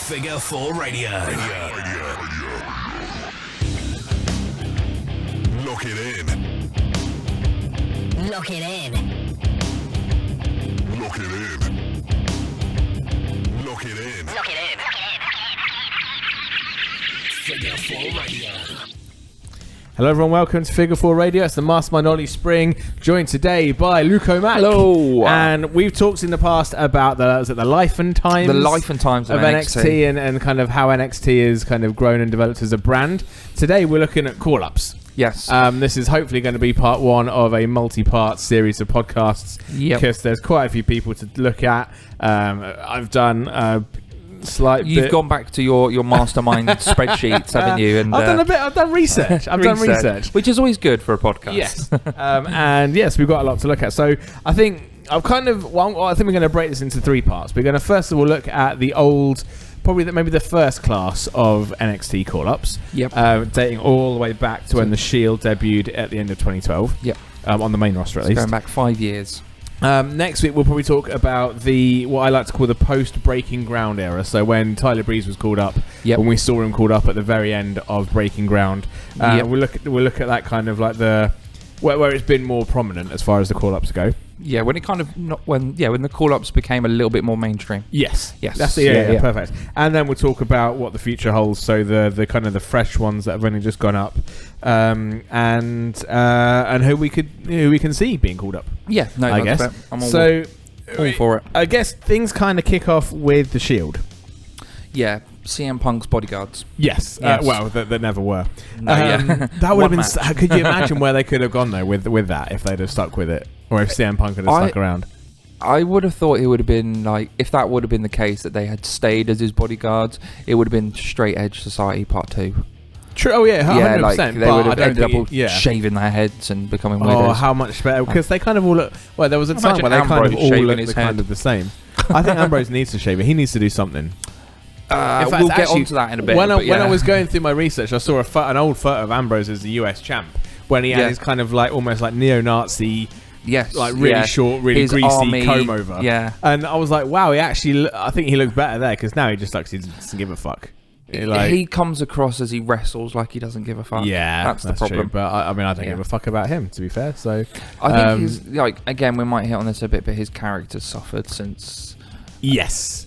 Figure 4 Radio. Lock it in. Lock it in. Lock it in. Lock it in. Lock it in. Figure 4 Radio. Hello everyone, welcome to Figure 4 Radio. It's the Mastermind Ollie Spring, joined today by Luke O'Mac. Hello. And we've talked in the past about the life and times of NXT and kind of how NXT is kind of grown and developed as a brand. Today we're looking at Call Ups. Yes. This is hopefully going to be part one of a multi-part series of podcasts. Yep. Because there's quite a few people to look at. I've done You've gone back to your mastermind spreadsheets, haven't you? And I've done research. I've done research, which is always good for a podcast. Yes, and yes, we've got a lot to look at. So I think I think we're going to break this into three parts. We're going to first of all look at the old, maybe the first class of NXT Call Ups. Yep. Dating all the way back to when the Shield debuted at the end of 2012. Yep. On the main roster at least. Going back 5 years. Next week we'll probably talk about what I like to call the post-Breaking Ground era. So when Tyler Breeze was called up, yep. when we saw him called up at the very end of Breaking Ground, yep. we'll look at that kind of like where it's been more prominent as far as the call-ups go. Yeah, when the call-ups became a little bit more mainstream. Yes, that's yeah, perfect. And then we'll talk about what the future holds. So the kind of the fresh ones that have only just gone up, and who we can see being called up. Yeah, no, I guess. Fair. I'm all for it. I guess things kind of kick off with the Shield. Yeah, CM Punk's bodyguards. Yes. Well, that never were. No, that would have been. Could you imagine where they could have gone though with that if they'd have stuck with it, or if CM Punk had stuck around? I would have thought it would have been like, if that would have been the case, that they had stayed as his bodyguards, it would have been Straight Edge Society Part 2. True. Oh yeah, 100%. Yeah, like they would have ended up shaving their heads and becoming weirdos. Oh, how much better? Because they kind of all look. Well, there was a time where they kind of all looked kind of the same. I think Ambrose needs to shave it. He needs to do something. In fact, we'll get onto that in a bit. When I was going through my research, I saw an old photo of Ambrose as the US champ when he had his kind of like almost like neo-Nazi, like really short, really greasy army, comb over. Yeah, and I was like, wow, I think he looks better there because now he just he doesn't give a fuck. He comes across as he wrestles like he doesn't give a fuck. Yeah, that's the problem. True, but I don't give a fuck about him, to be fair. So I think his again, we might hit on this a bit, but his character's suffered since. Yes,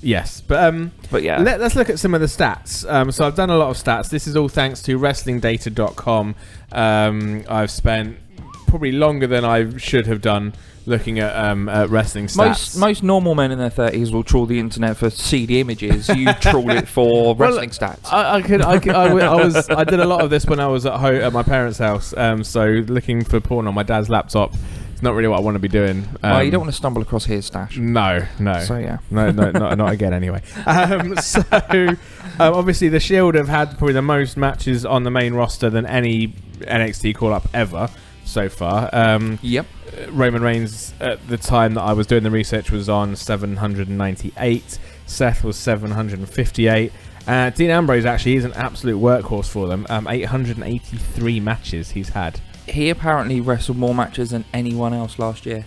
but yeah. Let's look at some of the stats. So I've done a lot of stats. This is all thanks to WrestlingData.com. I've spent probably longer than I should have done looking at wrestling stats. Most normal men in their 30s will trawl the internet for CD images. You trawl it for wrestling stats. I did a lot of this when I was at home at my parents' house. So looking for porn on my dad's laptop. Not really what I want to be doing. Well, you don't want to stumble across his stash. No. So yeah, no, not again. Anyway, obviously the Shield have had probably the most matches on the main roster than any NXT call up ever so far. Yep. Roman Reigns at the time that I was doing the research was on 798. Seth was 758. Dean Ambrose actually is an absolute workhorse for them. 883 matches he's had. He apparently wrestled more matches than anyone else last year.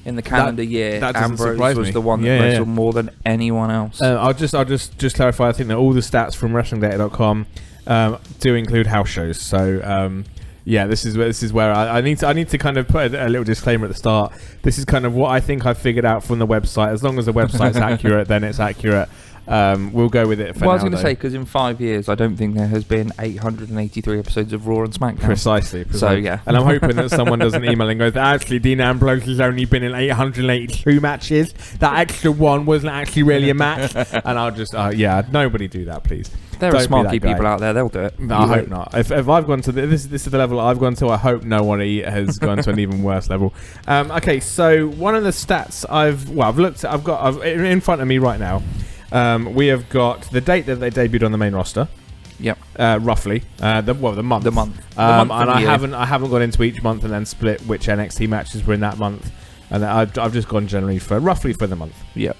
In the calendar year, Ambrose was the one that wrestled more than anyone else. I'll just clarify. I think that all the stats from WrestlingData.com do include house shows. So this is where I need to kind of put a little disclaimer at the start. This is kind of what I think I figured out from the website. As long as the website's accurate, then it's accurate. We'll go with it for now. Well, I was going to say, because in 5 years, I don't think there has been 883 episodes of Raw and SmackDown. Precisely. So, yeah. And I'm hoping that someone doesn't email and goes, actually, Dean Ambrose has only been in 882 matches. That extra one wasn't actually really a match. And I'll just, nobody do that, please. There are smarky people out there, they'll do it. No, I hope not. If I've gone to this is the level I've gone to, I hope no one has gone to an even worse level. Okay, so one of the stats I've got in front of me right now. We have got the date that they debuted on the main roster. Yep. Roughly. The month. The month. And I haven't gone into each month and then split which NXT matches were in that month. And I've just gone generally roughly for the month. Yep.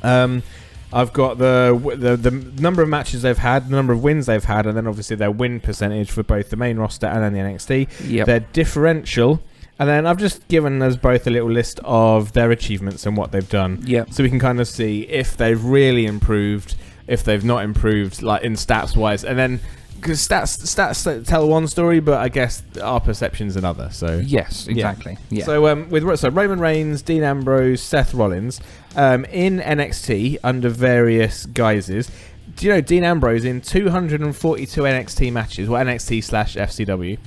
I've got the number of matches they've had, the number of wins they've had, and then obviously their win percentage for both the main roster and then the NXT. Yep. Their differential. And then I've just given us both a little list of their achievements and what they've done. Yep. So we can kind of see if they've really improved if they've not improved, like in stats wise. And then because stats tell one story, but I guess our perception's another. So yes, exactly. Yeah. So Roman Reigns, Dean Ambrose, Seth Rollins in NXT under various guises. Do you know Dean Ambrose in 242 NXT matches, well NXT/FCW,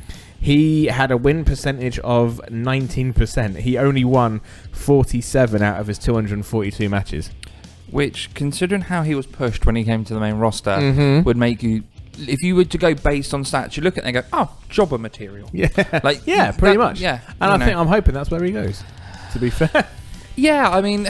he had a win percentage of 19%. He only won 47 out of his 242 matches. Which, considering how he was pushed when he came to the main roster, would make you, if you were to go based on stats, you look at it and go, oh, jobber material. Yeah, like pretty much. Yeah, and I'm hoping that's where he goes, to be fair. Yeah, I mean,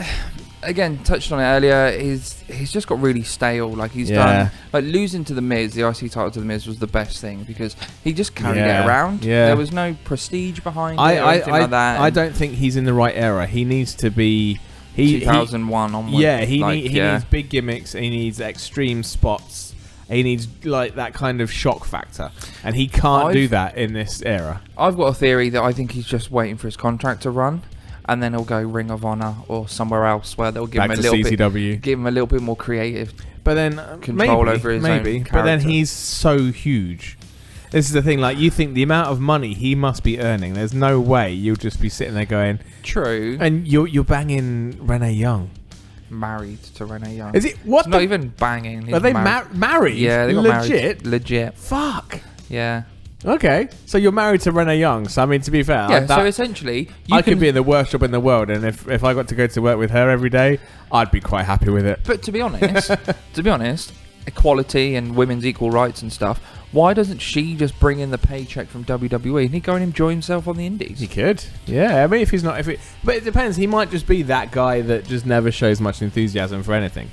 again, touched on it earlier, he's just got really stale. Like, he's done, like, losing to The Miz, the IC title to The Miz was the best thing, because he just carried it around. Yeah. There was no prestige behind it or anything like that. I don't think he's in the right era. He needs to be... 2001 onwards. Yeah, he needs big gimmicks, he needs extreme spots. He needs like that kind of shock factor, and he can't do that in this era. I've got a theory that I think he's just waiting for his contract to run, and then he'll go Ring of Honor or somewhere else where they'll give him a little bit more creative. But then control over his own character. But then he's so huge. This is the thing. Like, you think the amount of money he must be earning. There's no way you'll just be sitting there going, true. And you're banging Renee Young. Married to Renee Young. Is it what? Not even banging. Are they married? Yeah, they got legit. Legit. Fuck. Yeah. Okay, so you're married to Renee Young. So I mean, to be fair, yeah. So essentially, I could be in the worst job in the world, and if I got to go to work with her every day, I'd be quite happy with it. But to be honest, equality and women's equal rights and stuff. Why doesn't she just bring in the paycheck from WWE and he'd go and enjoy himself on the indies? He could. Yeah, I mean, but it depends. He might just be that guy that just never shows much enthusiasm for anything.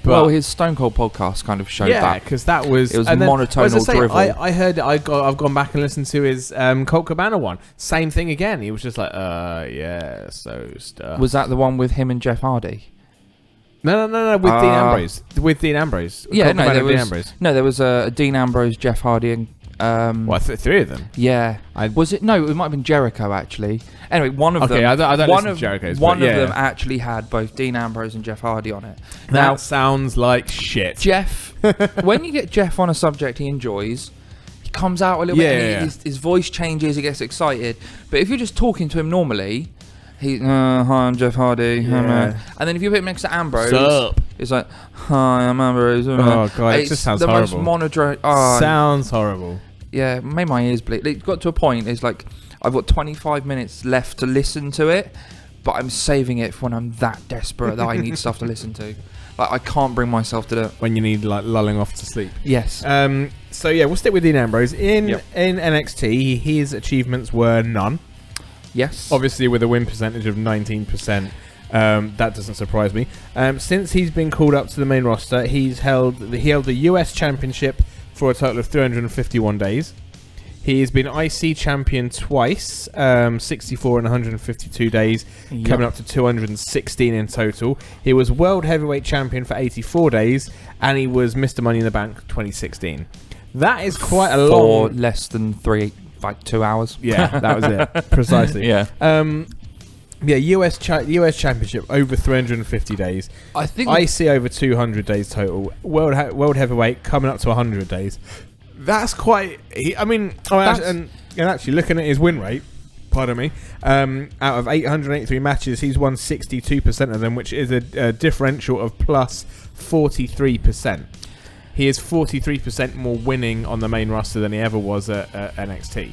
But well, his Stone Cold podcast kind of showed that. Yeah, because that was... It was monotonal drivel. I heard it. I've gone back and listened to his Colt Cabana one. Same thing again. He was just like, yeah, so stuff. Was that the one with him and Jeff Hardy? No. With Dean Ambrose. With Dean Ambrose. Yeah, there was a Dean Ambrose, Jeff Hardy, and three of them. Yeah. Was it? No, it might have been Jericho actually. Anyway, one of them. Okay, I don't listen to Jericho's. One of them actually had both Dean Ambrose and Jeff Hardy on it. Now, that sounds like shit. Jeff, when you get Jeff on a subject he enjoys, he comes out a little bit. And his voice changes. He gets excited. But if you're just talking to him normally. Hi, I'm Jeff Hardy. And then if you put him next to Ambrose, it's like, hi, I'm Ambrose. Oh, God, it just sounds horrible. The most monotone. Sounds horrible. Yeah, made my ears bleed. It got to a point, it's like, I've got 25 minutes left to listen to it, but I'm saving it for when I'm that desperate that I need stuff to listen to. Like, I can't bring myself to do it. When you need, like, lulling off to sleep. Yes. So, yeah, we'll stick with Dean Ambrose. In NXT, his achievements were none. Yes. Obviously, with a win percentage of 19%, that doesn't surprise me. Since he's been called up to the main roster, he held the US Championship for a total of 351 days. He's been IC champion twice, 64 and 152 days, coming up to 216 in total. He was World Heavyweight Champion for 84 days, and he was Mr. Money in the Bank 2016. That is quite a long... For less than 2 hours. Yeah, that was it. Precisely. Yeah. US Championship over 350 days. I think IC over 200 days total. World Heavyweight coming up to 100 days. That's quite... actually, looking at his win rate, pardon me, out of 883 matches, he's won 62% of them, which is a differential of plus 43%. He is 43% more winning on the main roster than he ever was at NXT.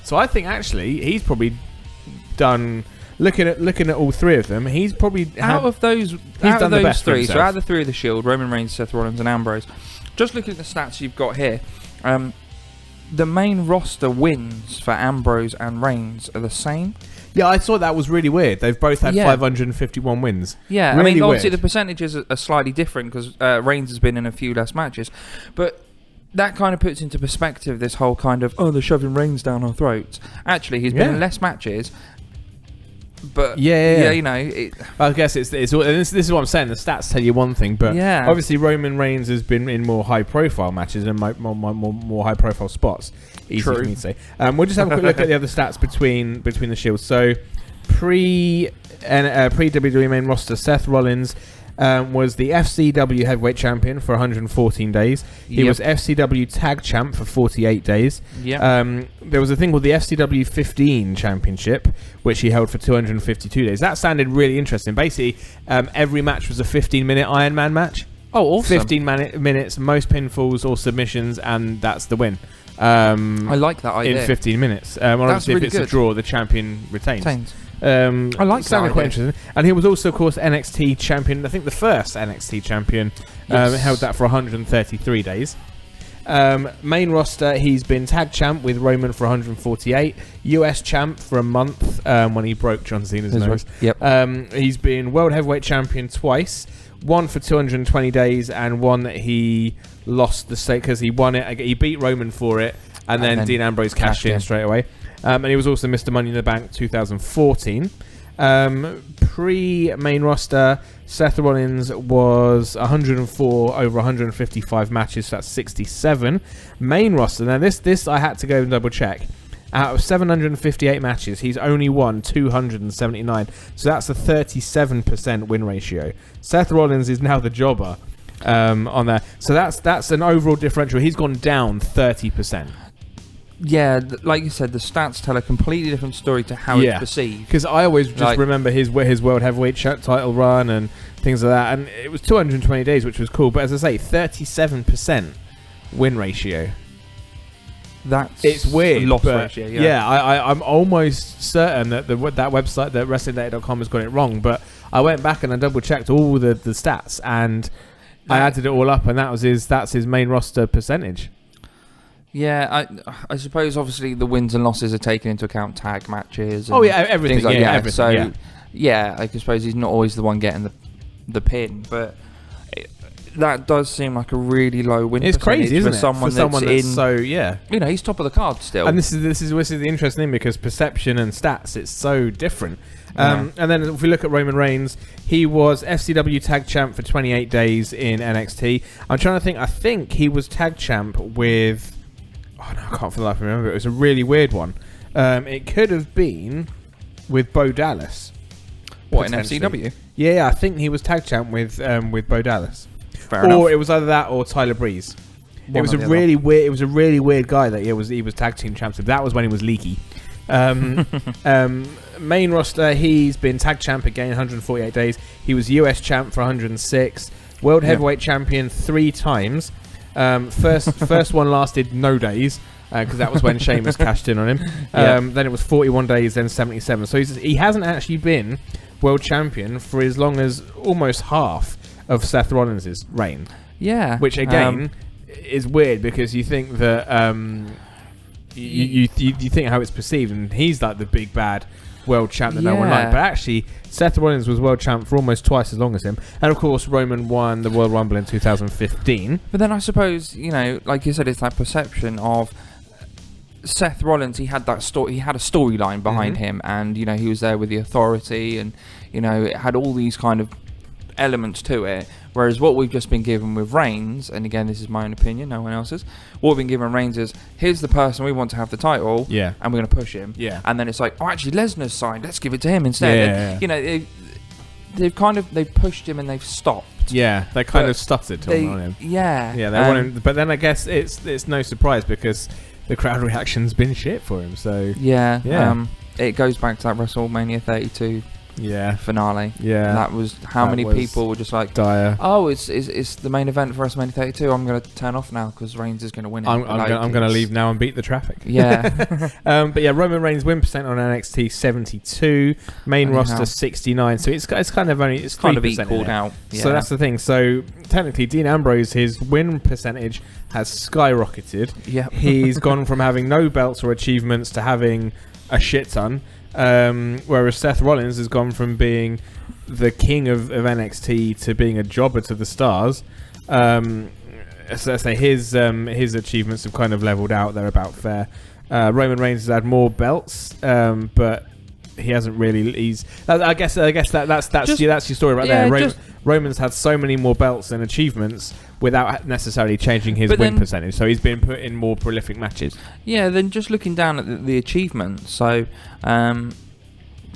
So I think actually he's probably done. Looking at all three of them, he's probably out of those three. So out of the three of the Shield, Roman Reigns, Seth Rollins, and Ambrose. Just looking at the stats you've got here, the main roster wins for Ambrose and Reigns are the same. Yeah, I thought that was really weird. They've both had 551 wins. Yeah, really I mean, obviously the percentages are slightly different because Reigns has been in a few less matches. But that kind of puts into perspective this whole kind of, they're shoving Reigns down our throats. Actually, he's been in less matches. But you know, I guess it's this is what I'm saying. The stats tell you one thing, but obviously Roman Reigns has been in more high profile matches and more high profile spots. Easy for me to say. We'll just have a quick look at the other stats between the Shields. So pre WWE main roster, Seth Rollins was the FCW Heavyweight Champion for 114 days. He was FCW Tag Champ for 48 days. There was a thing called the FCW 15 Championship, which he held for 252 days. That sounded really interesting. Basically, every match was a 15-minute Iron Man match. Oh, awesome. 15 minutes, most pinfalls or submissions, and that's the win. I like that idea. In 15 minutes. Obviously, really if it's good. a draw, the champion retains. I like that sounded quite idea. interesting. And he was also, of course, NXT champion. I think the first NXT champion. Held that for 133 days. Main roster, he's been tag champ with Roman for 148. US champ for a month when he broke John Cena's nose. He's been world heavyweight champion twice. One for 220 days and one that he lost the stake because he won it. He beat Roman for it, and then Dean Ambrose cashed in straight away. And he was also Mr. Money in the Bank 2014. Pre-main roster, Seth Rollins was 104 over 155 matches, so that's 67. Main roster, now this I had to go and double check. Out of 758 matches, he's only won 279, so that's a 37% win ratio. Seth Rollins is now the jobber on there, so that's an overall differential. He's gone down 30%. Yeah, like you said, the stats tell a completely different story to how it's perceived. Because I always just remember his world heavyweight title run and things like that, and it was 220 days, which was cool. But as I say, 37% win ratio. It's weird. Loss ratio. I'm almost certain that that website, that WrestlingData.com, has got it wrong. But I went back and I double checked all the stats, and I added it all up, and that's his main roster percentage. Yeah, I suppose obviously the wins and losses are taken into account, tag matches. And everything. Things like everything. So, yeah. I suppose he's not always the one getting the pin, but that does seem like a really low win percentage. It's crazy, isn't it? For someone that's so, yeah. You know, he's top of the card still. And this is the interesting thing, because perception and stats, it's so different. And then if we look at Roman Reigns, he was FCW Tag Champ for 28 days in NXT. I'm trying to think. I think he was Tag Champ with... Oh, no, I can't for the life of me remember. It was a really weird one. It could have been with Bo Dallas. What, in FCW? Yeah, I think he was Tag Champ with Bo Dallas. Fair enough. Or it was either that or Tyler Breeze. It was a really weird guy that he was tag team champs with. That was when he was leaky. Main roster, he's been tag champ again, 148 days. He was US champ for 106. World heavyweight champion 3 times. First one lasted no days because that was when Sheamus cashed in on him. Then it was 41 days, then 77. So he hasn't actually been world champion for as long as almost half of Seth Rollins' reign. Yeah. Which again is weird, because you think that you think how it's perceived, and he's like the big bad world champ that no one liked. But actually, Seth Rollins was world champ for almost twice as long as him. And of course, Roman won the World Rumble in 2015. But then I suppose, you know, like you said, it's that perception of Seth Rollins. He had that story. He had a storyline behind him, and you know, he was there with the Authority, and you know, it had all these kind of elements to it. Whereas what we've just been given with Reigns, and again, this is my own opinion, no one else's. What we've been given Reigns is, here's the person we want to have the title, and we're going to push him. And then it's like, oh, actually, Lesnar's signed. Let's give it to him instead. And, you know, they've pushed him and they've stopped. Yeah, they kind of stuttered on him. Yeah, they want him. But then I guess it's no surprise, because the crowd reaction's been shit for him. So it goes back to that WrestleMania 32. Finale. That was many people were just like, dire. Oh, it's the main event for WrestleMania 32. I'm going to turn off now because Reigns is going to win it. I'm going to leave now and beat the traffic. But Roman Reigns win percent on NXT 72, main roster 69. So it's kind of only 3% kind of equaled out. So that's the thing. So technically, Dean Ambrose, his win percentage has skyrocketed. He's gone from having no belts or achievements to having a shit ton. Whereas Seth Rollins has gone from being the king of NXT to being a jobber to the stars. So I say his achievements have kind of leveled out. They're about fair. Roman Reigns has had more belts, but he hasn't really. I guess that's your story right there. Roman's had so many more belts and achievements without necessarily changing his win percentage. So he's been put in more prolific matches. Yeah, then just looking down at the achievements. So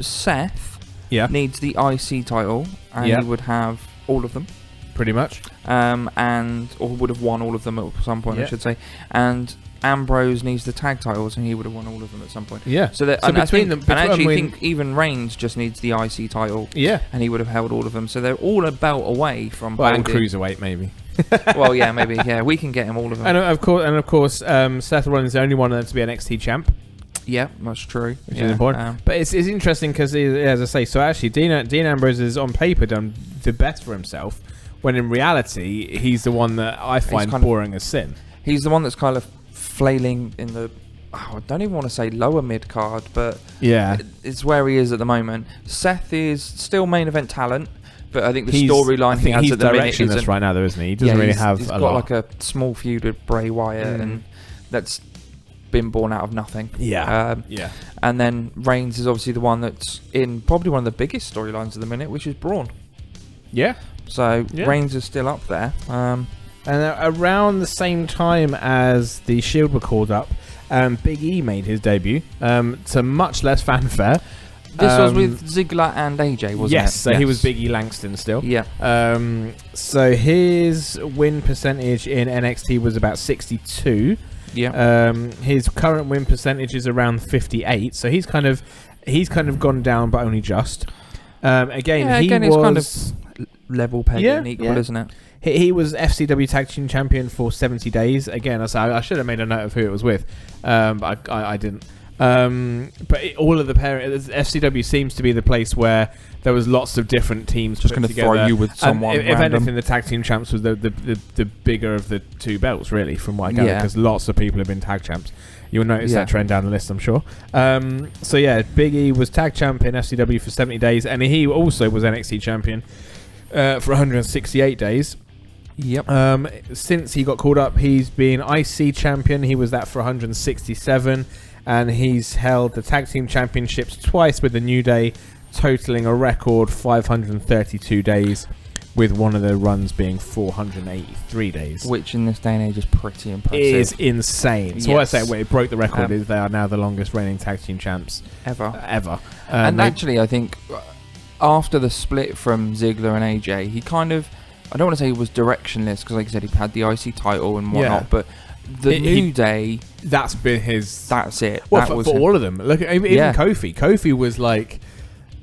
Seth needs the IC title, and he would have all of them. Pretty much. Or would have won all of them at some point, I should say. And Ambrose needs the tag titles, and he would have won all of them at some point. Yeah. So I think even Reigns just needs the IC title. Yeah. And he would have held all of them. So they're all a belt away from. Well, and cruiserweight maybe. Well, yeah, maybe. Yeah, we can get him all of them. And of course, Seth Rollins is the only one to be NXT champ. Yeah, that's true. Which is important. But it's interesting because, as I say, so actually Dean Ambrose is on paper done the best for himself, when in reality he's the one that I find boring as sin. He's the one that's kind of flailing in the, I don't even want to say lower mid card, but yeah, it's where he is at the moment. Seth is still main event talent, but I think the storyline he has at the minute is right now, though, isn't he? He doesn't really have. He's got like a small feud with Bray Wyatt, and that's been born out of nothing. Yeah, And then Reigns is obviously the one that's in probably one of the biggest storylines at the minute, which is Braun. Yeah. So Reigns is still up there. And around the same time as the Shield were called up, Big E made his debut to much less fanfare. This was with Ziggler and AJ, wasn't it? Yes, so he was Big E Langston still. Yeah. So his win percentage in NXT was about 62. Yeah. His current win percentage is around 58. So he's kind of gone down, but only just. Again, it's kind of level pegging and equal, isn't it? He was FCW Tag Team Champion for 70 days. Again, I should have made a note of who it was with, but I didn't. But all of the FCW seems to be the place where there was lots of different teams. Just going to throw you with someone. If anything, the Tag Team Champs was the bigger of the two belts, really, from what I gather, because lots of people have been Tag Champs. You'll notice that trend down the list, I'm sure. So yeah, Big E was Tag Champ in FCW for 70 days, and he also was NXT Champion for 168 days. Yep. Since he got called up, he's been IC Champion. He was that for 167, and he's held the Tag Team Championships twice with the New Day, totaling a record 532 days, with one of the runs being 483 days. Which in this day and age is pretty impressive. It is insane. So what I say, it broke the record, is they are now the longest reigning Tag Team Champs ever. And actually, I think after the split from Ziggler and AJ, he kind of, I don't want to say he was directionless, because like I said, he had the IC title and whatnot, but the New Day, that's been his. That's it. Well, for all of them. Look, even Kofi. Kofi was like,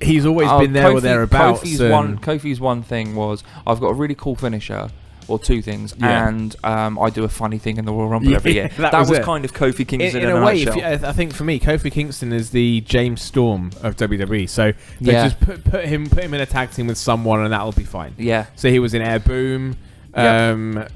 he's always been there or thereabouts. Kofi's one thing was, I've got a really cool finisher, or two things, and I do a funny thing in the Royal Rumble every year. That was kind of Kofi Kingston in a way. I think for me, Kofi Kingston is the James Storm of WWE. So they just put him in a tag team with someone, and that'll be fine. Yeah. So he was in Air Boom.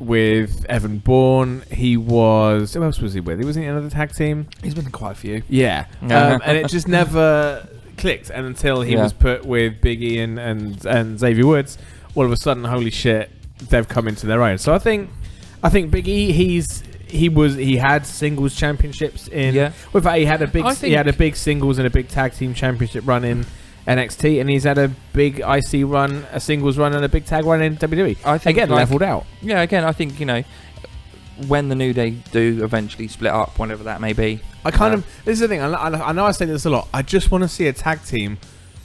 With Evan Bourne, he was. Who else was he with? He was in another tag team. He's been in quite a few. Yeah, and it just never clicked. And until he was put with Big E and Xavier Woods, all of a sudden, holy shit, they've come into their own. So I think Big E, he had singles championships in. Yeah. Well, in fact, he had a big singles and a big tag team championship run in NXT, and he's had a big IC run, a singles run, and a big tag run in WWE. I think leveled out. Yeah, again, I think, when the New Day do eventually split up, whenever that may be. This is the thing, I know I say this a lot, I just want to see a tag team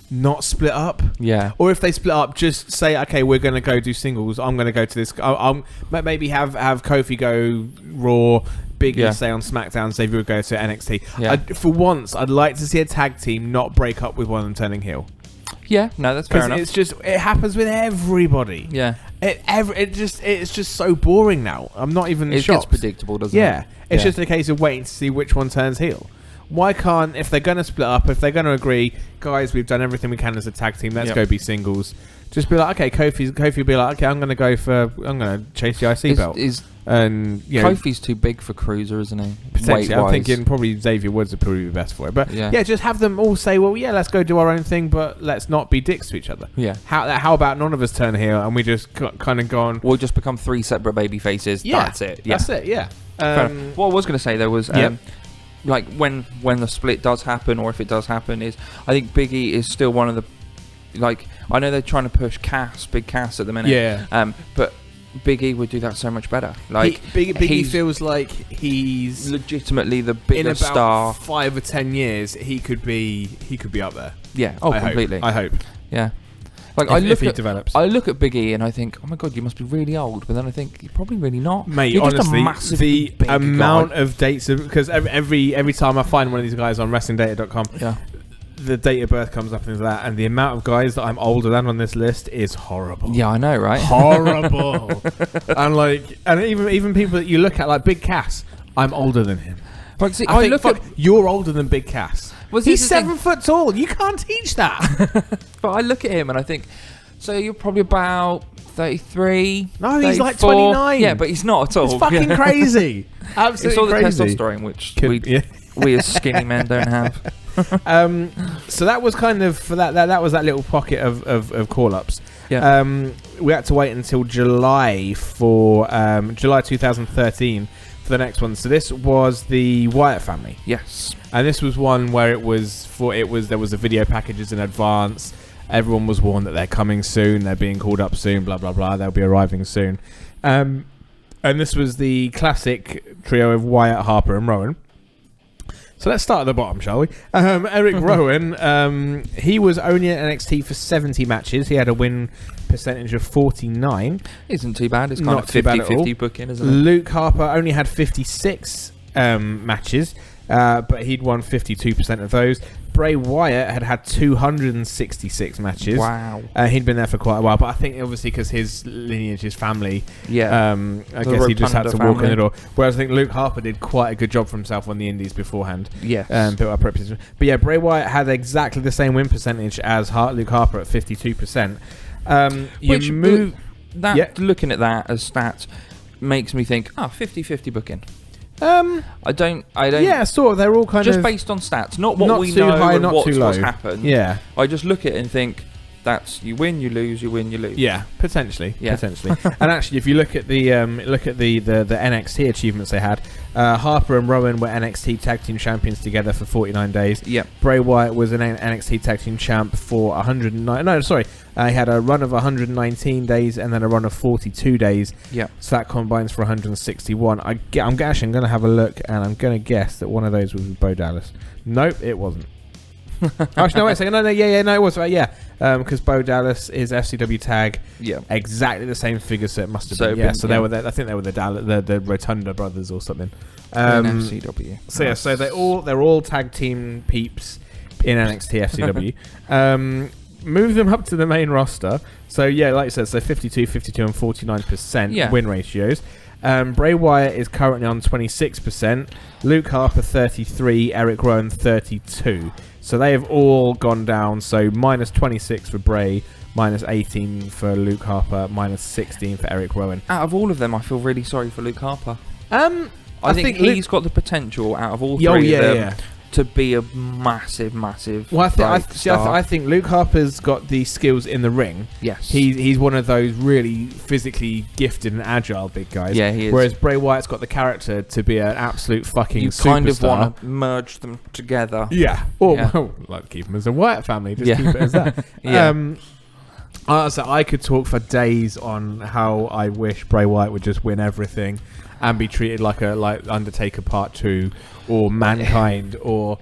not split up. Yeah. Or if they split up, just say, okay, we're going to go do singles, I'm going to go to this, I'll maybe have Kofi go Raw, Big E stay on SmackDown, Xavier would go to NXT. Yeah. For once, I'd like to see a tag team not break up with one of them turning heel. Yeah, no, that's fair enough. It happens with everybody. Yeah. It's just so boring now. I'm not even shocked. It gets predictable, doesn't it? Yeah. It's just a case of waiting to see which one turns heel. Why can't, if they're going to split up, if they're going to agree, guys, we've done everything we can as a tag team, let's go be singles. Just be like, okay, Kofi will be like, okay, I'm going to chase the IC belt. And Kofi's too big for Cruiser, isn't he? Potentially, I'm thinking probably Xavier Woods would probably be best for it. But just have them all say, well, let's go do our own thing, but let's not be dicks to each other. Yeah. How about none of us turn heel and we just kind of go on? We'll just become three separate baby faces. Yeah. That's it. Yeah. That's it. Yeah. What I was going to say though was, like when the split does happen, or if it does happen, is I think Big E is still one of the, like, I know they're trying to push Big Cass at the minute. Yeah. But Big E would do that so much better. Like Big E feels like he's legitimately the biggest star. 5 or 10 years, he could be up there. Yeah. Oh, completely. I hope. Yeah. Like if he develops. I look at Big E and I think, oh my god, you must be really old. But then I think you're probably really not, mate. You're honestly, just a the big amount guy. of dates because every time I find one of these guys on WrestlingData.com, the date of birth comes up into that, and the amount of guys that I'm older than on this list is horrible. Yeah, I know, right? Horrible. and even people that you look at, like Big Cass, I'm older than him. But see, I think you're older than Big Cass. He's 7 foot tall. You can't teach that. But I look at him and I think, so you're probably about 33. No, he's 34. like 29. Yeah, but he's not at all. It's fucking crazy. Absolutely it's all crazy. the testosterone, which we as skinny men don't have. So that was kind of for that was that little pocket of call-ups. Yeah. We had to wait until July for July 2013 for the next one. So this was the Wyatt family. Yes. And this was one where there was a video packages in advance. Everyone was warned that they're coming soon. They're being called up soon. Blah blah blah. They'll be arriving soon. And this was the classic trio of Wyatt, Harper, and Rowan. So let's start at the bottom, shall we? Eric Rowan, he was only at NXT for 70 matches. He had a win percentage of 49. Isn't too bad. It's kind Not of too bad at 50-50 all. booking, isn't it? Luke Harper only had 56 matches, but he'd won 52% of those. Bray Wyatt had 266 matches. Wow. He'd been there for quite a while, but I think obviously because his lineage, his family, Yeah. I guess he just had to Rotunda walk in family. the door. Whereas I think Luke Harper did quite a good job for himself on the Indies beforehand. Yes. Built up reputation. But yeah, Bray Wyatt had exactly the same win percentage as Luke Harper at 52%. Looking at that as stats makes me think, 50-50 booking. I don't. Yeah, sort of. They're all kind just of based on stats, not what not we too know high, and not what's too low. happened. Yeah. I just look at it and think, that's you win, you lose, you win, you lose. Yeah, potentially. Yeah. Potentially. And actually, if you look at the NXT achievements they had, Harper and Rowan were NXT Tag Team Champions together for 49 days. Yeah. Bray Wyatt was an NXT Tag Team Champ for 109. No, sorry. He had a run of 119 days and then a run of 42 days. Yeah. So that combines for 161. I'm going to have a look, and I'm going to guess that one of those was with Bo Dallas. Nope, it wasn't. Actually, no, wait a second. No, it was. Because Bo Dallas is FCW tag. Yeah. Exactly the same figure, so it must have So been. Yeah, so they were. I think they were the Rotunda brothers or something. FCW. So yeah, so they're all tag team peeps in NXT FCW. Move them up to the main roster. So yeah, like I said, so 52, 52, and 49% win ratios. Bray Wyatt is currently on 26%. Luke Harper 33. Eric Rowan 32. So they have all gone down. So minus 26 for Bray, minus 18 for Luke Harper, minus 16 for Eric Rowan. Out of all of them, I feel really sorry for Luke Harper. I think he's got the potential out of all three of them to be a massive. Well, I think Luke Harper's got the skills in the ring. Yes. He's one of those really physically gifted and agile big guys. Yeah, he is. Whereas Bray Wyatt's got the character to be an absolute fucking you superstar. kind of want to merge them together. Yeah. Or like keep them as a Wyatt family. Just keep it as that. Yeah. So I could talk for days on how I wish Bray Wyatt would just win everything and be treated like Undertaker Part 2 or Mankind or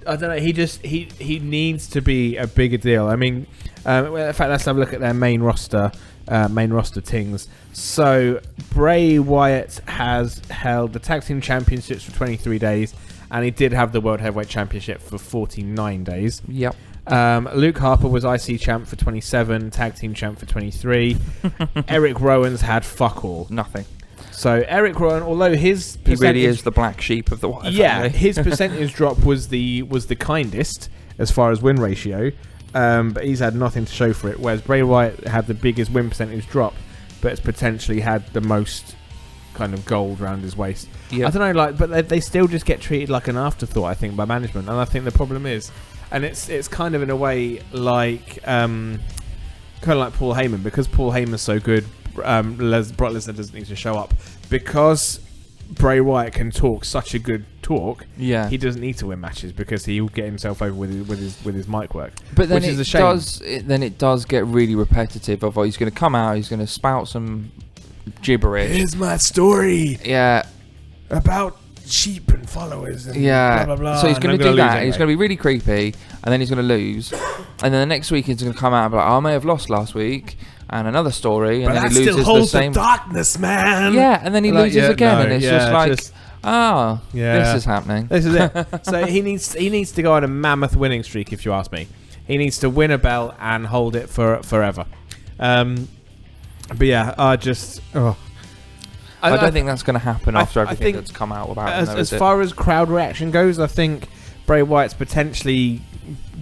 I don't know. He needs to be a bigger deal. I mean, in fact, let's have a look at their main roster tings. So Bray Wyatt has held the tag team championships for 23 days, and he did have the World Heavyweight Championship for 49 days. Yep. Luke Harper was IC champ for 27, tag team champ for 23. Eric Rowan's had fuck all. Nothing. So Eric Rowan, although his he really is the black sheep of the Wyatt family. his percentage drop was the kindest as far as win ratio, but he's had nothing to show for it. Whereas Bray Wyatt had the biggest win percentage drop, but it's potentially had the most kind of gold around his waist. Yep. I don't know, but they still just get treated like an afterthought, I think, by management, and I think the problem is, and it's kind of in a way like kind of like Paul Heyman, because Paul Heyman's so good. Brock Lesnar doesn't need to show up because Bray Wyatt can talk such a good talk. Yeah, he doesn't need to win matches because he'll get himself over with his mic work. But then which is a shame. It does get really repetitive. Of he's going to come out, he's going to spout some gibberish. Here's my story. Yeah, about sheep and followers. And yeah. Blah, blah, blah, so he's going to do that. Anyway. He's going to be really creepy, and then he's going to lose, and then the next week he's going to come out and be like, I may have lost last week, and another story, and but then that he loses still holds the same. The darkness, man. Yeah, and then he loses again, and it's just like, this is happening. This is it. So he needs to go on a mammoth winning streak, if you ask me. He needs to win a belt and hold it for forever. But yeah, I don't think that's going to happen after everything that's come out about him. As far as crowd reaction goes, I think Bray Wyatt's potentially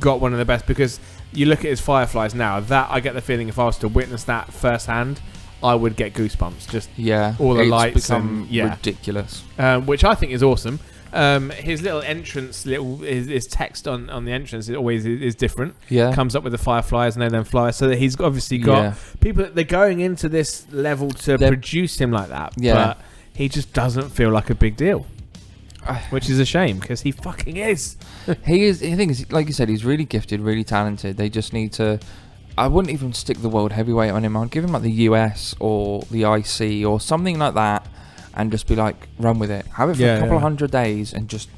got one of the best, because you look at his Fireflies now. That I get the feeling if I was to witness that firsthand, I would get goosebumps. Just all the lights become ridiculous, which I think is awesome. His little entrance, his text on the entrance is always is different. Yeah, comes up with the Fireflies and they then fly. So that he's obviously got people. They're going into this level to produce him like that. Yeah, but he just doesn't feel like a big deal, which is a shame because he fucking is. He is. I think, like you said, he's really gifted, really talented. They just need to. I wouldn't even stick the world heavyweight on him. I'd give him like the US or the IC or something like that. And just be like, run with it. Have it for a couple of 100 days, and just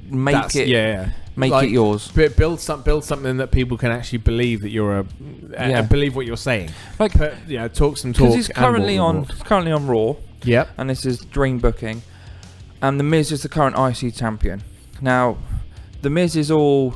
make it yours. Build something that people can actually believe that you're believe what you're saying. Like, talk some talk. Because he's currently on Raw. Yep. And this is dream booking, and the Miz is the current IC champion. Now, the Miz is all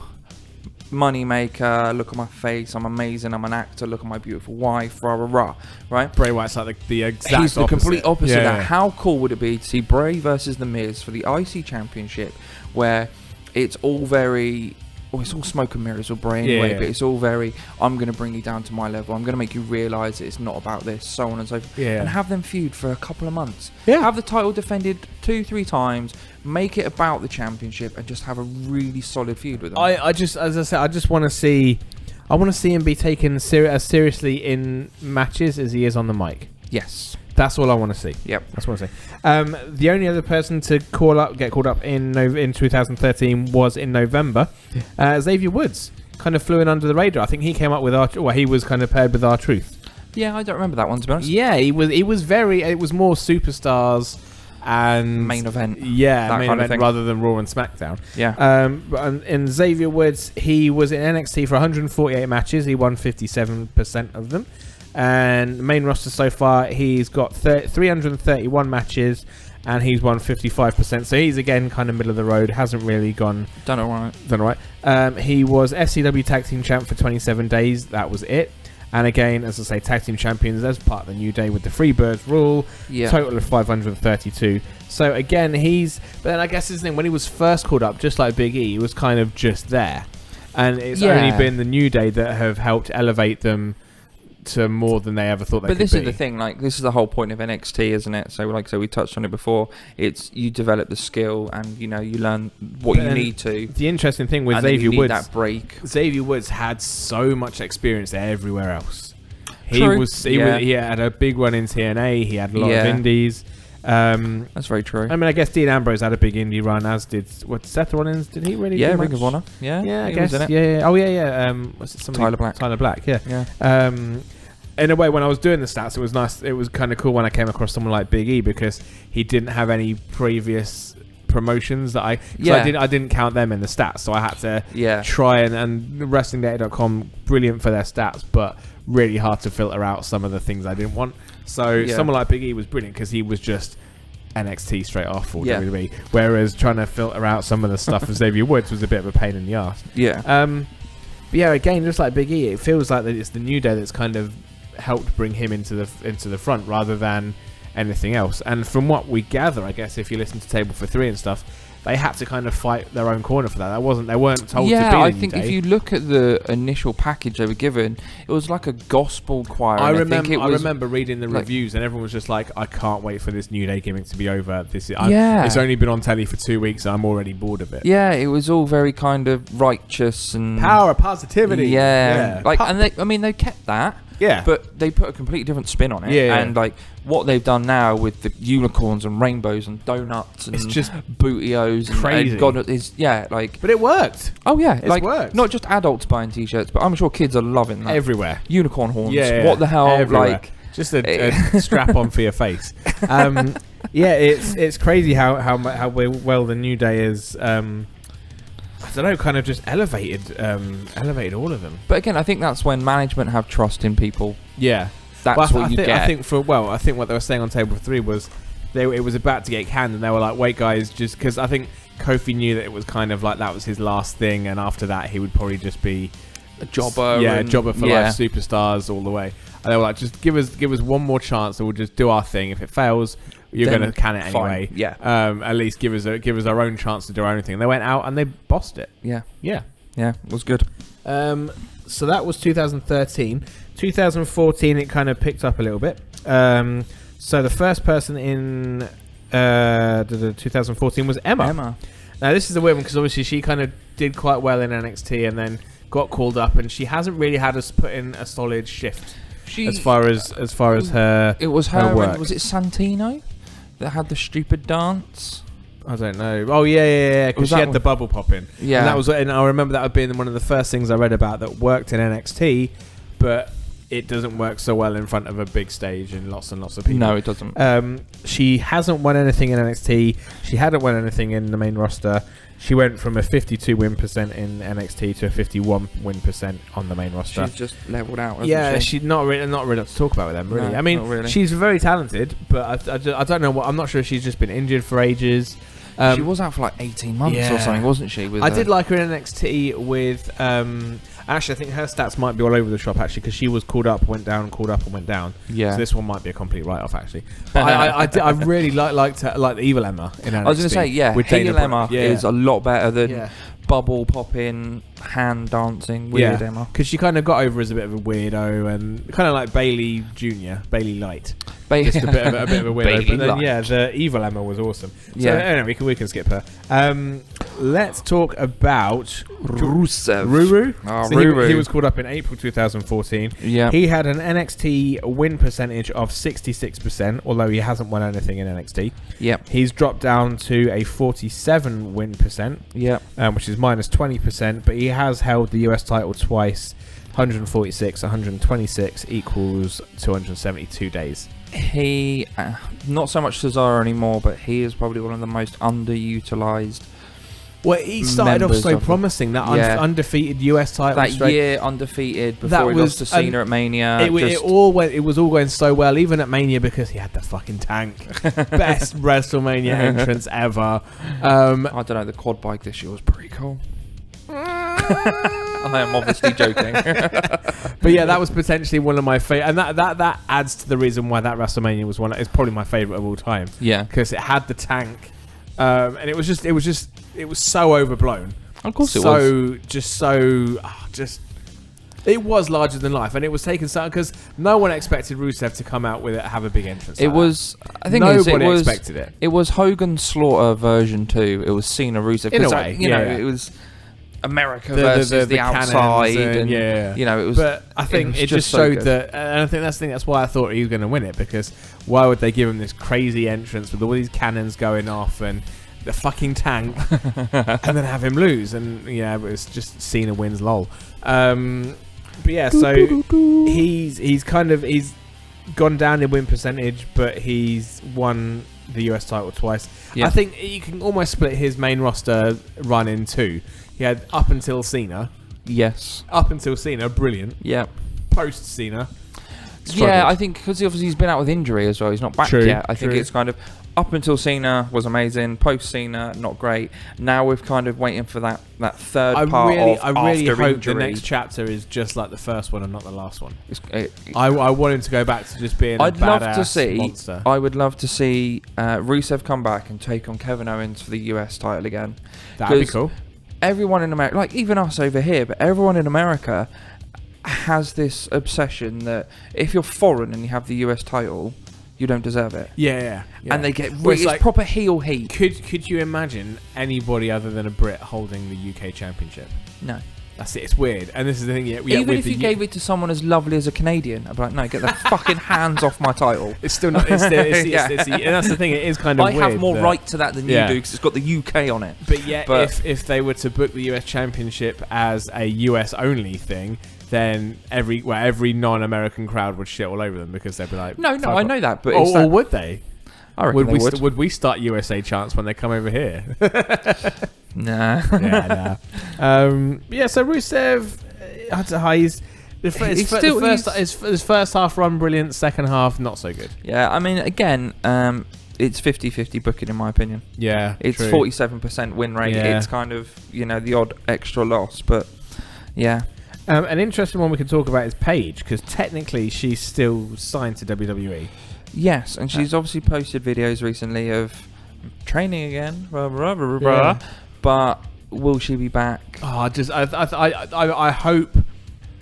money maker, look at my face, I'm amazing, I'm an actor, look at my beautiful wife, rah rah rah, right? Bray Wyatt's like the exact He's the opposite. complete opposite of that. How cool would it be to see Bray versus The Miz for the IC championship, where it's all very, it's all smoke and mirrors with Bray anyway, but it's all very, I'm going to bring you down to my level, I'm going to make you realise that it's not about this, so on and so forth, and have them feud for a couple of months. Have the title defended 2-3 times, make it about the championship, and just have a really solid feud with them. I just want to see, him be taken as seriously in matches as he is on the mic. Yes. That's all I want to see. Yep. That's what I want to see. The only other person to get called up in 2013 was in November. Xavier Woods kind of flew in under the radar. I think he came up with he was kind of paired with R-Truth. Yeah, I don't remember that one, to be honest. Yeah, it was more superstars and main event. Yeah, main event rather than Raw and SmackDown. Yeah. And Xavier Woods, he was in NXT for 148 matches. He won 57% of them. And main roster so far, he's got 331 matches, and he's won 55%. So he's again kind of middle of the road. Hasn't really done all right. He was FCW Tag Team Champ for 27 days. That was it. And again, as I say, Tag Team Champions as part of the New Day with the Freebirds rule. Yeah. Total of 532. So again, but then I guess his name, when he was first called up, just like Big E, he was kind of just there. And it's only been the New Day that have helped elevate them to more than they ever thought they could be. But this is the thing, like, this is the whole point of NXT, isn't it? So, like I said, we touched on it before. It's you develop the skill, and you learn what you need to. The interesting thing with Xavier Woods, that break. Xavier Woods had so much experience everywhere else. He had a big run in TNA. He had a lot of indies. That's very true. I mean, I guess Dean Ambrose had a big indie run, as did Seth Rollins. Did he really? Yeah, Ring of Honor. Yeah, I guess. Yeah. Oh yeah. Was it Tyler Black? Tyler Black. Yeah. In a way, when I was doing the stats, it was nice. It was kind of cool when I came across someone like Big E, because he didn't have any previous promotions that I didn't count them in the stats, so I had to try and WrestlingData.com, brilliant for their stats, but really hard to filter out some of the things I didn't want. So someone like Big E was brilliant because he was just NXT straight off or WWE, whereas trying to filter out some of the stuff of Xavier Woods was a bit of a pain in the arse. But again, just like Big E, it feels like that it's the New Day that's kind of helped bring him into the front rather than anything else. And from what we gather, I guess if you listen to Table for Three and stuff, they had to kind of fight their own corner for that. They weren't told to be I think if you look at the initial package they were given, it was like a gospel choir. I remember reading the reviews, and everyone was just like, I can't wait for this New Day gimmick to be over. It's only been on telly for 2 weeks, and I'm already bored of it. Yeah, it was all very kind of righteous and power, positivity. They kept that. Yeah. But they put a completely different spin on it. Yeah. And like what they've done now with the unicorns and rainbows and donuts and it's just bootios crazy. And God but it worked. Oh yeah. It worked. Not just adults buying t-shirts, but I'm sure kids are loving that. Everywhere. Unicorn horns. Yeah. What the hell? Everywhere. Like just a strap on for your face. Yeah, it's crazy how well the New Day is. I don't know, kind of just elevated all of them. But again, I think that's when management have trust in people. Yeah, that's what you get. I think what they were saying on Table 3 was it was about to get canned, and they were like, "Wait, guys," just because I think Kofi knew that it was kind of like that was his last thing, and after that he would probably just be a jobber. Jobber for life, superstars all the way. And they were like, "Just give us one more chance, and we'll just do our thing. If it fails, you're going to can it anyway. Yeah. At least give us our own chance to do our own thing." And they went out and they bossed it. Yeah. Yeah. Yeah. It was good. So that was 2013. 2014, it kind of picked up a little bit. So the first person in 2014 was Emma. Now this is a weird one because obviously she kind of did quite well in NXT and then got called up, and she hasn't really had us put in a solid shift as far as her. It was her. work. Was it Santino that had the stupid dance? I don't know. Oh yeah. Because she had the bubble pop in. Yeah, and that was. And I remember that being one of the first things I read about that worked in NXT, but it doesn't work so well in front of a big stage and lots of people. No, it doesn't. She hasn't won anything in NXT. She hadn't won anything in the main roster. She went from a 52 win percent in NXT to a 51 win percent on the main roster. She's just leveled out. Hasn't Yeah, she? she's not really to talk about with them. Really, No, I mean, not really. she's very talented, but I don't know what. I'm not sure if she's just been injured for ages. She was out for like 18 months or something, wasn't she? I did like her in NXT with. Actually, I think her stats might be all over the shop actually because she was called up, went down, called up, and went down. Yeah. So this one might be a complete write-off actually. But I really liked the Evil Emma in NXT. I was going to say, yeah, Evil Emma is a lot better than bubble popping, hand dancing, weird Emma. Because she kind of got over as a bit of a weirdo and kind of like Bailey Jr., Bailey Light. Just a bit of a weirdo. But then, the Evil Emma was awesome. So anyway, we can skip her. Let's talk about Rusev. Ruru. Oh, So Ruru. He was called up in April 2014. Yeah. He had an NXT win percentage of 66%, although he hasn't won anything in NXT. Yep. He's dropped down to a 47 win percent, which is minus 20%, but he has held the US title twice. 146, 126 equals 272 days. He, not so much Cesaro anymore, but he is probably one of the most underutilized. Well, he started off so promising, that undefeated US title. That year undefeated before he lost to Cena at Mania. It was all going so well, even at Mania, because he had the fucking tank. Best WrestleMania entrance ever. I don't know, the quad bike this year was pretty cool. I am obviously joking. But yeah, that was potentially one of my favorite, and that adds to the reason why that WrestleMania was it's probably my favorite of all time. Yeah, because it had the tank, and it was so overblown. Of course, it was it was larger than life, and it was taken so because no one expected Rusev to come out with it, have a big entrance. I think nobody expected it. It was Hogan Slaughter version 2. It was Cena Rusev. In a way, it was America versus the outside, and it was. But I think it just showed that, and I think that's why I thought he was going to win it, because why would they give him this crazy entrance with all these cannons going off and the fucking tank, and then have him lose? And it was just Cena wins, lol. But yeah, so he's gone down in win percentage, but he's won the US title twice. I think you can almost split his main roster run in two. He had up until Cena. Yes. Up until Cena, brilliant. Yeah. Post Cena. Yeah, I think because he's been out with injury as well. He's not back yet. I think it's kind of up until Cena was amazing. Post Cena, not great. Now we're kind of waiting for that third part I really hope injury. the next chapter is just like the first one and not the last one. I want him to go back to just being a badass monster. I would love to see Rusev come back and take on Kevin Owens for the US title again. That'd be cool. Everyone in America, like even us over here, but everyone in America has this obsession that if you're foreign and you have the US title, you don't deserve it. Yeah. And they get it's proper heel heat. Could you imagine anybody other than a Brit holding the UK Championship? No. That's it. It's weird. And this is the thing. Even if you gave it to someone as lovely as a Canadian, I'd be like, no, get the fucking hands off my title. It's still not. And that's the thing. It is kind of weird. I have more right to that than you do, because it's got the UK on it. But if they were to book the US Championship as a US only thing, then every non-American crowd would shit all over them, because they'd be like, no, I know that, but or would they? I reckon they would. Would we start USA chants when they come over here? Nah. Yeah, nah. So Rusev, his first half run brilliant, second half not so good. Yeah, I mean, again, it's 50-50 booking in my opinion. Yeah, it's true. 47% win rate. Yeah. It's kind of, the odd extra loss, but yeah. An interesting one we can talk about is Paige, because technically she's still signed to WWE. Yes, and she's obviously posted videos recently of training again, Yeah. but will she be back? Oh, I hope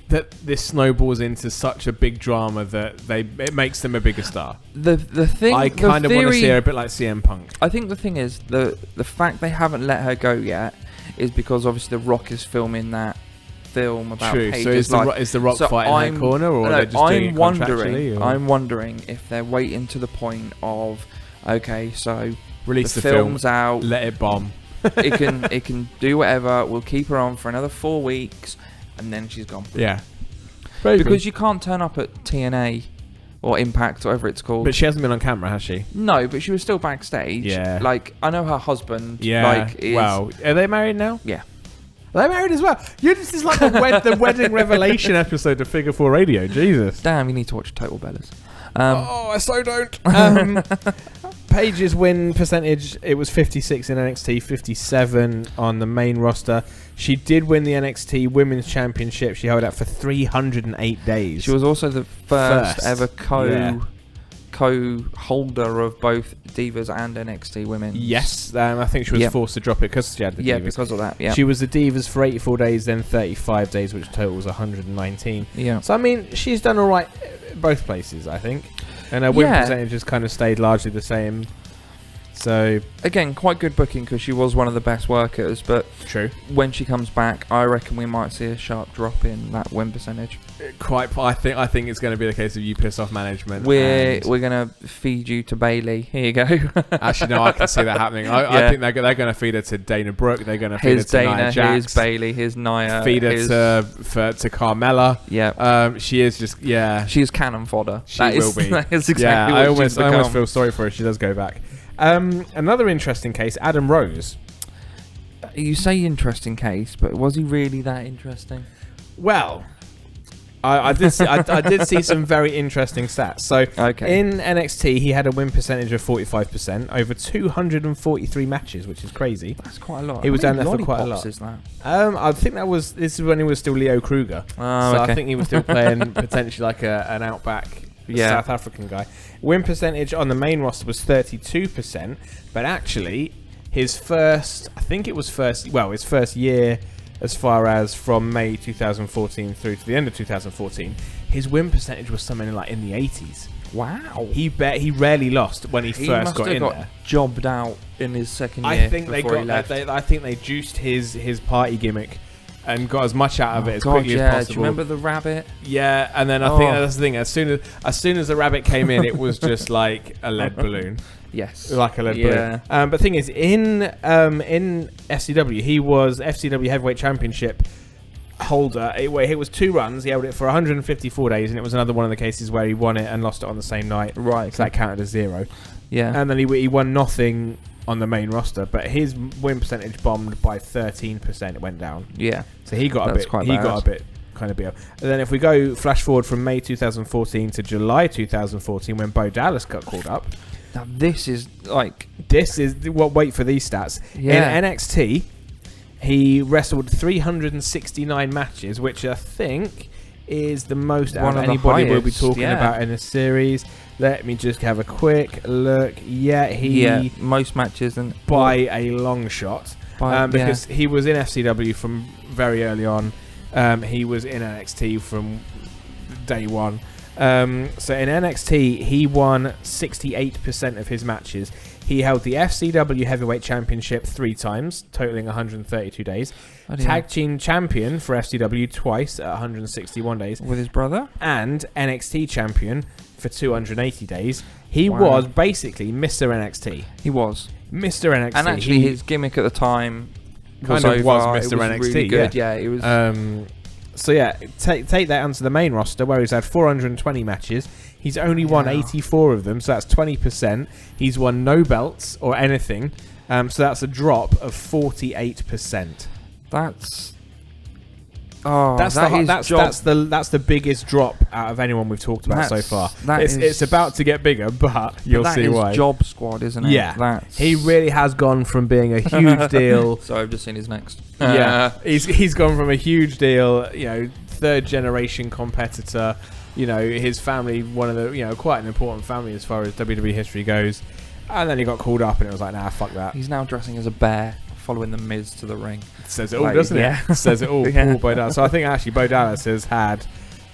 that this snowballs into such a big drama that it makes them a bigger star. The thing, I kind of want to see her a bit like CM Punk. I think the thing is the fact they haven't let her go yet is because obviously The Rock is filming that film about Paige's life. Is the Rock fighting her corner, or are they just doing it contractually? I'm wondering if they're waiting to the point of, okay, so release the film's film, out, let it bomb. it can do whatever. We'll keep her on for another 4 weeks, and then she's gone. Yeah, because you can't turn up at TNA or Impact, whatever it's called. But she hasn't been on camera, has she? No, but she was still backstage. Yeah. Like, I know her husband. Yeah. Like, Wow. Are they married now? Yeah. Are they married as well? This is like the wedding revelation episode of Figure 4 Radio. Jesus. Damn, you need to watch Total Bellas. I so don't. Paige's win percentage, it was 56 in NXT, 57 on the main roster. She did win the NXT Women's Championship. She held out for 308 days. She was also the first ever co-holder of both Divas and NXT Women. Yes, I think she was forced to drop it because she had the Divas. Yeah, because of that, yeah. She was the Divas for 84 days, then 35 days, which totals 119. Yeah. So, I mean, she's done all right both places, I think. And her win percentage has kind of stayed largely the same. So again, quite good booking because she was one of the best workers. But true. When she comes back, I reckon we might see a sharp drop in that win percentage. I think it's going to be the case of you piss off management. We're gonna feed you to Bailey. Here you go. Actually, no, I can see that happening. I think they're going to feed her to Dana Brooke. They're going to feed her to Nia Jax. Here's Bailey. Here's Nia. Feed her to Carmella. Yeah. She is just She's cannon fodder. She will be. That is exactly what I almost feel sorry for her. She does go back. Another interesting case, Adam Rose. You say interesting case, but was he really that interesting? Well, I did see some very interesting stats. So in NXT, he had a win percentage of 45% over 243 matches, which is crazy. That's quite a lot. He was down there for quite a lot. Is that? I think this is when he was still Leo Kruger. I think he was still playing potentially like an outback South African guy. Win percentage on the main roster was 32%, but actually his first year, as far as from May 2014 through to the end of 2014, his win percentage was something like in the 80s. Wow. He rarely lost when he first got in there. Jobbed out in his second year. I think they juiced his party gimmick and got as much out of it as quickly as possible. Do you remember the rabbit? Yeah, and then I think that's the thing. As soon as the rabbit came in, it was just like a lead balloon. Yes, like a lead balloon. But the thing is, in FCW, he was FCW Heavyweight Championship holder. It was 2 runs. He held it for 154 days, and it was another one of the cases where he won it and lost it on the same night. Right, so that counted as 0. Yeah, and then he won nothing on the main roster, but his win percentage bombed by 13%. It went down. Yeah, so he got a bit kind of beat up. And then if we go flash forward from May 2014 to July 2014, when Bo Dallas got called up. Now wait for these stats. Yeah. In NXT, he wrestled 369 matches, which I think is the most out of anybody we'll be talking about in this series. Let me just have a quick look. Most matches and by a long shot, because he was in FCW from very early on. He was in NXT from day one. So in NXT, he won 68% of his matches. He held the FCW Heavyweight Championship 3 times, totaling 132 days. Tag Team Champion for FCW twice at 161 days. With his brother? And NXT Champion for 280 days. He was basically Mr. NXT. He was. Mr. NXT. And actually his gimmick at the time was Mr. NXT. Really good. Yeah, it was... So take that onto the main roster, where he's had 420 matches. He's only won 84 of them, so that's 20%. He's won no belts or anything, so that's a drop of 48%. That's the biggest drop out of anyone we've talked about so far. It's about to get bigger, but you'll see why. That is Job Squad, isn't it? Yeah, he really has gone from being a huge deal. Sorry, I've just seen his next. Yeah, he's gone from a huge deal, third generation competitor. His family, one of the, quite an important family as far as WWE history goes. And then he got called up, and it was like, nah, fuck that. He's now dressing as a bear, following the Miz to the ring. Says it all, doesn't it? Says it all. Paul Bo Dallas. So I think actually Bo Dallas has had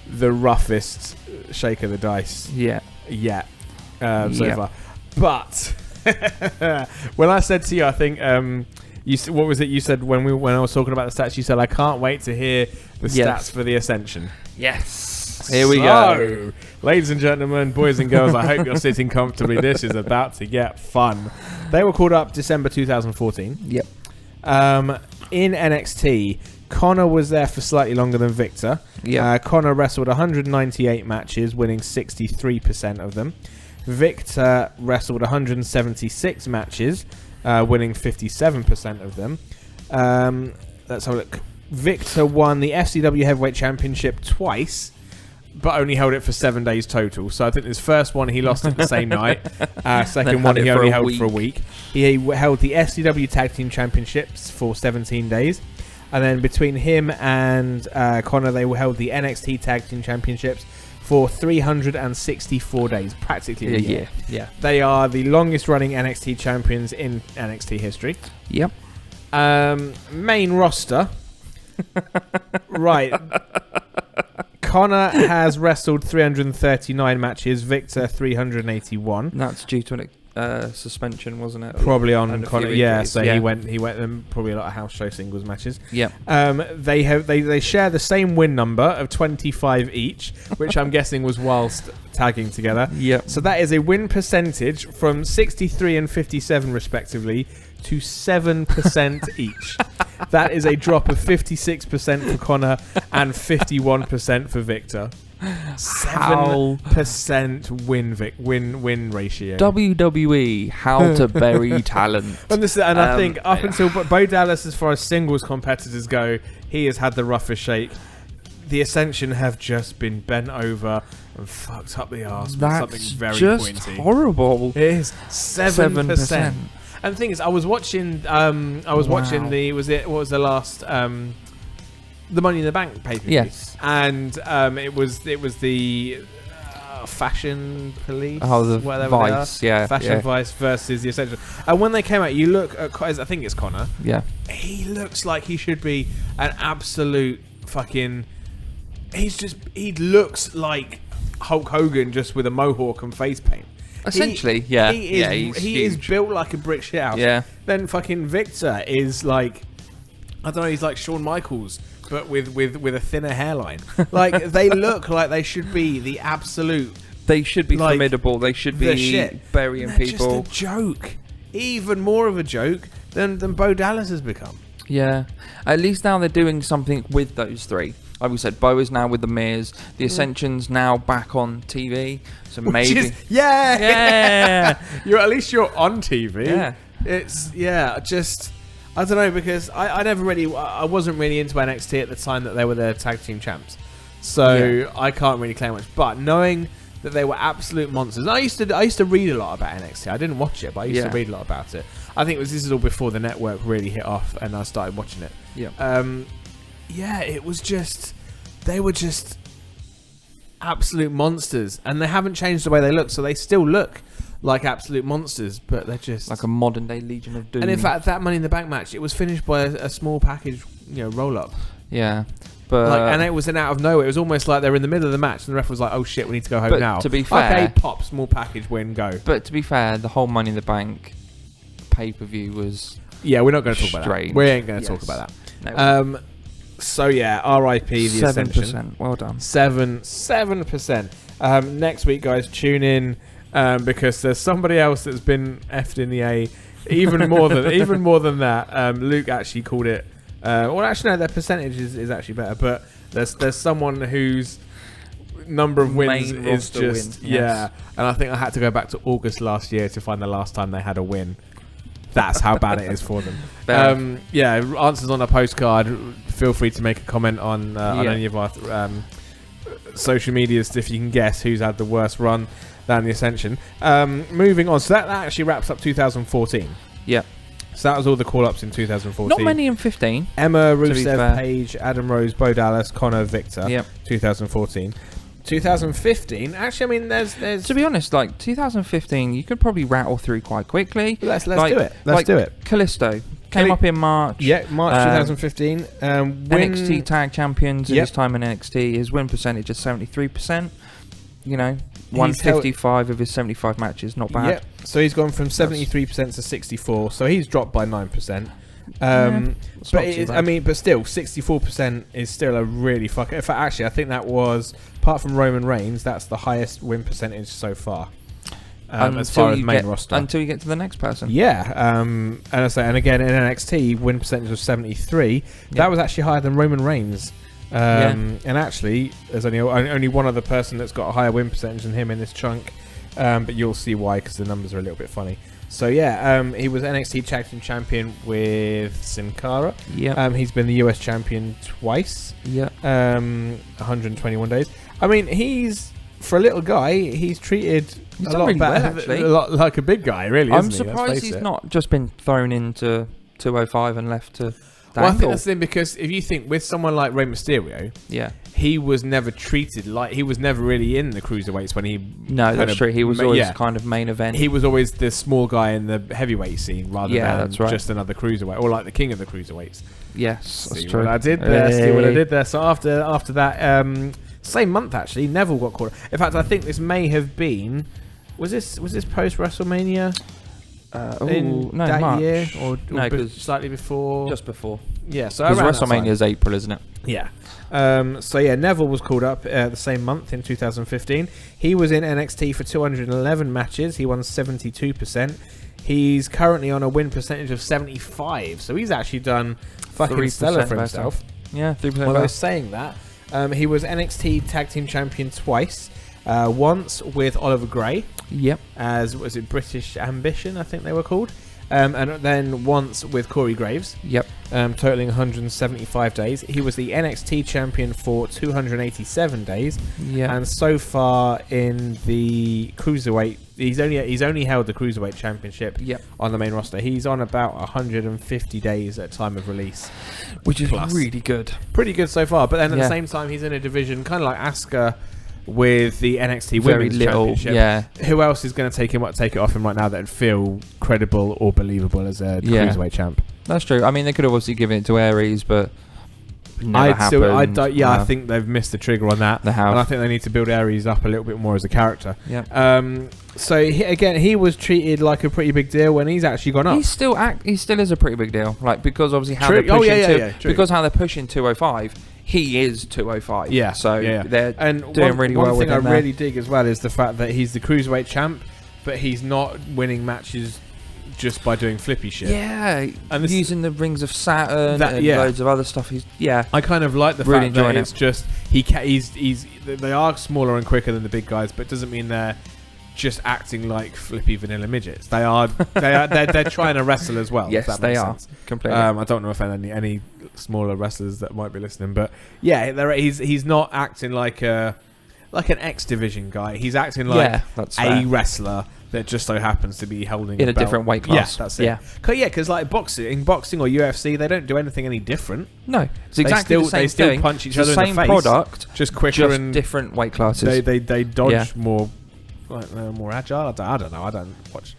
the roughest shake of the dice. Yeah. So far. But when I said to you, I think what was it you said when I was talking about the stats? You said I can't wait to hear the stats for the Ascension. Yes. Here we go. Ladies and gentlemen, boys and girls, I hope you're sitting comfortably. This is about to get fun. They were called up December 2014. Yep. In NXT, Connor was there for slightly longer than Victor. Yeah. Connor wrestled 198 matches, winning 63% of them. Victor wrestled 176 matches, winning 57% of them. Let's have a look. Victor won the FCW Heavyweight Championship twice, but only held it for 7 days total. So I think his first one he lost it the same night. Second one he only held for a week. He held the FCW Tag Team Championships for 17 days. And then between him and Connor, they held the NXT Tag Team Championships for 364 days, practically a year. Yeah. They are the longest running NXT champions in NXT history. Yep. Main roster. Right. Connor has wrestled 339 matches, Victor 381. That's due to an suspension, wasn't it? Probably on Connor. Yeah, so yeah. he went probably a lot of house show singles matches. Yeah. They share the same win number of 25 each, which I'm guessing was whilst tagging together. Yeah. So that is a win percentage from 63 and 57 respectively to 7% each. That is a drop of 56% for Connor and 51% for Victor. 7% win ratio. WWE, how to bury talent. And I think up until Bo Dallas, as far as singles competitors go, he has had the roughest shake. The Ascension have just been bent over and fucked up the arse with something very just pointy. Horrible. It is 7%. And the thing is, I was watching. Watching the. What was the last? The Money in the Bank pay-per-view. Yes. And it was the Fashion Police. Oh, the Vice. Yeah. Fashion Vice versus the Essential. And when they came out, you look at. I think it's Connor. Yeah. He looks like he should be an absolute fucking. He looks like Hulk Hogan just with a mohawk and face paint. Essentially, He is built like a brick shit house. Yeah. Then fucking Victor is like, I don't know, he's like Shawn Michaels, but with a thinner hairline. Like, they look like they should be the absolute. They should be formidable. They should be burying people. Just a joke. Even more of a joke than Bo Dallas has become. Yeah. At least now they're doing something with those three. Like we said, Bo is now with the Miz. The Ascension's now back on TV. So maybe. Yeah. At least you're on TV. Yeah. It's I don't know, because I wasn't really into NXT at the time that they were the tag team champs. So I can't really claim much. But knowing that they were absolute monsters. I used to read a lot about NXT. I didn't watch it, but I used to read a lot about it. I think this is all before the network really hit off and I started watching it. Yeah. It was just, they were just absolute monsters, and they haven't changed the way they look, so they still look like absolute monsters, but they're just like a modern day Legion of Doom. And in fact, that Money in the Bank match, it was finished by a small package, roll up. Yeah, but and it was out of nowhere. It was almost like they were in the middle of the match, and the ref was like, "Oh shit, we need to go home now." To be fair, okay, pop, small package, win, go. But to be fair, the whole Money in the Bank pay-per-view was we're not going to talk about that. We ain't going to talk about that. No. So R.I.P. the Ascension. 7%. Well done. 7%. Next week, guys, tune in because there's somebody else that's been effed in the A. Even more than that. Luke actually called it. Well, actually, no, their percentage is actually better. But there's someone who's number of wins Main is roster just win, yes. And I think I had to go back to August last year to find the last time they had a win. That's how bad it is for them. Answers on a postcard. Feel free to make a comment on any of our social medias if you can guess who's had the worst run down the Ascension. Moving on, so that actually wraps up 2014. Yeah. So that was all the call-ups in 2014. Not many in 15. Emma, Rusev, Paige, Adam Rose, Bo Dallas, Connor, Victor. Yep. 2014. 2015. Actually, I mean, there's. To be honest, like 2015, you could probably rattle through quite quickly. Let's do it. Let's do it. Callisto came up in March. Yeah, March 2015. NXT Tag Champions in his time in NXT. His win percentage is 73%. You know, won 55 of his 75 matches. Not bad. Yeah. So he's gone from 73% to 64. So he's dropped by 9%. But still, 64% is still a really fucking. In fact, actually, I think that was, apart from Roman Reigns, that's the highest win percentage so far. As far as main roster, until you get to the next person. Yeah, and again in NXT, win percentage was 73. That was actually higher than Roman Reigns. And actually, there's only one other person that's got a higher win percentage than him in this chunk. But you'll see why, because the numbers are a little bit funny. So he was NXT Tag Team Champion with Sin Cara. Yeah. He's been the US Champion twice. Yeah. 121 days. I mean, for a little guy, he's treated a lot really better, well, actually. a lot like a big guy, really. I'm isn't surprised he's not just been thrown into 205 and left to. I think that's the thing, because if you think with someone like Rey Mysterio, he was never treated like, he was never really in the cruiserweights when he. No, that's true. He was always kind of main event. He was always the small guy in the heavyweight scene rather than just another cruiserweight, or like the king of the cruiserweights. Yes, that's See true. what I did there. See what I did there. So after that, same month actually, Neville got caught. In fact, I think this may have been. Was this post WrestleMania? March. Year or slightly before, just before. Yeah, so because WrestleMania is April, isn't it? Yeah. Neville was called up the same month in 2015. He was in NXT for 211 matches. He won 72%. He's currently on a win percentage of 75. So he's actually done fucking stellar for himself. Yeah, 3%. Well, I was saying that. He was NXT Tag Team Champion twice. Once with Oliver Gray. Yep. As was it British Ambition, I think they were called. And then once with Corey Graves. Yep. Totaling 175 days. He was the NXT champion for 287 days. Yeah. And so far in the cruiserweight, he's only held the cruiserweight championship. Yep. On the main roster. He's on about 150 days at time of release, which is really good. Pretty good so far. But then at the same time, he's in a division kind of like Asuka with the NXT Women's Championship. Yeah. Who else is going to take it off him right now that'd feel credible or believable as a cruiserweight champ? That's true. I mean, they could have obviously given it to Aries, but never happened. I think they've missed the trigger on that. They have. And I think they need to build Aries up a little bit more as a character. Yeah. So he was treated like a pretty big deal when he's actually gone up. He still is a pretty big deal, like, because obviously how they're pushing because how they're pushing 205. He is 205. Yeah. So they're doing really well with him. One thing I really dig as well is the fact that he's the cruiserweight champ, but he's not winning matches just by doing flippy shit. Yeah. And using the rings of Saturn and loads of other stuff. I kind of like the really fact that it's just they are smaller and quicker than the big guys, but it doesn't mean they're just acting like flippy vanilla midgets. They're trying to wrestle as well. Yes, they are. Sense. Completely. I don't know if any smaller wrestlers that might be listening, but he's not acting like an X division guy. He's acting like a wrestler that just so happens to be holding in a different weight class. Yeah, that's it. Yeah, because like boxing or UFC, they don't do anything any different. No, it's exactly the same thing. They still punch each other in the face. Same product, just quicker and different weight classes. They dodge more. Like, more agile. I don't know. I don't watch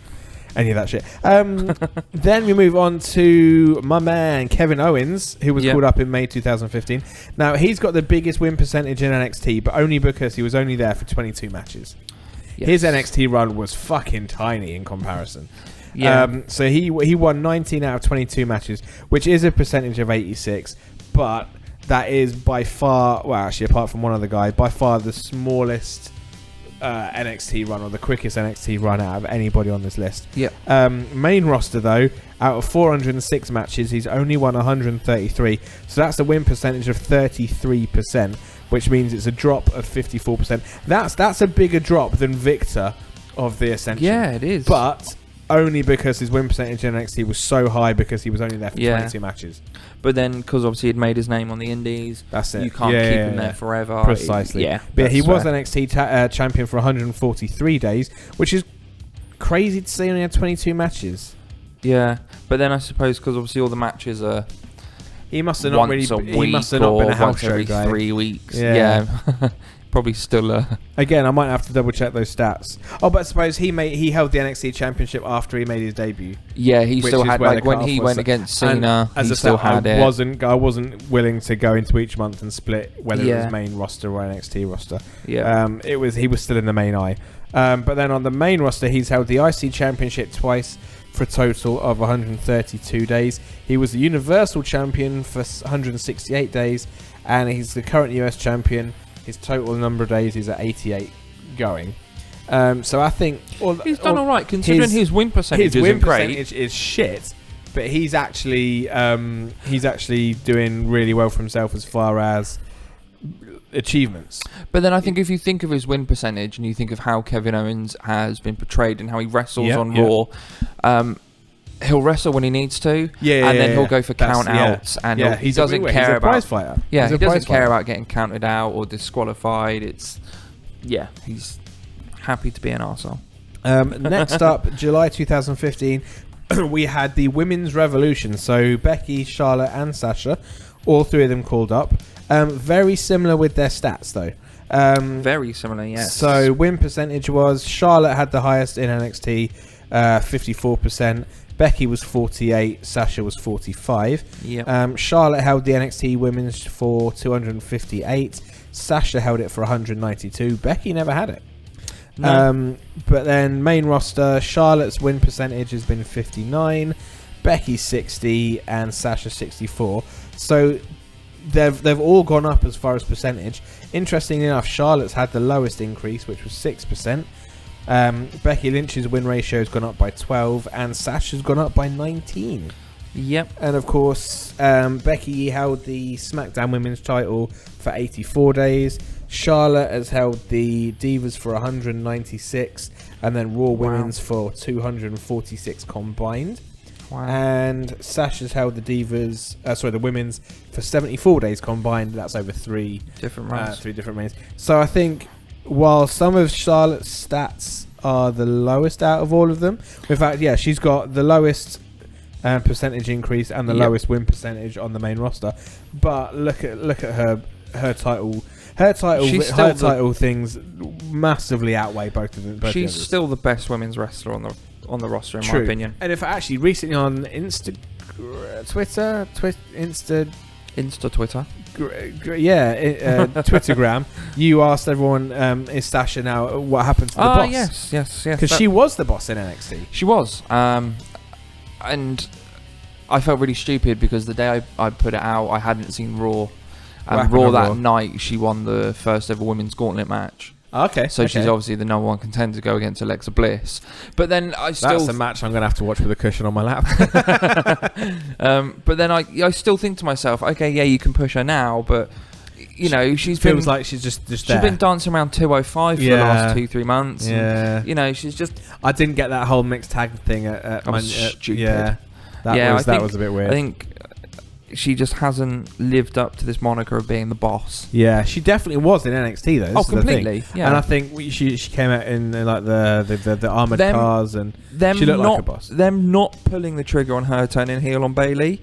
any of that shit. Then we move on to my man Kevin Owens, who was called up in May 2015. Now he's got the biggest win percentage in NXT, but only because he was only there for 22 matches. Yes. His NXT run was fucking tiny in comparison. Yeah. So he won 19 out of 22 matches, which is a percentage of 86, but that is by far, well, actually apart from one other guy, by far the smallest NXT run, or the quickest NXT run out of anybody on this list. Main roster though, out of 406 matches, he's only won 133, so that's a win percentage of 33%. which means it's a drop of 54%. That's a bigger drop than Victor of the Ascension. Yeah, it is. But only because his win percentage in NXT was so high because he was only there for 22 matches. But then, because obviously he'd made his name on the Indies, that's it. You can't keep him there forever. Precisely. But he was NXT champion for 143 days, which is crazy to say he only had 22 matches. Yeah, but then I suppose because obviously all the matches are he must have not once really. a week He must have not been a house show every guy. 3 weeks. Yeah. Probably still. Again, I might have to double check those stats. Oh, but I suppose he held the NXT Championship after he made his debut. Yeah, he still had like when he went against Cena. As he I still said, had it. I wasn't willing to go into each month and split whether it was main roster or NXT roster. Yeah. He was still in the main eye. But then on the main roster, he's held the IC Championship twice for a total of 132 days. He was the Universal Champion for 168 days, and he's the current US Champion. His total number of days is at 88 going. So I think he's done all right considering his win percentage isn't great. Percentage is shit, but he's actually doing really well for himself as far as achievements. But then I think if you think of his win percentage and you think of how Kevin Owens has been portrayed and how he wrestles on Raw, he'll wrestle when he needs to, and then he'll go for count outs, and he doesn't care about prize fighter. Yeah, he doesn't care about getting counted out or disqualified. He's happy to be an arsehole. Next up, July 2015, we had the Women's Revolution. So Becky, Charlotte, and Sasha, all three of them called up. Very similar with their stats, though. Very similar, yes. So win percentage was Charlotte had the highest in NXT, 54%. Becky was 48, Sasha was 45. Yep. Charlotte held the NXT Women's for 258. Sasha held it for 192. Becky never had it. No. But then main roster, Charlotte's win percentage has been 59, Becky 60, and Sasha 64. So they've all gone up as far as percentage. Interestingly enough, Charlotte's had the lowest increase, which was 6%. Becky Lynch's win ratio has gone up by 12, and Sasha's gone up by 19. Yep. And of course, Becky held the SmackDown Women's title for 84 days. Charlotte has held the Divas for 196, and then Raw Women's for 246 combined. Wow. And Sasha's held the Divas, the Women's for 74 days combined. That's over three different runs. So I think while some of Charlotte's stats are the lowest out of all of them, in fact, she's got the lowest percentage increase and the lowest win percentage on the main roster. But look at her title. Her title things massively outweigh both of them. She's still the best women's wrestler on the roster, in my opinion. And if actually recently on Twittergram, you asked everyone, is Sasha now what happened to the boss? Yes. Because she was the boss in NXT. She was. And I felt really stupid because the day I put it out, I hadn't seen Raw. And Raw that night, she won the first ever women's gauntlet match. Okay. So she's obviously the number one contender to go against Alexa Bliss. But then that's a match I'm going to have to watch with a cushion on my lap. But then I still think to myself, okay, you can push her now, but she's been dancing around 205 for the last 2-3 months. Yeah. And, she's just. I didn't get that whole mixed tag thing at stupid. Yeah. That was a bit weird. I think she just hasn't lived up to this moniker of being the boss. Yeah, she definitely was in NXT though. Completely. Yeah. And I think she came out in like the armored cars, and she looked like a boss. Them not pulling the trigger on her turning heel on Bayley.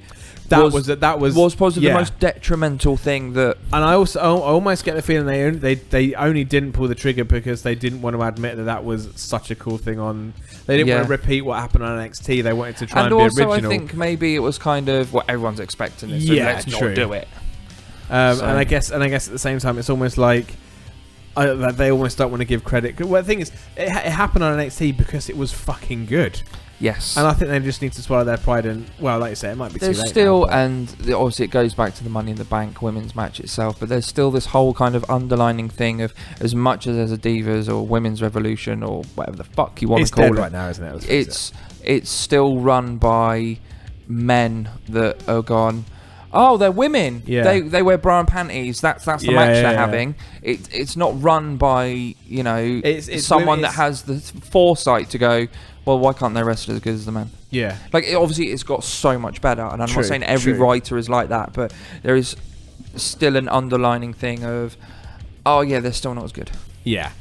That was possibly the most detrimental thing that. And I almost get the feeling they only didn't pull the trigger because they didn't want to admit that was such a cool thing on. They didn't want to repeat what happened on NXT. They wanted to try and be original. And also, I think maybe it was kind of what everyone's expecting. This, let's not do it. And I guess at the same time, it's almost like they almost don't want to give credit. Well, the thing is, it happened on NXT because it was fucking good. Yes. And I think they just need to swallow their pride and, well, like you say, it might be too late. There's still, and obviously it goes back to the Money in the Bank women's match itself, but there's still this whole kind of underlining thing of as much as there's a Divas or Women's Revolution or whatever the fuck you want to call it. It's dead right now, isn't it? It's still run by men that are gone, Oh, they're women. Yeah. They wear bra and panties. That's the match they're having. It's not run by it's someone that has the foresight to go, well, why can't they wrestle as good as the men? Yeah. Like obviously it's got so much better, and I'm not saying every writer is like that, but there is still an underlining thing of, oh yeah, they're still not as good. Yeah.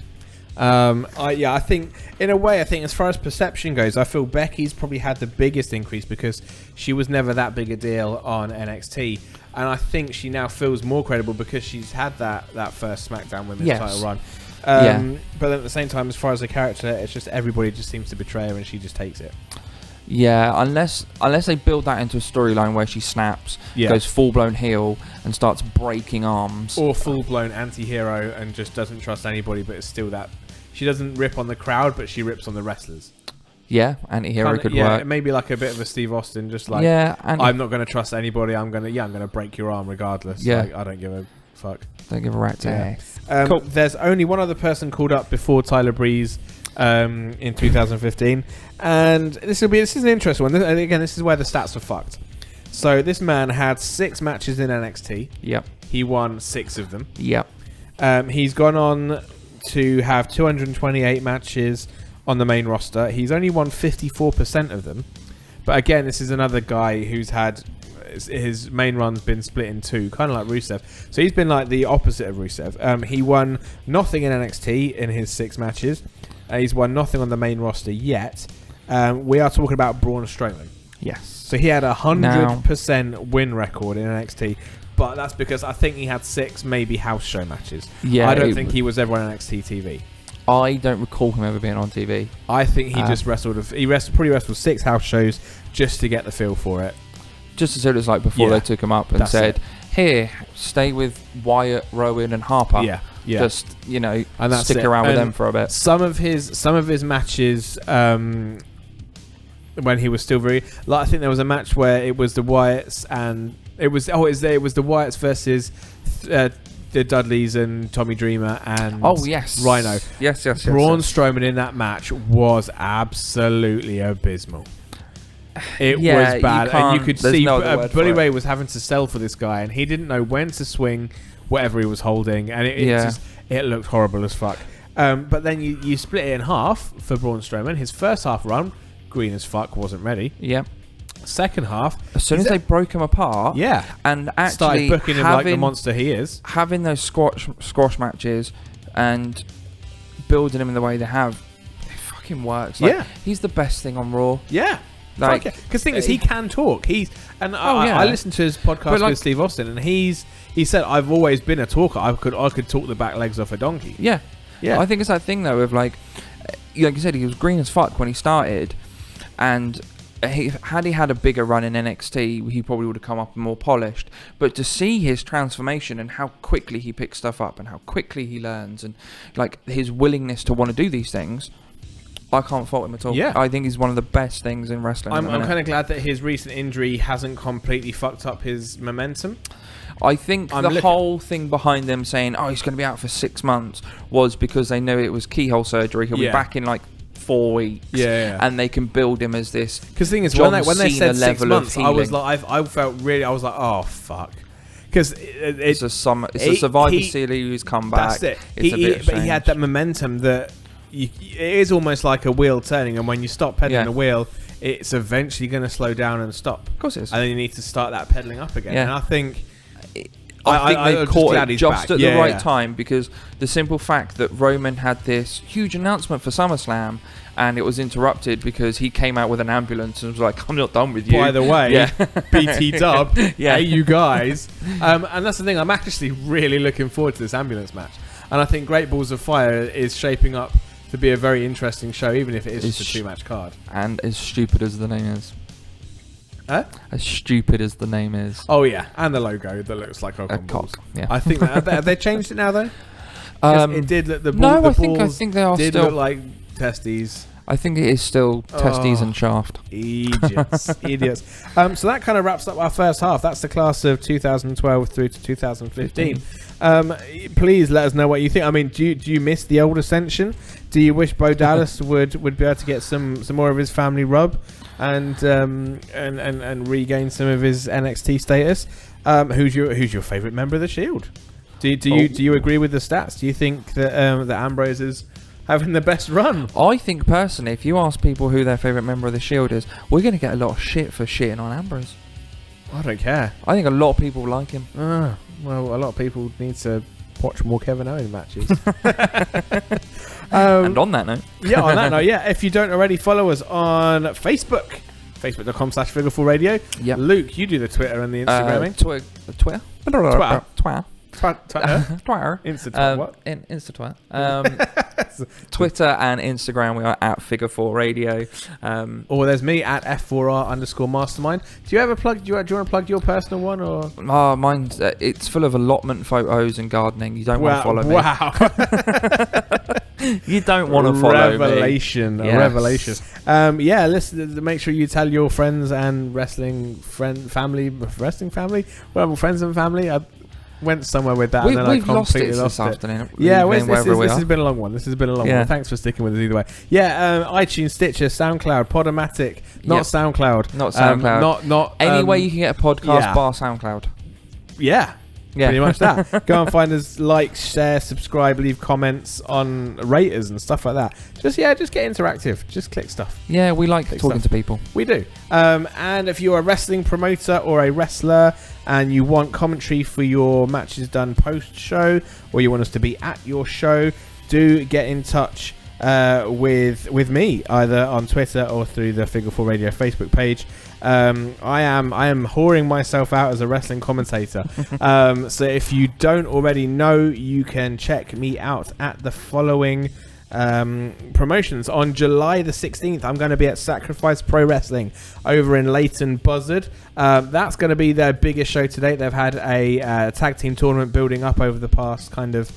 I think in a way, as far as perception goes, I feel Becky's probably had the biggest increase because she was never that big a deal on NXT, and I think she now feels more credible because she's had that first SmackDown Women's title run. But then at the same time, as far as the character, it's just everybody just seems to betray her and she just takes it. Yeah, unless they build that into a storyline where she snaps, goes full-blown heel and starts breaking arms. Or full-blown anti-hero and just doesn't trust anybody, but it's still that... She doesn't rip on the crowd, but she rips on the wrestlers. Yeah, anti-hero could work. Maybe like a bit of a Steve Austin, just like, I'm not going to trust anybody, I'm going to break your arm regardless. Yeah. Like, I don't give a fuck. Don't give a rat's ass. Cool. There's only one other person called up before Tyler Breeze in 2015, and this is an interesting one. This is where the stats are fucked. So this man had 6 matches in NXT. Yep. He won 6 of them. Yep. He's gone on to have 228 matches on the main roster. He's only won 54% of them. But again, this is another guy who's had his main run's been split in 2, kind of like Rusev. So he's been like the opposite of Rusev. He won nothing in NXT in his 6 matches. He's won nothing on the main roster yet. We are talking about Braun Strowman. Yes. So he had a 100% win record in NXT. But that's because I think he had 6 maybe house show matches. Yeah, I don't think he was ever on NXT TV. I don't recall him ever being on TV. I think he just wrestled. He probably wrestled 6 house shows just to get the feel for it. Just as it was like before they took him up and said, "Here, stay with Wyatt, Rowan, and Harper." Yeah. Just and stick around with them for a bit. Some of his matches. When he was still very I think there was a match where it was the Wyatts and it was the Wyatts versus the Dudleys and Tommy Dreamer and Rhino. Yes. Braun Strowman in that match was absolutely abysmal. It was bad, and you could see Bully Ray was having to sell for this guy, and he didn't know when to swing whatever he was holding, and it looked horrible as fuck. But then you split it in half for Braun Strowman. His first half run, green as fuck, wasn't ready. Yeah. Second half, as soon as they broke him apart, and actually started booking him like the monster he is, having those squash matches and building him in the way they have, it fucking works. He's the best thing on Raw. Yeah. Because the thing is, he can talk. I listened to his podcast with Steve Austin, and he said, "I've always been a talker. I could talk the back legs off a donkey." Yeah. I think it's that thing though of like you said, he was green as fuck when he started, and had he had a bigger run in NXT, he probably would have come up more polished. But to see his transformation and how quickly he picks stuff up and how quickly he learns, and like his willingness to want to do these things, I can't fault him at all. Yeah. I think he's one of the best things in wrestling. I'm kind of glad that his recent injury hasn't completely fucked up his momentum. I think whole thing behind them saying, "Oh, he's going to be out for 6 months," was because they know it was keyhole surgery. He'll be back in like 4 weeks. And they can build him as this. Because the thing is, when they said 6 months, I was like, I was like, oh fuck. Because it's a Survivor Series who's come back. That's it. But he had that momentum that. It is almost like a wheel turning, and when you stop pedaling a wheel, it's eventually going to slow down and stop. Of course it is. And then you need to start that pedaling up again. And I think they caught it just at the right time, because the simple fact that Roman had this huge announcement for SummerSlam, and it was interrupted because he came out with an ambulance and was like, "I'm not done with you." By the way, BT Dub, hey you guys. And that's the thing, I'm actually really looking forward to this ambulance match. And I think Great Balls of Fire is shaping up to be a very interesting show, even if it is just a 2-match card. And as stupid as the name is. As stupid as the name is. Oh yeah, and the logo that looks like a cock. Yeah. I think have they changed it now though? It did look I think they are did still look like testes. I think it is still testes and shaft. Idiots. So that kind of wraps up our first half. That's the class of 2012 through to 2015. Please let us know what you think. I mean, do you miss the old Ascension? Do you wish Bo Dallas would be able to get some more of his family rub? and regain some of his NXT status. Who's your favourite member of the Shield? Do you agree with the stats? Do you think that that Ambrose is having the best run? I think personally, if you ask people who their favourite member of the Shield is, we're going to get a lot of shit for shitting on Ambrose. I don't care. I think a lot of people like him. Well, a lot of people need to watch more Kevin Owens matches. And on that note. On that note, if you don't already follow us on Facebook, facebook.com/Figure4Radio. Yep. Luke, you do the Twitter and the Instagramming. Twitter. Twitter. Twitter and Instagram, we are at Figure4Radio. Or there's me at F4R_Mastermind. Do you ever plug? Do you want to plug your personal one or? Mine's it's full of allotment photos and gardening. You don't want to follow me. Wow. You don't want to follow me. Revelation. Listen. Make sure you tell your friends and wrestling family. Well, friends and family. I went somewhere with that, and then I completely lost it this afternoon. This has been a long one. Thanks for sticking with us either way. iTunes, Stitcher, SoundCloud, Podomatic, not SoundCloud. Not any way you can get a podcast bar SoundCloud. Pretty much that. Go and find us, like, share, subscribe, leave comments on raters and stuff like that. Just get interactive. Just click stuff. Yeah, we like talking to people. We do. And if you're a wrestling promoter or a wrestler and you want commentary for your matches done post-show, or you want us to be at your show, do get in touch with me, either on Twitter or through the Figure4 Radio Facebook page. I am whoring myself out as a wrestling commentator. So if you don't already know, you can check me out at the following promotions. On July the 16th, I'm going to be at Sacrifice Pro Wrestling over in Leighton Buzzard. That's going to be their biggest show to date. They've had a tag team tournament building up over the past kind of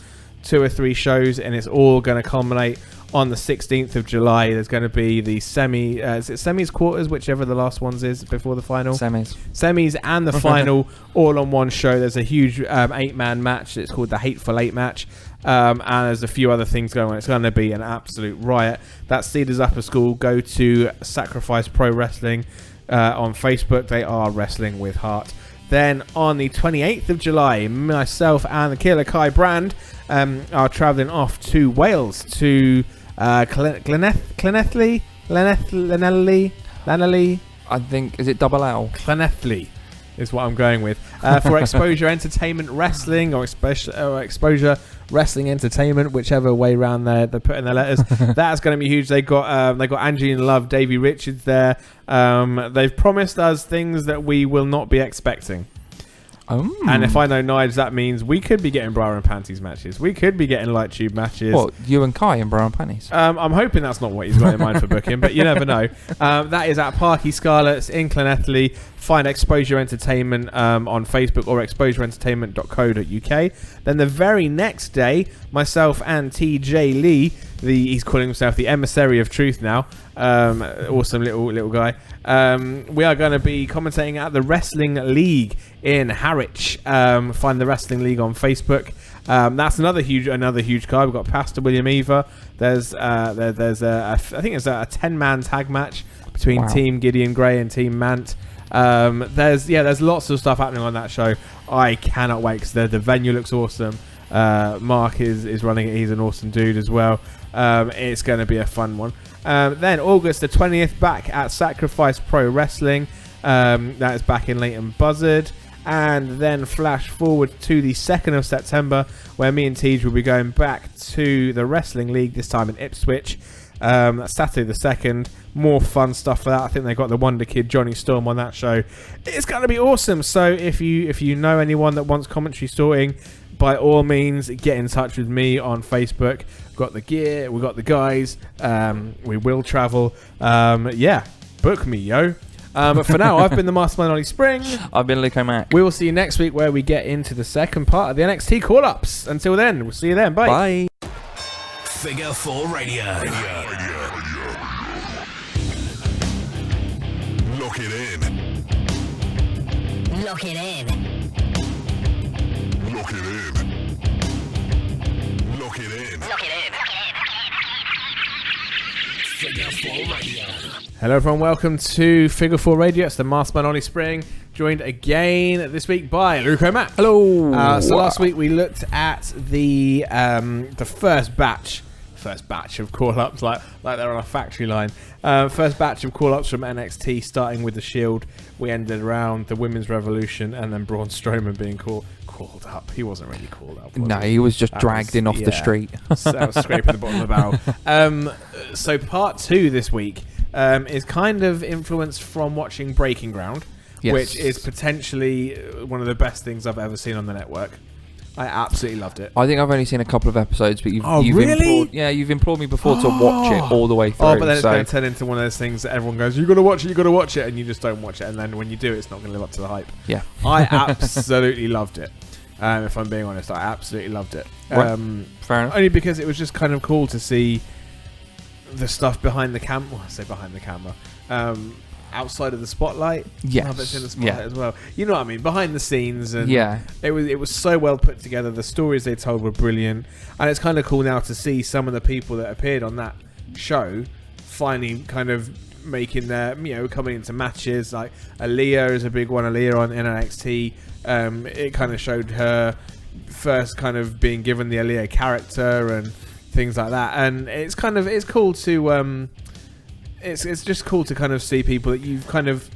2 or 3 shows, and it's all going to culminate on the 16th of July. There's going to be the semis, quarters, whichever the last ones is before the final. Semis and the final all on one show. There's a huge 8-man match. It's called the Hateful 8 match. And there's a few other things going on. It's going to be an absolute riot. That's Cedars Upper School. Go to Sacrifice Pro Wrestling on Facebook. They are wrestling with heart. Then on the 28th of July, myself and the Killer Kai Brand are travelling off to Wales to Llanelli. I think, is it double L? Llanelli is what I'm going with. For Exposure Entertainment Wrestling or Exposure Wrestling Entertainment, whichever way around they put in their letters. That's going to be huge. They got Angie and Love, Davey Richards there. They've promised us things that we will not be expecting. And if I know Nige, that means we could be getting bra and panties matches. We could be getting light tube matches. What, you and Kai in bra and panties? I'm hoping that's not what he's got in mind for booking, but you never know. That is at Parky Scarlett's in Llanelli. Find Exposure Entertainment on Facebook or exposureentertainment.co.uk. Then the very next day, myself and TJ Lee, he's calling himself the emissary of truth now. Awesome little guy. We are going to be commentating at the Wrestling League in Harwich. Find the Wrestling League on Facebook. That's another huge card. We've got Pastor William Eva. There's I think it's a 10-man tag match between Team Gideon Gray and Team Mant. There's lots of stuff happening on that show. I cannot wait because the venue looks awesome. Mark is running it. He's an awesome dude as well. It's going to be a fun one. Then August the 20th, back at Sacrifice Pro Wrestling. That is back in Leighton Buzzard. And then flash forward to the 2nd of September, where me and Tej will be going back to the Wrestling League, this time in Ipswich. That's Saturday the 2nd. More fun stuff for that. I think they got the Wonder Kid Johnny Storm on that show. It's going to be awesome. So if you know anyone that wants commentary sorting, by all means, get in touch with me on Facebook. We've got the gear, we've got the guys. We will travel. Book me, yo. But for now, I've been the Mastermind Ollie Spring. I've been Luke O'Mac. We will see you next week, where we get into the second part of the NXT Call Ups. Until then, we'll see you then. Bye. Figure 4 Radio. Lock it in. Lock it in. Lock it in. Lock it in. Lock it in. Figure 4 Radio. Hello everyone, welcome to Figure 4 Radio. It's the Mastermind Ollie Spring, joined again this week by Luke O'Mac. Hello. So last week we looked at the first batch of call-ups, like they're on a factory line. First batch of call-ups from NXT, starting with the Shield. We ended around the Women's Revolution and then Braun Strowman being called up. He wasn't really called up. No, he was just dragged in off the street. So that was scraping the bottom of the barrel. So part 2 this week is kind of influenced from watching Breaking Ground, Yes. which is potentially one of the best things I've ever seen on the network. I absolutely loved it. I think I've only seen a couple of episodes, but you've really? you've implored me before to watch it all the way through. Oh, but then it's going to turn into one of those things that everyone goes, you got to watch it, and you just don't watch it, and then when you do, it's not going to live up to the hype. Yeah. I absolutely loved it. If I'm being honest, I absolutely loved it. Fair enough. Only because it was just kind of cool to see the stuff behind the camera. Well, I say behind the camera. Outside of the spotlight. Yes. It's in the spotlight as well. You know what I mean? Behind the scenes. And Yeah. It was so well put together. The stories they told were brilliant. And it's kind of cool now to see some of the people that appeared on that show finally kind of making their, coming into matches. Like Aaliyah is a big one. Aaliyah on NXT. It kind of showed her first kind of being given the Aaliyah character and things like that. And it's cool to it's just cool to kind of see people that you've kind of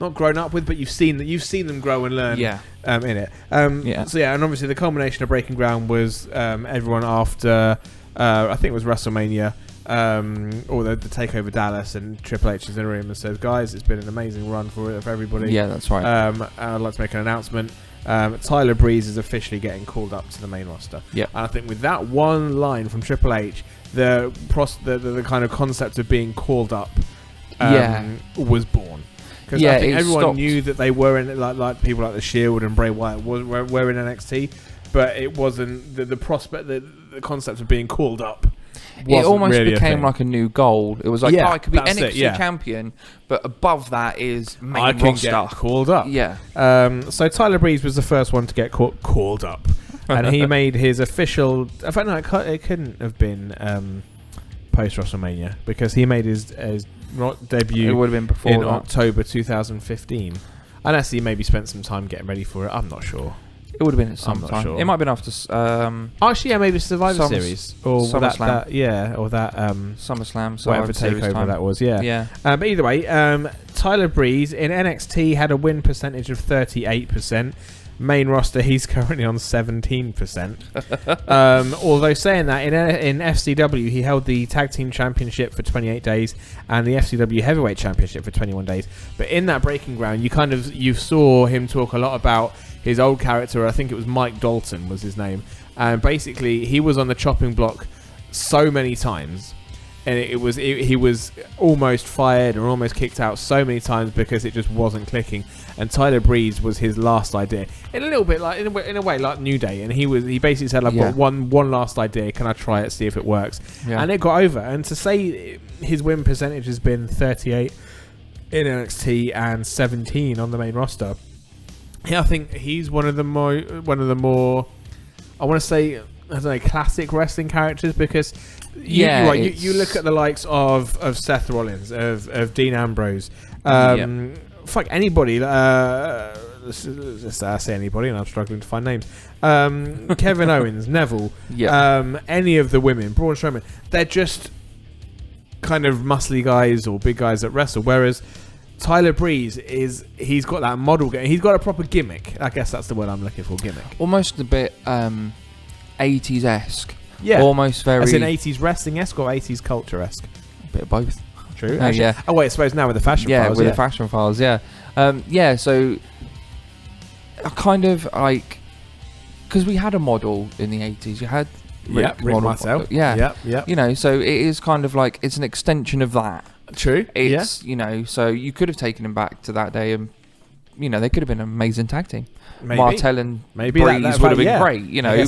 not grown up with, but you've seen them grow and learn. Yeah. In it. Yeah. So yeah, and obviously the culmination of Breaking Ground was everyone after I think it was WrestleMania. Or the Takeover Dallas, and Triple H is in the room and says, guys, it's been an amazing run for everybody. Yeah, that's right. And I'd like to make an announcement. Tyler Breeze is officially getting called up to the main roster. Yeah. And I think with that one line from Triple H, the kind of concept of being called up was born. Because I think everyone knew that they were in, like people like the Shield and Bray Wyatt were in NXT, but it wasn't the prospect, the concept of being called up. It almost really became like a new goal. It was like, I could be NXT champion, but above that is main roster. I can get called up. Yeah. So Tyler Breeze was the first one to get called up, and he made his official. In fact, no, it couldn't have been post WrestleMania because he made his debut. It would have been before in that. October 2015, unless he maybe spent some time getting ready for it. I'm not sure. It would have been at some I'm not time. sure. It might have been after. Actually, yeah, maybe Survivor Series or SummerSlam. or that SummerSlam. Whatever Series takeover time. that was. Yeah. Yeah. But either way, Tyler Breeze in NXT had a win percentage of 38%. Main roster, he's currently on 17%. Although saying that, in FCW, he held the Tag Team Championship for 28 days and the FCW Heavyweight Championship for 21 days. But in that Breaking Ground, you saw him talk a lot about his old character. I think it was Mike Dalton was his name. And basically, he was on the chopping block so many times. And he was almost fired or almost kicked out so many times because it just wasn't clicking. And Tyler Breeze was his last idea, in a little bit like in a way like New Day. And he basically said, "I've got one last idea. Can I try it? See if it works?" Yeah. And it got over. And to say his win percentage has been 38 in NXT and 17 on the main roster, I think he's one of the more I want to say, I don't know, classic wrestling characters because. You look at the likes of Seth Rollins, of Dean Ambrose, fuck anybody. Let's say anybody, and I'm struggling to find names. Kevin Owens, Neville, any of the women, Braun Strowman. They're just kind of muscly guys or big guys that wrestle. Whereas Tyler Breeze he's got that model. He's got a proper gimmick. I guess that's the word I'm looking for. Gimmick. Almost a bit 80s-esque. Yeah, almost very. As in 80s wrestling-esque or 80s culture-esque? A bit of both. True. Yeah. Oh wait, I suppose now with the fashion files. With the fashion files. Yeah. So I kind of like because we had a model in the 80s. You had Rick Martel. Yeah. Yeah. So it is kind of like it's an extension of that. True. It's so you could have taken him back to that day and they could have been an amazing tag team. Maybe. Martel and maybe Breeze that would have been great,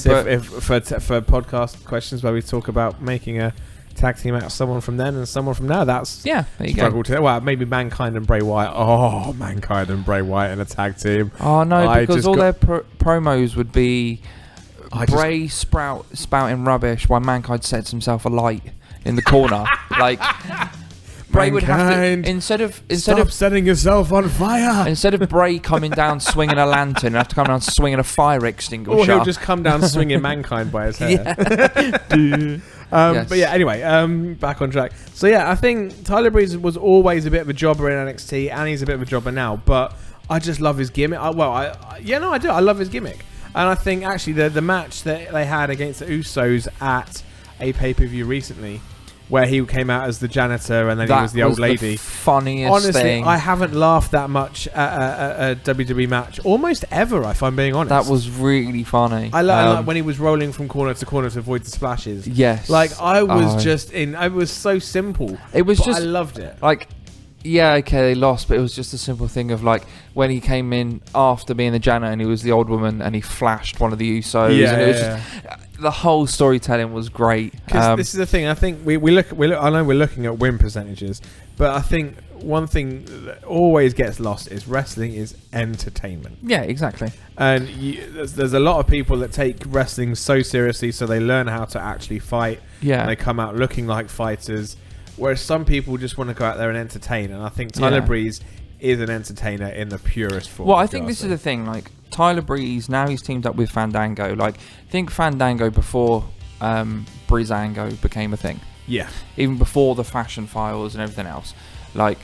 But if for podcast questions where we talk about making a tag team out of someone from then and someone from now, that's there you go. Well, maybe Mankind and Bray Wyatt. Oh, Mankind and Bray Wyatt in a tag team. Oh no, because all their promos would be Bray spouting rubbish while Mankind sets himself alight in the corner. Like Bray would have to Mankind, instead of stop setting yourself on fire. instead of Bray coming down swinging a lantern, have to come down swinging a fire extinguisher. Or he'll just come down swinging Mankind by his hair. Yes. But yeah, anyway, back on track. So yeah, I think Tyler Breeze was always a bit of a jobber in NXT, and he's a bit of a jobber now. But I just love his gimmick. I do. I love his gimmick, and I think actually the match that they had against the Usos at a pay-per-view recently, where he came out as the janitor and then he was the old lady. The funniest Honestly, thing. I haven't laughed that much at a WWE match almost ever, if I'm being honest. That was really funny. I like when he was rolling from corner to corner to avoid the splashes. Yes. Like, I was it was so simple. It was just... I loved it. Like, yeah, okay, they lost, but it was just a simple thing of, like, when he came in after being the janitor and he was the old woman and he flashed one of the Usos. Yeah, and it was just... The whole storytelling was great. Because this is the thing. I think we look. I know we're looking at win percentages, but I think one thing that always gets lost is wrestling is entertainment. Yeah, exactly. And there's a lot of people that take wrestling so seriously, so they learn how to actually fight. Yeah. And they come out looking like fighters, whereas some people just want to go out there and entertain. And I think Tyler Breeze is an entertainer in the purest form. Well, I think this is the thing. Like, Tyler Breeze, now he's teamed up with Fandango. Like, think Fandango before Breezango became a thing. Yeah. Even before the fashion files and everything else. Like,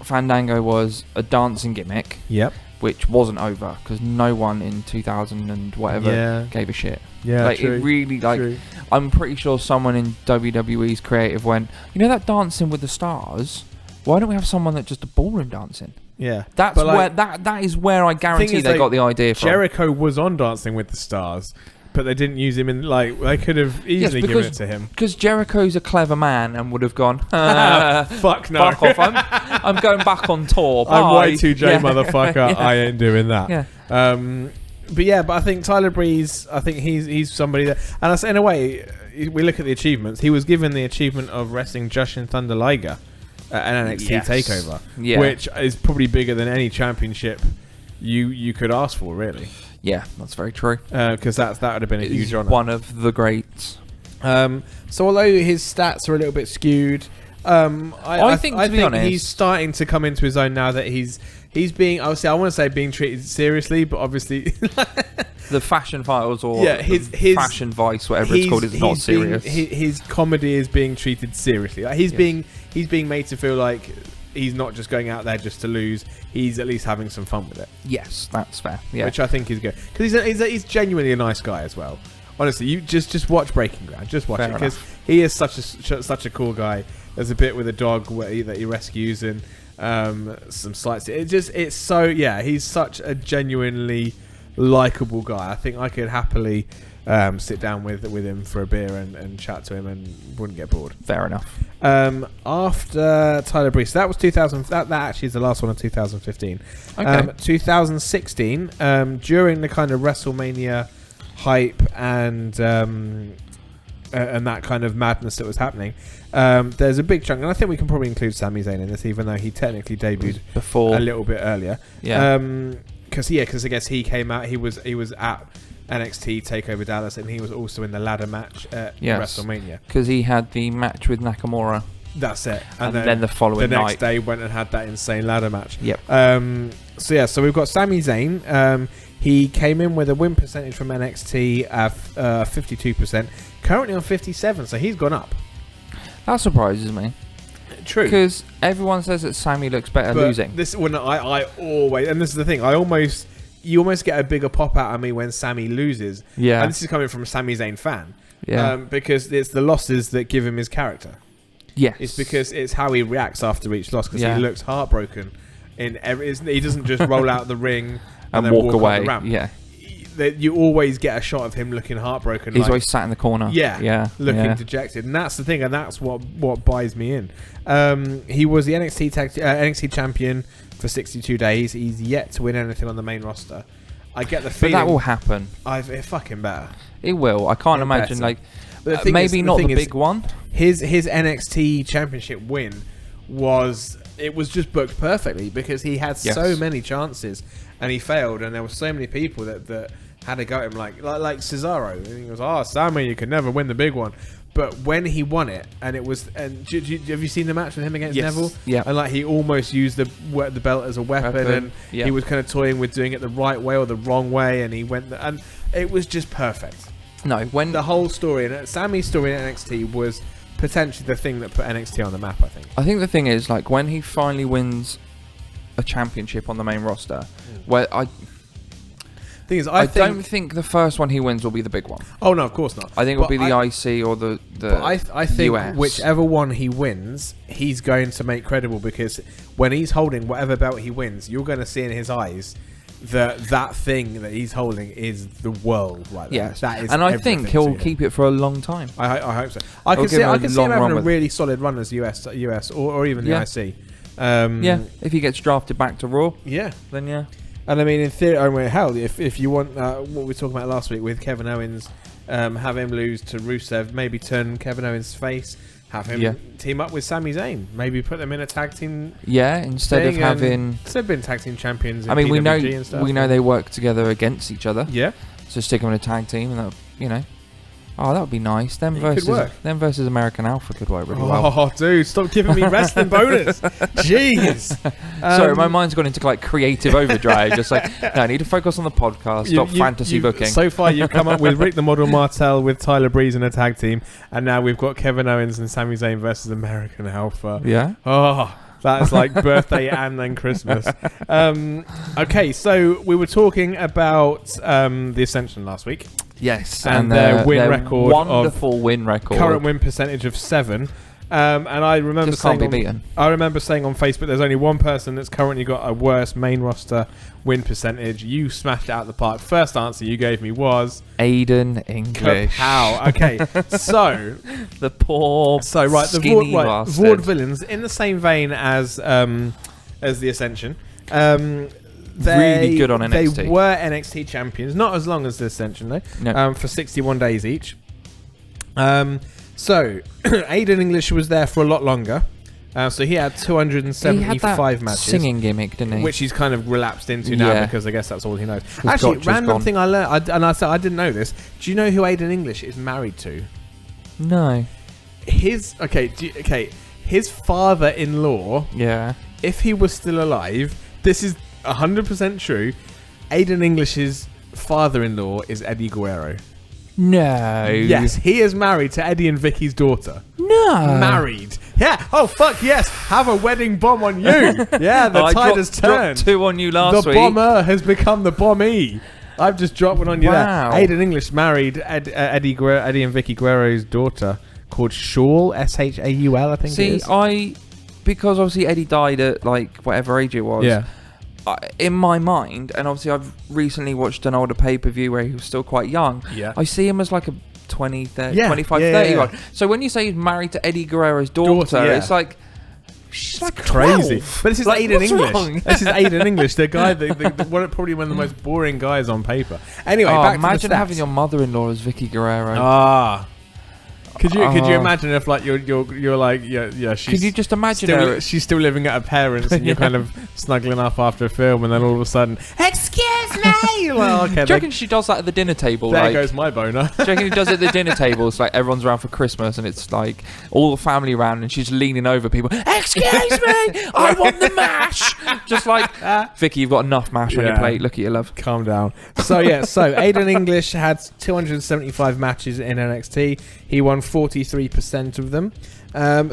Fandango was a dancing gimmick. Yep. Which wasn't over because no one in 2000 and whatever gave a shit. Yeah, like, true. It really, like, True. I'm pretty sure someone in WWE's creative went, you know that Dancing with the Stars? Why don't we have someone that just a ballroom dancing? Yeah, that's but where that is where I guarantee they got the idea from. Jericho was on Dancing with the Stars, but they didn't use him in. Like, they could have easily given it to him because Jericho's a clever man and would have gone. Fuck no! Fuck off! I'm going back on tour. Bye. I'm Y2J motherfucker. I ain't doing that. Yeah. But I think Tyler Breeze. I think he's somebody that, and I say in a way, we look at the achievements. He was given the achievement of wrestling Jushin Thunder Liger at an NXT takeover, which is probably bigger than any championship you could ask for, really. Yeah, that's very true. Because that would have been a huge honor. One of the greats. So although his stats are a little bit skewed, I think to be honest, he's starting to come into his own now that he's being. I want to say being treated seriously, but obviously. The Fashion Files or his Fashion Vice, whatever it's called, is not serious. His comedy is being treated seriously. Like, he's being made to feel like he's not just going out there just to lose. He's at least having some fun with it. Yes, that's fair. Yeah, which I think is good because he's genuinely a nice guy as well. Honestly, you just watch Breaking Ground. Just watch it because he is such a cool guy. There's a bit with a dog that he rescues and some slights. He's such a genuinely likable guy. I think I could happily sit down with him for a beer and chat to him and wouldn't get bored. Fair enough. After Tyler Breeze, so that was 2000. That actually is the last one of 2015. Okay. 2016, during the kind of WrestleMania hype and that kind of madness that was happening, there's a big chunk, and I think we can probably include Sami Zayn in this, even though he technically debuted before a little bit earlier. Yeah. Because I guess he came out. He was at NXT Takeover Dallas, and he was also in the ladder match at WrestleMania. Because he had the match with Nakamura. That's it. And then the following the night, next day went and had that insane ladder match. Yep. So we've got Sami Zayn. He came in with a win percentage from NXT at 52%. Currently on 57%, so he's gone up. That surprises me. True. Because everyone says that Sami looks better losing. I always, and this is the thing, you almost get a bigger pop out of me when Sami loses. Yeah. And this is coming from a Sami Zayn fan. Yeah. Because it's the losses that give him his character. Yes. It's because it's how he reacts after each loss, because he looks heartbroken. He doesn't just roll out the ring and then walk away. Up the ramp. Yeah. You always get a shot of him looking heartbroken. He's always sat in the corner. Yeah. Looking dejected. And that's the thing, and that's what buys me in. He was the NXT champion for 62 days. He's yet to win anything on the main roster. I get the feeling... But that will happen. It fucking better. It will. I can't imagine, better. maybe not the big one. His NXT championship win was just booked perfectly because he had so many chances and he failed, and there were so many people that had to go at him like Cesaro. And he goes, Sammy, you can never win the big one. But when he won it, and it was, and have you seen the match with him against Neville? Yeah. And like he almost used the belt as a weapon, and he was kind of toying with doing it the right way or the wrong way, and he went, and it was just perfect. No, when the whole story and Sammy's story in NXT was potentially the thing that put NXT on the map. I think the thing is, like, when he finally wins a championship on the main roster, where I don't think the first one he wins will be the big one. Oh no, of course not. I think it will be the IC or the I think US. Whichever one he wins, he's going to make credible, because when he's holding whatever belt he wins, you're going to see in his eyes that thing that he's holding is the world right there. Yes, that is, and I think he'll keep it for a long time. I hope so. I can see him having a really solid run as US or even the IC. If he gets drafted back to Raw, then yeah. And I mean, in theory, hell, if you want what we were talking about last week with Kevin Owens, have him lose to Rusev, maybe turn Kevin Owens' face, have him team up with Sami Zayn, maybe put them in a tag team. Yeah, instead of having, they've been tag team champions. In PWG and stuff, we know they work together against each other. Yeah, so stick them in a tag team, and that would be nice. Them versus American Alpha could work really well. Oh, dude, stop giving me wrestling bonus. Jeez. Sorry, my mind's gone into like creative overdrive. Just like, no, I need to focus on the podcast. Stop fantasy booking. So far, you've come up with Rick the Model Martel with Tyler Breeze in a tag team, and now we've got Kevin Owens and Sami Zayn versus American Alpha. Yeah. Oh, that's like birthday and then Christmas. Okay, so we were talking about the Ascension last week. Yes, and their win record, wonderful win record, current win percentage of 7. And I remember saying on Facebook, there's only one person that's currently got a worse main roster win percentage. You smashed it out of the park. First answer you gave me was Aiden English. How? Okay, so the poor, the Vaudevillains, in the same vein as the Ascension. Really good on NXT. They were NXT champions, not as long as the Ascension though. No. For 61 days each. So Aiden English was there for a lot longer. So he had 275 matches. Singing gimmick, didn't he? Which he's kind of relapsed into now, because I guess that's all he knows. Actually, random thing I learned, I said I didn't know this. Do you know who Aiden English is married to? No. His father-in-law. Yeah. If he was still alive, this is 100% true. Aiden English's father-in-law is Eddie Guerrero. No. Yes, he is married to Eddie and Vicky's daughter. No. Married. Yeah. Oh, fuck yes. Have a wedding bomb on you. Yeah, the tide has turned. Dropped 2 on you last week. The bomber has become the bombee. I've just dropped one on you there. Aiden English married Eddie and Vicky Guerrero's daughter called Shaul, Shaul, I think it is. Because obviously Eddie died at like whatever age it was. Yeah. In my mind, and obviously I've recently watched an older pay-per-view where he was still quite young. Yeah. I see him as like a 25, 30-year-old. So when you say he's married to Eddie Guerrero's daughter, it's like... She's like crazy. 12. But this is like, Aiden English. Wrong? This is Aiden English, the guy, probably one of the most boring guys on paper. Anyway, back to the stats. Imagine having your mother-in-law as Vicky Guerrero. Could you imagine if like you're like she's could you just imagine she's still living at her parents and you're kind of snuggling up after a film and then all of a sudden excuse me well, okay, do you reckon she does that at the dinner table? There goes my boner. Do you reckon she does it at the dinner table? It's like everyone's around for Christmas and it's like all the family around and she's leaning over people. Excuse me, I want the mash. Just like Vicky, you've got enough mash on your plate. Look at your love. Calm down. So Aiden English had 275 matches in NXT. He won 43% of them.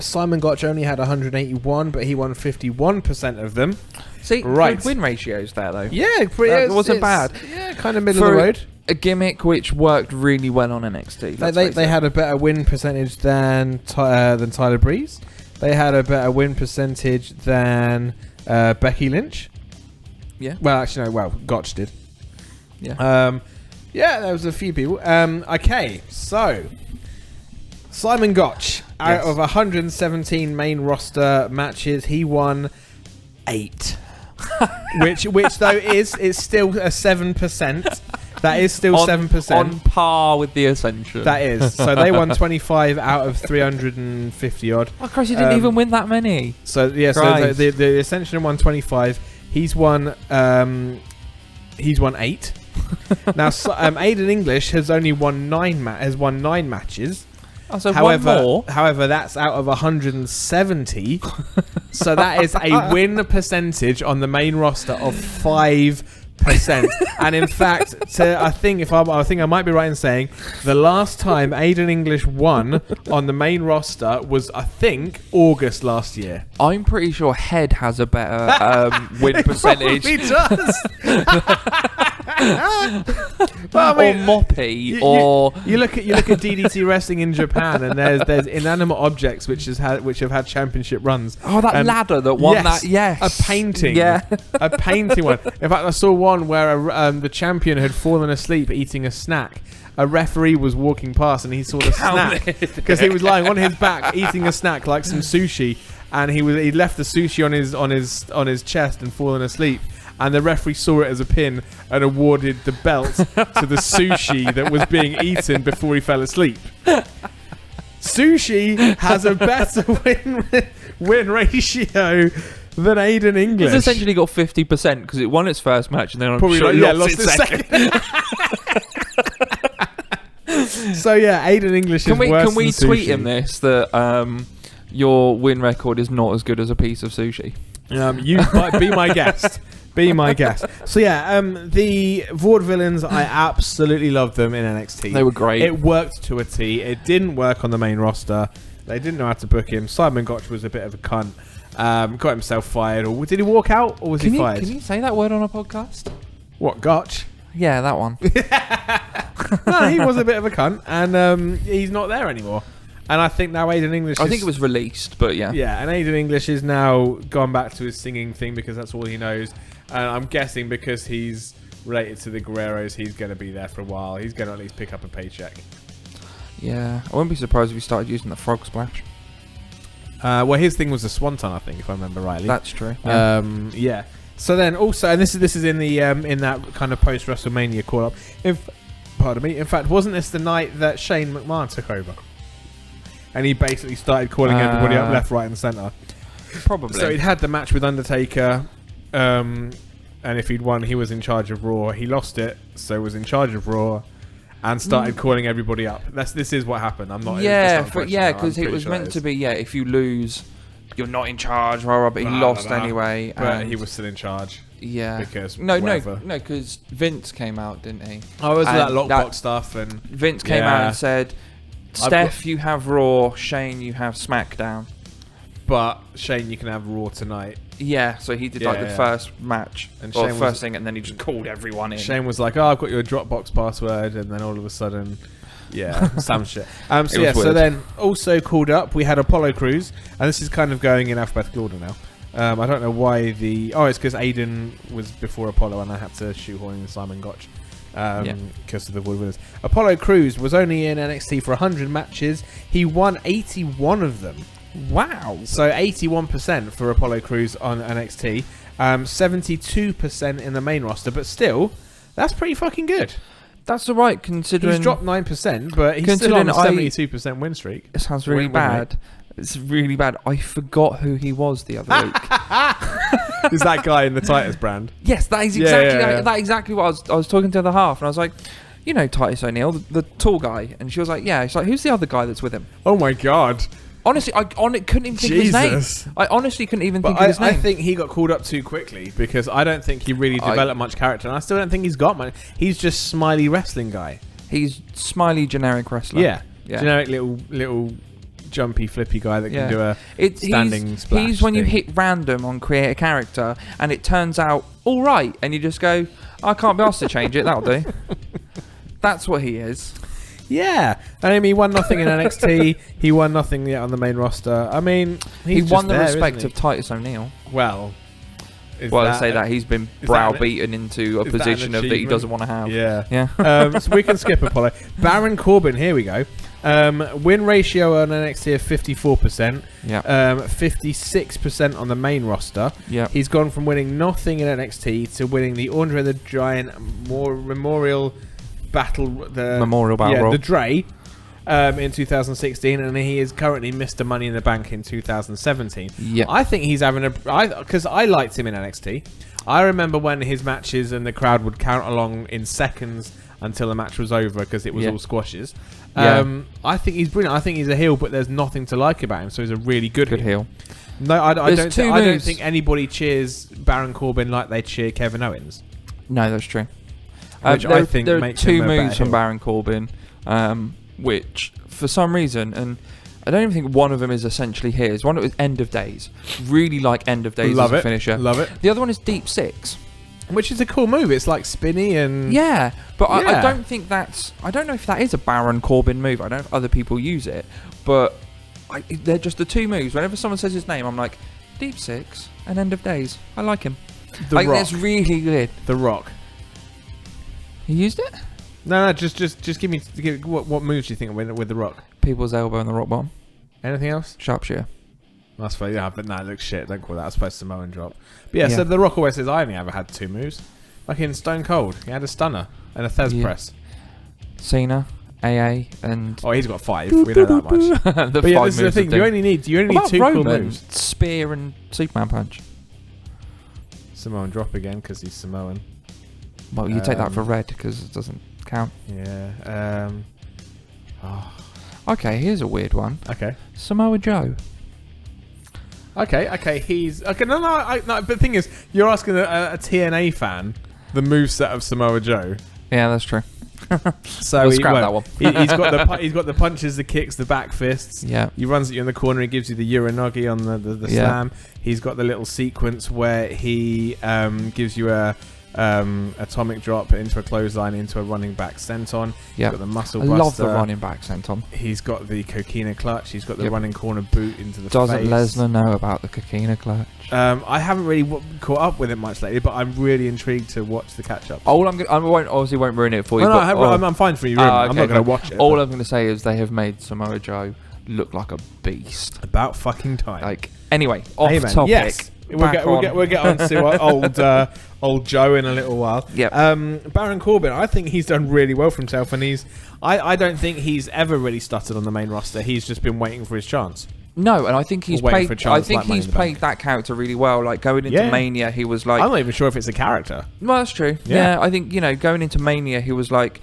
Simon Gotch only had 181, but he won 51% of them. See, good win ratios there though. Yeah, it wasn't bad. Yeah, kind of middle of the road. A gimmick which worked really well on NXT. They had a better win percentage than Tyler Breeze. They had a better win percentage than Becky Lynch. Yeah. Well, actually, no. Well, Gotch did. Yeah. Yeah, there was a few people. Okay, so Simon Gotch, out of 117 main roster matches, he won 8. which though is still a 7%. That is still 7%. On par with the Ascension. That is. So they won 25 out of 350 odd. Oh, Christ, he didn't even win that many. So yeah, Christ. So the Ascension won 25. He's won 8. Now Aiden English has only won 9 matches. Oh, so one more. However, that's out of 170. So that is a win percentage on the main roster of 5%. And in fact, I think I might be right in saying the last time Aiden English won on the main roster was, I think, August last year. I'm pretty sure Head has a better win percentage. He does. Well, I mean, or Moppy, or you look at DDT wrestling in Japan, and there's inanimate objects which have had championship runs. Oh, that ladder that won that. Yes, a painting. Yeah, a painting one. In fact, I saw one where the champion had fallen asleep eating a snack. A referee was walking past and he saw the snack because he was lying on his back eating a snack like some sushi, and he left the sushi on his chest and fallen asleep. And the referee saw it as a pin and awarded the belt to the sushi that was being eaten before he fell asleep. Sushi has a better win ratio than Aiden English. It's essentially got 50% because it won its first match and then I'm probably sure lost its second. So yeah, Aiden English is worse Can we than tweet sushi. him this that your win record is not as good as a piece of sushi? You be my guest. Be my guest. So yeah, the Vaudevillains, I absolutely loved them in NXT. They were great. It worked to a T. It didn't work on the main roster. They didn't know how to book him. Simon Gotch was a bit of a cunt. Got himself fired. Or did he walk out, or was he fired? Can you say that word on a podcast? What, Gotch? Yeah, that one. No, he was a bit of a cunt, and he's not there anymore. And I think now Aiden English I think it was released, but yeah. Yeah, and Aiden English is now gone back to his singing thing because that's all he knows. And I'm guessing because he's related to the Guerreros, he's going to be there for a while. He's going to at least pick up a paycheck. Yeah, I wouldn't be surprised if he started using the frog splash. Well, his thing was a swanton, I think, if I remember rightly. That's true. Yeah. Yeah. So then also, and this is in the in that kind of post WrestleMania call up. Pardon me. In fact, wasn't this the night that Shane McMahon took over? And he basically started calling everybody up left, right, and centre. Probably. So he'd had the match with Undertaker, and if he'd won, he was in charge of Raw. He lost it, so was in charge of Raw, and started calling everybody up. This is what happened. I'm not. Because it was meant to be. Yeah, if you lose, you're not in charge. But he lost anyway. But he was still in charge. Yeah. Because no, because Vince came out, didn't he? Oh, it was that lockbox stuff, and Vince came out and said, Steph, you have Raw. Shane, you have SmackDown. But Shane, you can have Raw tonight. Yeah, so he did the first match, and or Shane first thing, and then he just called everyone in. Shane was like, "Oh, I've got your Dropbox password," and then all of a sudden, some shit. So then also called up, we had Apollo Crews, and this is kind of going in alphabetical order now. I don't know why it's because Aiden was before Apollo, and I had to shoehorn in Simon Gotch. Because of the Vaudevillains. Apollo Crews was only in NXT for 100 matches. He won 81 of them. Wow. So 81% for Apollo Crews on NXT. 72% in the main roster. But still, that's pretty fucking good. That's all right, considering... He's dropped 9%, but he's still on a 72% win streak. It sounds really bad. It's really bad. I forgot who he was the other week. Is that guy in the Titus brand? Yes, that is exactly what I was talking to the half, and I was like, you know Titus O'Neil, the tall guy, and she was like, yeah. She's like, who's the other guy that's with him? Oh my god. Honestly, I couldn't even think of his name. I honestly couldn't even think of his name. I think he got called up too quickly because I don't think he really developed much character, and I still don't think he's got much. He's just smiley wrestling guy. He's smiley generic wrestler. Yeah. Generic little jumpy flippy guy that can do a standing splash. He's when you hit random on create a character and it turns out all right, and you just go, I can't be asked to change it. That'll do. That's what he is. Yeah, I mean, he won nothing in NXT. He won nothing yet on the main roster. I mean, he won the respect of Titus O'Neil. Well, he's been browbeaten into a position that he doesn't want to have. Yeah. So we can skip Apollo. Baron Corbin, here we go. Win ratio on NXT of 54%. Yeah. 56% on the main roster. Yeah. He's gone from winning nothing in NXT to winning the Andre the Giant Memorial Battle. The Dre. In 2016, and he is currently Mr. Money in the Bank in 2017. Yeah, I think he's having because I liked him in NXT. I remember when his matches and the crowd would count along in seconds until the match was over because it was all squashes. I think he's brilliant. I think he's a heel, but there's nothing to like about him. So he's a really good heel. No, I don't think anybody cheers Baron Corbin like they cheer Kevin Owens. No, that's true. Which I think there makes are two him a better moves from heel. Baron Corbin, which for some reason, and I don't even think one of them is essentially his. One of them is End of Days. Really like End of Days as a finisher. Love it. The other one is Deep Six. Which is a cool move. It's like spinny and... Yeah, but I don't think that's... I don't know if that is a Baron Corbin move. I don't know if other people use it. But they're just the two moves. Whenever someone says his name, I'm like, Deep Six and End of Days. I like him. The Rock. That's really good. The Rock. You used it? No, just give me... what moves do you think with The Rock? People's Elbow and the Rock Bottom. Anything else? Sharpshooter. That's fine. Yeah, but no, it looks shit. Don't call that. I suppose Samoan drop. But yeah, so The Rock always says I only ever had two moves. Like in Stone Cold, he had a stunner and a Thez press. Cena, AA, and... Oh, he's got 5. We know that much. But yeah, this is the thing. You only need two cool moves. Spear and Superman Punch. Samoan drop again because he's Samoan. Well, you take that for red because it doesn't count. Yeah. Okay, here's a weird one. Okay. Samoa Joe. Okay, he's... Okay, no, but the thing is, you're asking a TNA fan the moveset of Samoa Joe. Yeah, that's true. So we'll scrap that one. he's got the punches, the kicks, the back fists. Yeah. He runs at you in the corner. He gives you the Uranagi on the slam. He's got the little sequence where he gives you a atomic drop into a clothesline into a running back senton. Yeah. He's got the muscle I buster. love the running back senton. He's got the coquina clutch. He's got the running corner boot into the Doesn't face. Lesnar know about the coquina clutch? I haven't really caught up with it much lately, but I'm really intrigued to watch the catch up. I won't ruin it for you. I'm fine for you. I'm not going to watch it. All I'm going to say is they have made Samoa Joe look like a beast. About fucking time. Anyway, off topic. Yes. We'll get on to old Joe in a little while. Yep. Baron Corbin, I think he's done really well for himself, and I don't think he's ever really stuttered on the main roster. He's just been waiting for his chance. No, and I think he's played. He's played that character really well. Like going into Mania, he was like, I'm not even sure if it's a character. Well, that's true. Yeah, I think going into Mania, he was like,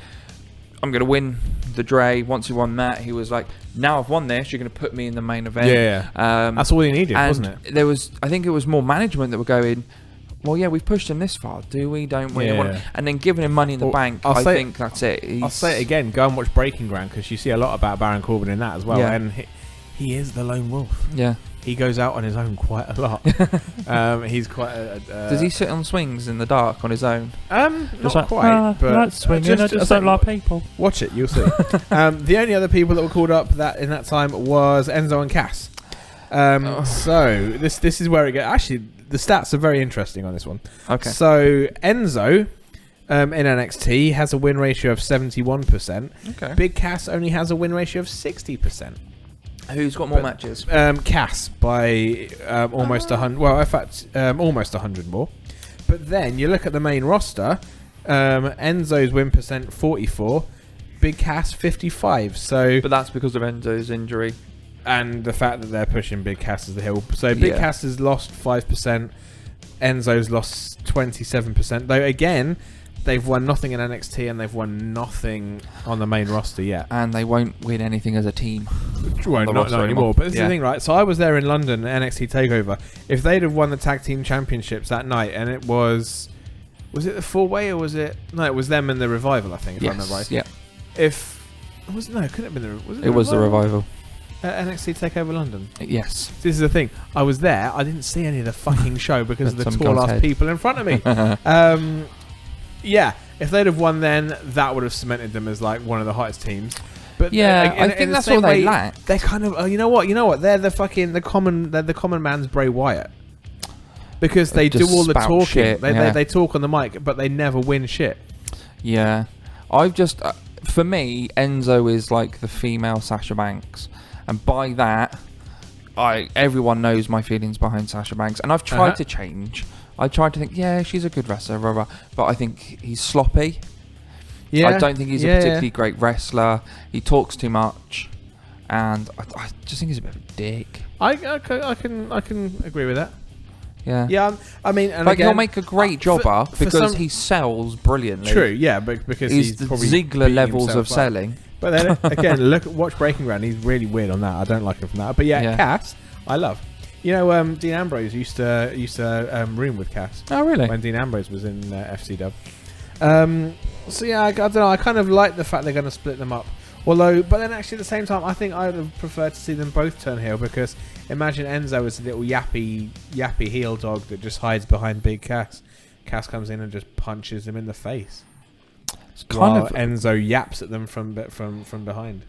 I'm going to win the Dre. Once he won that, he was like, now I've won this, you're going to put me in the main event. Yeah. That's all he needed, wasn't it? I think it was more management that were going, well, yeah, we've pushed him this far. Do we? Don't we? Yeah. And then giving him Money in the Bank, I think that's it. I'll say it again. Go and watch Breaking Ground because you see a lot about Baron Corbin in that as well. Yeah. And he is the lone wolf. Yeah. He goes out on his own quite a lot. He's quite does he sit on swings in the dark on his own? Not quite. But that's swinging. I don't like people. Watch it, you'll see. The only other people that were called up in that time was Enzo and Cass. So this is where it gets... Actually, the stats are very interesting on this one. Okay. So Enzo... in NXT has a win ratio of 71%. Okay. Big Cass only has a win ratio of 60%. Who's got more matches? Cass by almost 100. Well, in fact, almost 100 more. But then you look at the main roster. Enzo's win percent 44, Big Cass 55. So, but that's because of Enzo's injury and the fact that they're pushing Big Cass as the heel. So Big Cass has lost 5%. Enzo's lost 27%. Though again, they've won nothing in NXT and they've won nothing on the main roster yet. And they won't win anything as a team. Well, not anymore. But this is the thing, right? So I was there in London at NXT TakeOver. If they'd have won the tag team championships that night, and it was it the 4-way or was it? No, it was them and the Revival, I think. If I remember right. Yeah. It couldn't have been it was the Revival. At NXT TakeOver London. Yes. This is the thing. I was there. I didn't see any of the fucking show because of the tall ass people in front of me. Yeah, if they'd have won then, that would have cemented them as like one of the hottest teams. But yeah, I think that's what they lack. They're kind of, you know what? They're the common man's Bray Wyatt, because they do all the talking. Shit, they talk on the mic, but they never win shit. Yeah, I've just for me, Enzo is like the female Sasha Banks, and by that, everyone knows my feelings behind Sasha Banks, and I've tried to change. I tried to think, yeah, she's a good wrestler, blah, blah, but I think he's sloppy. Yeah, I don't think he's a particularly great wrestler. He talks too much, and I just think he's a bit of a dick. I can agree with that. Yeah. Yeah, I mean, and like again, he'll make a great jobber because some, he sells brilliantly. True, yeah, but because he's the probably Ziggler levels of selling. But then again, watch Breaking Ground. He's really weird on that. I don't like him from that. But yeah, Cass, I love. You know, Dean Ambrose used to room with Cass. Oh, really? When Dean Ambrose was in FC Dub. So yeah, I don't know. I kind of like the fact they're going to split them up. Although, but then actually at the same time, I think I would have preferred to see them both turn heel, because imagine Enzo as a little yappy heel dog that just hides behind Big Cass. Cass comes in and just punches him in the face. It's kind of Enzo yaps at them from behind.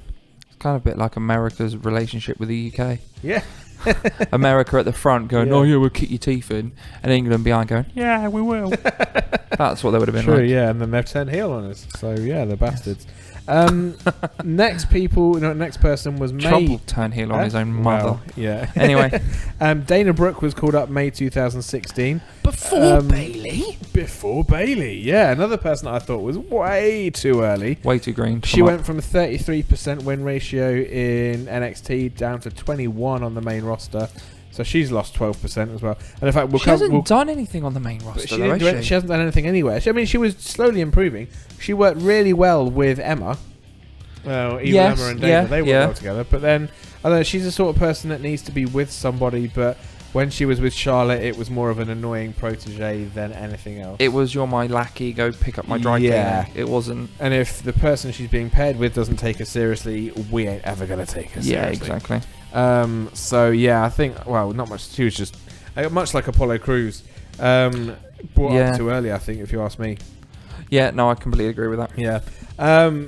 It's kind of a bit like America's relationship with the UK. Yeah. America at the front going, oh yeah, we'll kick your teeth in, and England behind going, yeah, we will. That's what they would have been like. Yeah, and then they've turned heel on us. So yeah, they're bastards. Next person was May. Trouble turned heel on his own mother. Well, yeah. Anyway, Dana Brooke was called up May 2016. Before Bailey. Before Bailey, yeah. Another person that I thought was way too early. Way too green. She went from a 33% win ratio in NXT down to 21 on the main roster. So she's lost 12% as well. And in fact, she hasn't done anything on the main roster. She hasn't done anything anywhere. She was slowly improving. She worked really well with Emma. Well, even Emma and Dana, they worked well together. But then, I don't know, she's the sort of person that needs to be with somebody. But when she was with Charlotte, it was more of an annoying protege than anything else. It was, you're my lackey, go pick up my dry cleaner. It wasn't. And if the person she's being paired with doesn't take her seriously, we ain't ever going to take her seriously. Yeah, exactly. So yeah, I think, well, not much. She was just much like Apollo Crews, brought up too early, I think, if you ask me. Yeah, no, I completely agree with that. Yeah. I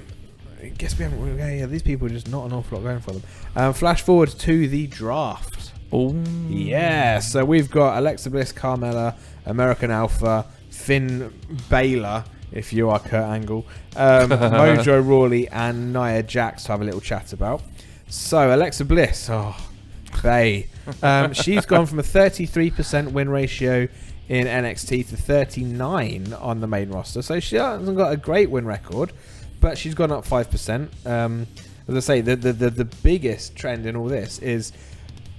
guess we haven't. Yeah, these people are just not an awful lot going for them. Flash forward to the draft. Oh. Yeah. So we've got Alexa Bliss, Carmella, American Alpha, Finn Balor, if you are Kurt Angle, Mojo Rawley, and Nia Jax to have a little chat about. So Alexa Bliss, she's gone from a 33% win ratio in NXT to 39 on the main roster. So she hasn't got a great win record, but she's gone up 5%. As I say, the biggest trend in all this is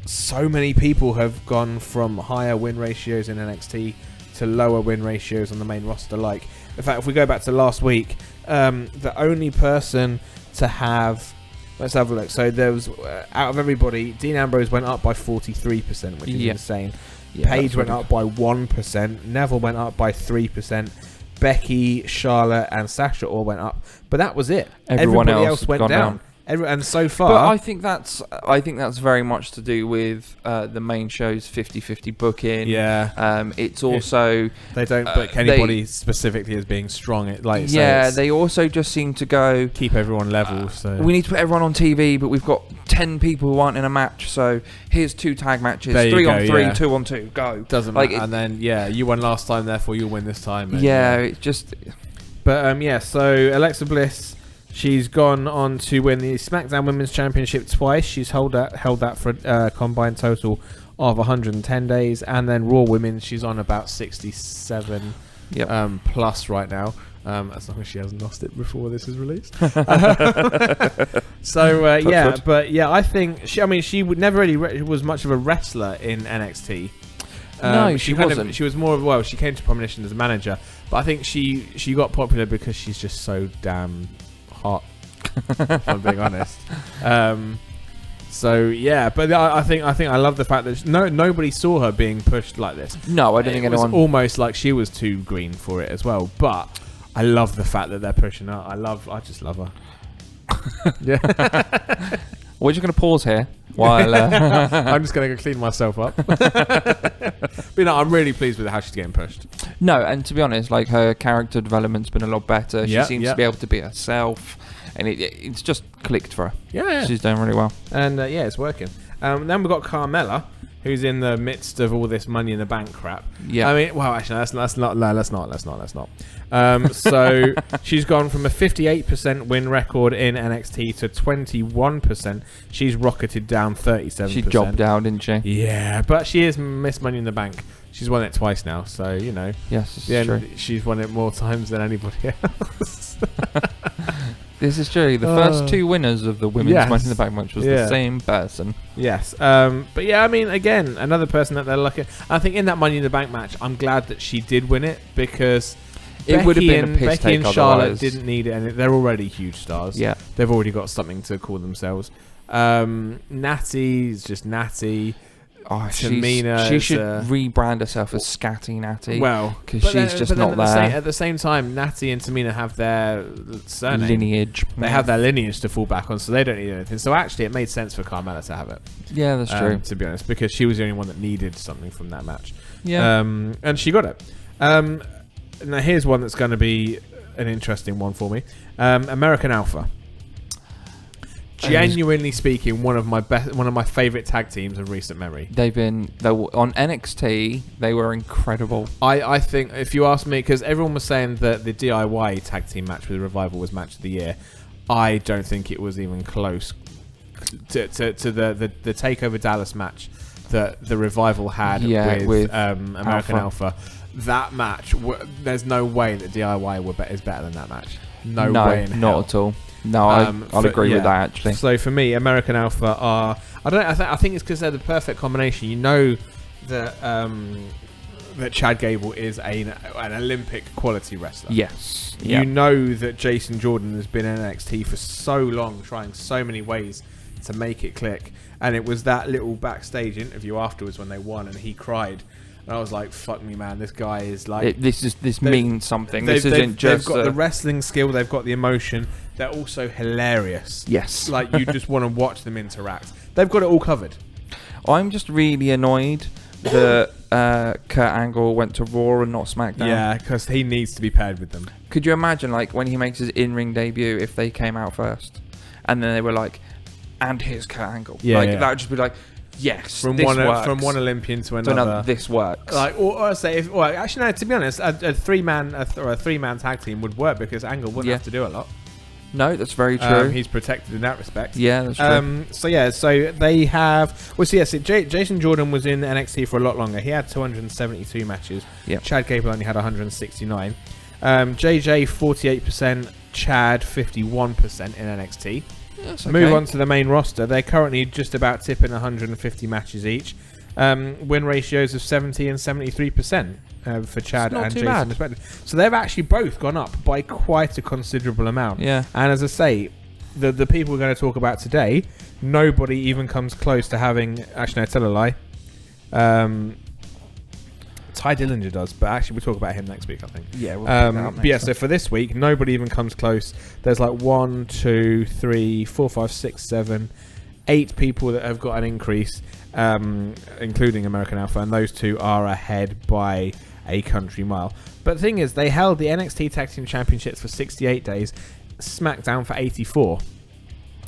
so many people have gone from higher win ratios in NXT to lower win ratios on the main roster. Like, in fact, if we go back to last week, the only person to have... Let's have a look. So there was, out of everybody, Dean Ambrose went up by 43%, which is insane. Yeah, Paige went up by 1%. Neville went up by 3%. Becky, Charlotte, and Sasha all went up. But that was it. Everybody else went down. And so far... But I think that's very much to do with the main show's 50-50 booking. Yeah. It's also... They don't book anybody specifically as being strong. They also just seem to go... Keep everyone level. So we need to put everyone on TV, but we've got 10 people who aren't in a match, so here's 2 tag matches. 3 on 3, 2 on 2, go. Doesn't matter. And then, you won last time, therefore you'll win this time. And, it's just... But, so Alexa Bliss... She's gone on to win the SmackDown Women's Championship twice. She's held that for a combined total of 110 days. And then Raw Women's, she's on about 67 plus right now. As long as she hasn't lost it before this is released. I think she would never really was much of a wrestler in NXT. No, she wasn't. She was more of, she came to prominence as a manager. But I think she got popular because she's just so damn hot, if I'm being honest. But I think I love the fact that nobody saw her being pushed like this. No, I don't think anyone. It was almost like she was too green for it as well. But I love the fact that they're pushing her. I just love her. Yeah. We're just going to pause here while I'm just going to go clean myself up. But I'm really pleased with how she's getting pushed. No, and to be honest, like, her character development's been a lot better. She seems to be able to be herself, and it's just clicked for her. Yeah. She's doing really well. And it's working. Then we've got Carmella, who's in the midst of all this Money in the Bank crap. Yeah. I mean, well, actually, let's not. So she's gone from a 58% win record in NXT to 21%. She's rocketed down 37%. She jobbed out, didn't she? Yeah, but she is Miss Money in the Bank. She's won it twice now, so, Yes, this is true. She's won it more times than anybody else. This is true. The first 2 winners of the women's Money in the Bank match was the same person. Yes. But yeah, I mean, again, another person that they're lucky. I think in that Money in the Bank match, I'm glad that she did win it because it would have been a piss Becky take and Charlotte otherwise. didn't need it, and they're already huge stars. Yeah. They've already got something to call themselves. Natty is just Natty. Oh, Tamina, she should rebrand herself as Scatty Natty. Well, because she's just not there. At the same time, Natty and Tamina have their surname. Lineage. They have their lineage to fall back on, so they don't need anything. So actually, it made sense for Carmella to have it. Yeah, that's true. To be honest, because she was the only one that needed something from that match. Yeah. And she got it. Now here's one that's going to be an interesting one for me. American Alpha. Genuinely speaking, one of my favorite tag teams of recent memory. They were on NXT. They were incredible. I think if you ask me, because everyone was saying that the DIY tag team match with Revival was match of the year, I don't think it was even close to the Takeover Dallas match that the Revival had with American Alpha. That match, there's no way that DIY is better than that match. No way in hell. Not at all. No, I'll agree with that actually. So for me, American Alpha are I think it's because they're the perfect combination. You know that that Chad Gable is an Olympic quality wrestler. Yes. You know that Jason Jordan has been in NXT for so long, trying so many ways to make it click. And it was that little backstage interview afterwards when they won, and he cried. And I was like, "Fuck me, man! This guy is like this means something. This isn't just." They've got the wrestling skill. They've got the emotion. They're also hilarious. Yes, like you just want to watch them interact. They've got it all covered. I'm just really annoyed that Kurt Angle went to Raw and not SmackDown. Yeah, because he needs to be paired with them. Could you imagine, like, when he makes his in-ring debut, if they came out first, and then they were like, "And here's Kurt Angle." That would just be like. Yes, from one Olympian to another. This works. Like, or I say, actually, no. To be honest, a three-man tag team would work because Angle wouldn't have to do a lot. No, that's very true. He's protected in that respect. Yeah, that's true. So they have. Well, so yes, Jason Jordan was in NXT for a lot longer. He had 272 matches. Yeah. Chad Gable only had 169. JJ 48%. Chad 51% in NXT. Okay. Move on to the main roster. They're currently just about tipping 150 matches each. Win ratios of 70 and 73% for Chad and Jason respectively. So they've actually both gone up by quite a considerable amount. Yeah. And as I say, the people we're going to talk about today, nobody even comes close to having... Actually, no, tell a lie. Ty Dillinger does, but actually we'll talk about him next week, I think. Yeah, we'll pick that up next so for this week, nobody even comes close. There's like 1, 2, 3, 4, 5, 6, 7, 8 people that have got an increase, including American Alpha, and those two are ahead by a country mile. But the thing is, they held the NXT Tag Team Championships for 68 days, SmackDown for 84.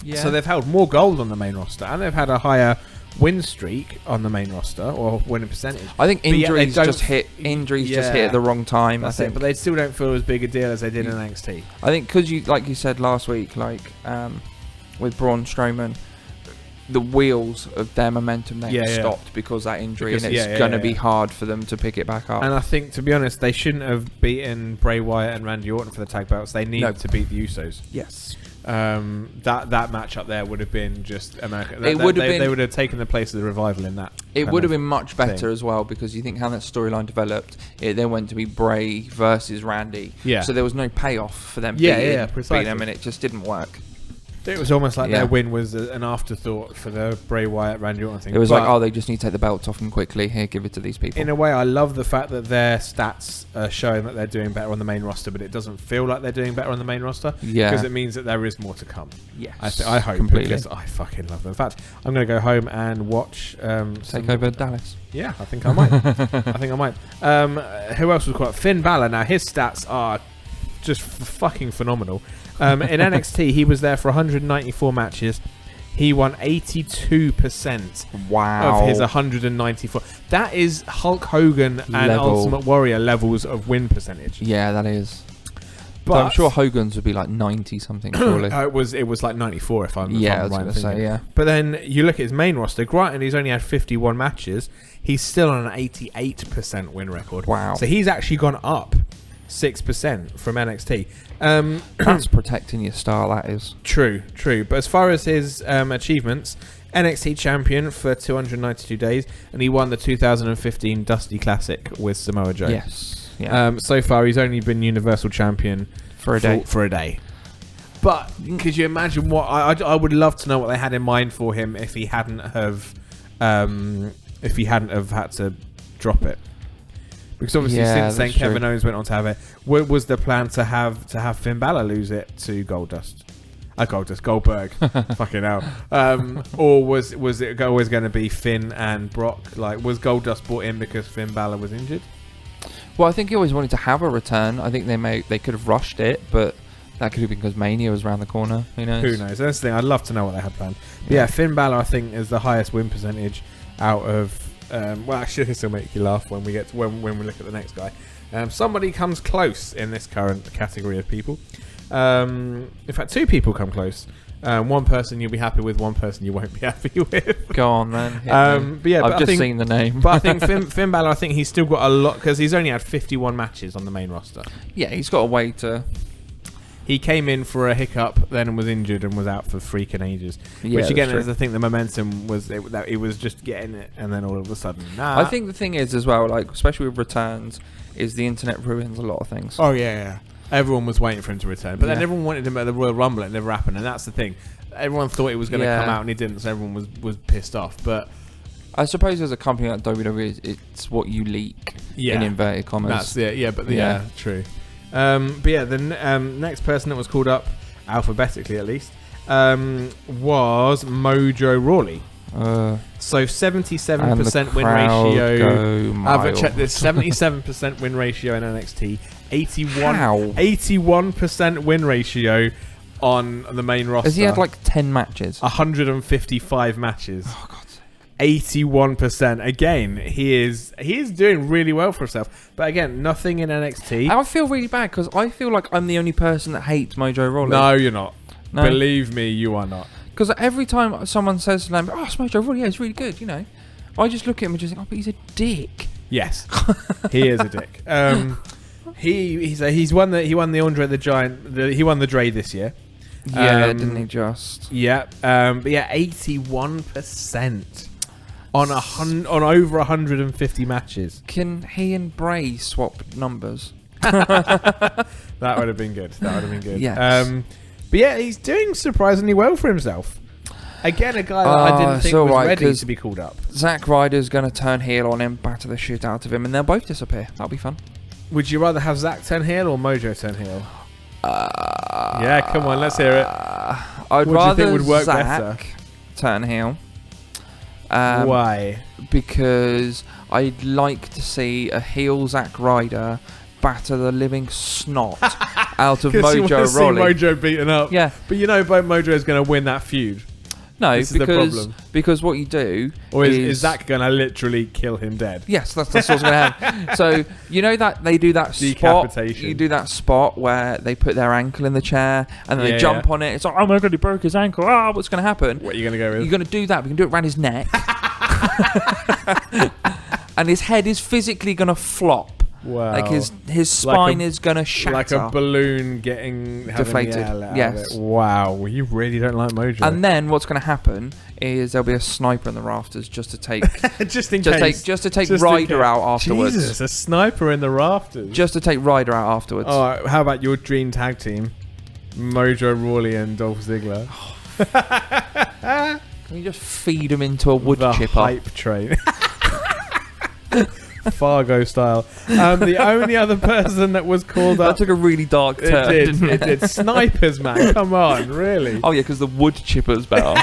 Yeah. So they've held more gold on the main roster, and they've had a higher win streak on the main roster, or winning percentage. I think injuries just hit at the wrong time. That's it, but they still don't feel as big a deal as they did in NXT. I think because like you said last week, with Braun Strowman, the wheels of their momentum stopped because that injury, and it's going to be hard for them to pick it back up. And I think, to be honest, they shouldn't have beaten Bray Wyatt and Randy Orton for the tag belts. They needed to beat the Usos. Yes. That match up there would have been just America. They would have taken the place of the Revival in that. It would have been much better as well, because you think how that storyline developed. It then went to be Bray versus Randy. Yeah. So there was no payoff for them beating them, and it just didn't work. It was almost like their win was an afterthought for the Bray Wyatt Randy Orton thing. It was like, they just need to take the belts off them quickly. Here, give it to these people. In a way, I love the fact that their stats are showing that they're doing better on the main roster, but it doesn't feel like they're doing better on the main roster. Yeah. Because it means that there is more to come. Yes. I hope. Completely. Because I fucking love them. In fact, I'm going to go home and watch... Take over Dallas. Yeah, I think I might. Who else was quite... Finn Balor. Now, his stats are just fucking phenomenal. In NXT, he was there for 194 matches. He won 82% of his 194. That is Hulk Hogan and Ultimate Warrior levels of win percentage. Yeah, that is. But I'm sure Hogan's would be like 90 something, surely. It was like 94 if I'm right. I was going to say, yeah. But then you look at his main roster, granted he's only had 51 matches, he's still on an 88% win record. Wow. So he's actually gone up 6% from NXT. That's protecting your star, that is. True. But as far as his achievements, NXT champion for 292 days, and he won the 2015 Dusty Classic with Samoa Joe. Yes. Yeah. So far, he's only been Universal Champion for a day. For a day. But could you imagine what I would love to know what they had in mind for him if he hadn't have had to drop it. Because obviously since then Kevin Owens went on to have it. Was the plan to have Finn Balor lose it to Goldberg? Fucking hell. Or was it always going to be Finn and Brock? Like, was Goldust brought in because Finn Balor was injured? Well, I think he always wanted to have a return. I think they could have rushed it, but that could have been because Mania was around the corner. Who knows? That's the thing. I'd love to know what they had planned. Yeah, Finn Balor, I think, is the highest win percentage out of. Well, actually, this will make you laugh when we get to, when we look at the next guy. Somebody comes close in this current category of people. In fact, two people come close. One person you'll be happy with, one person you won't be happy with. Go on, then. I've just seen the name. But I think Finn Balor, I think he's still got a lot, because he's only had 51 matches on the main roster. Yeah, he's got a way to. He came in for a hiccup, then was injured and was out for freaking ages. Yeah, which again, I think the momentum was that he was just getting it, and then all of a sudden, I think the thing is as well, like especially with returns, is the internet ruins a lot of things. Oh yeah. Everyone was waiting for him to return, but then everyone wanted him at the Royal Rumble. It never happened, and that's the thing. Everyone thought he was going to come out, and he didn't, so everyone was pissed off. But I suppose as a company like WWE, it's what you leak in inverted commas. That's it. Yeah, true. The next person that was called up, alphabetically at least, was Mojo Rawley. So 77% win ratio. I've checked this. 77% win ratio in NXT. 81% win ratio on the main roster. Has he had like 10 matches? 155 matches. Oh God. 81%. Again, he is doing really well for himself. But again, nothing in NXT. I feel really bad because I feel like I'm the only person that hates Mojo Rawley. No, you're not. No. Believe me, you are not. Because every time someone says to them, it's Mojo Rawley, it's really good, I just look at him and just think, but he's a dick. Yes, he is a dick. He won the Andre the Giant. He won the Dre this year. Yeah, didn't he just? Yeah. But yeah, 81% on over 150 matches. Can he and Bray swap numbers? That would have been good. Yes. But yeah, he's doing surprisingly well for himself. Again, a guy that I didn't think was ready to be called up. Zack Ryder's going to turn heel on him, batter the shit out of him, and they'll both disappear. That'll be fun. Would you rather have Zack turn heel or Mojo turn heel? Yeah, come on, let's hear it. I'd rather do you think would work Zack turn heel. Why? Because I'd like to see a heel Zack Ryder batter the living snot out of Mojo Rawley. Mojo beaten up. Yeah. But Mojo is going to win that feud. No, this is the problem. Because what you do is Zack going to literally kill him dead? Yes, that's what's going to happen. So, that they do that spot. You do that spot where they put their ankle in the chair and then they jump on it. It's like, oh my God, he broke his ankle. What's going to happen? What are you going to go with? You're going to do that. We can do it around his neck. And his head is physically going to flop. Wow. Like his spine is going to shatter. Like a balloon having deflated. The air out yes. of it. Wow. Well, you really don't like Mojo. And then what's going to happen is there'll be a sniper in the rafters just to take just to take Ryder out afterwards. Jesus, a sniper in the rafters. Just to take Ryder out afterwards. All right, how about your dream tag team? Mojo Rawley and Dolph Ziggler. Can you just feed him into a wood chipper? Hype train. Fargo style. The only other person that was called up. That took a really dark turn. It did. Snipers, man. Come on, really. Oh yeah, because the wood chipper's better.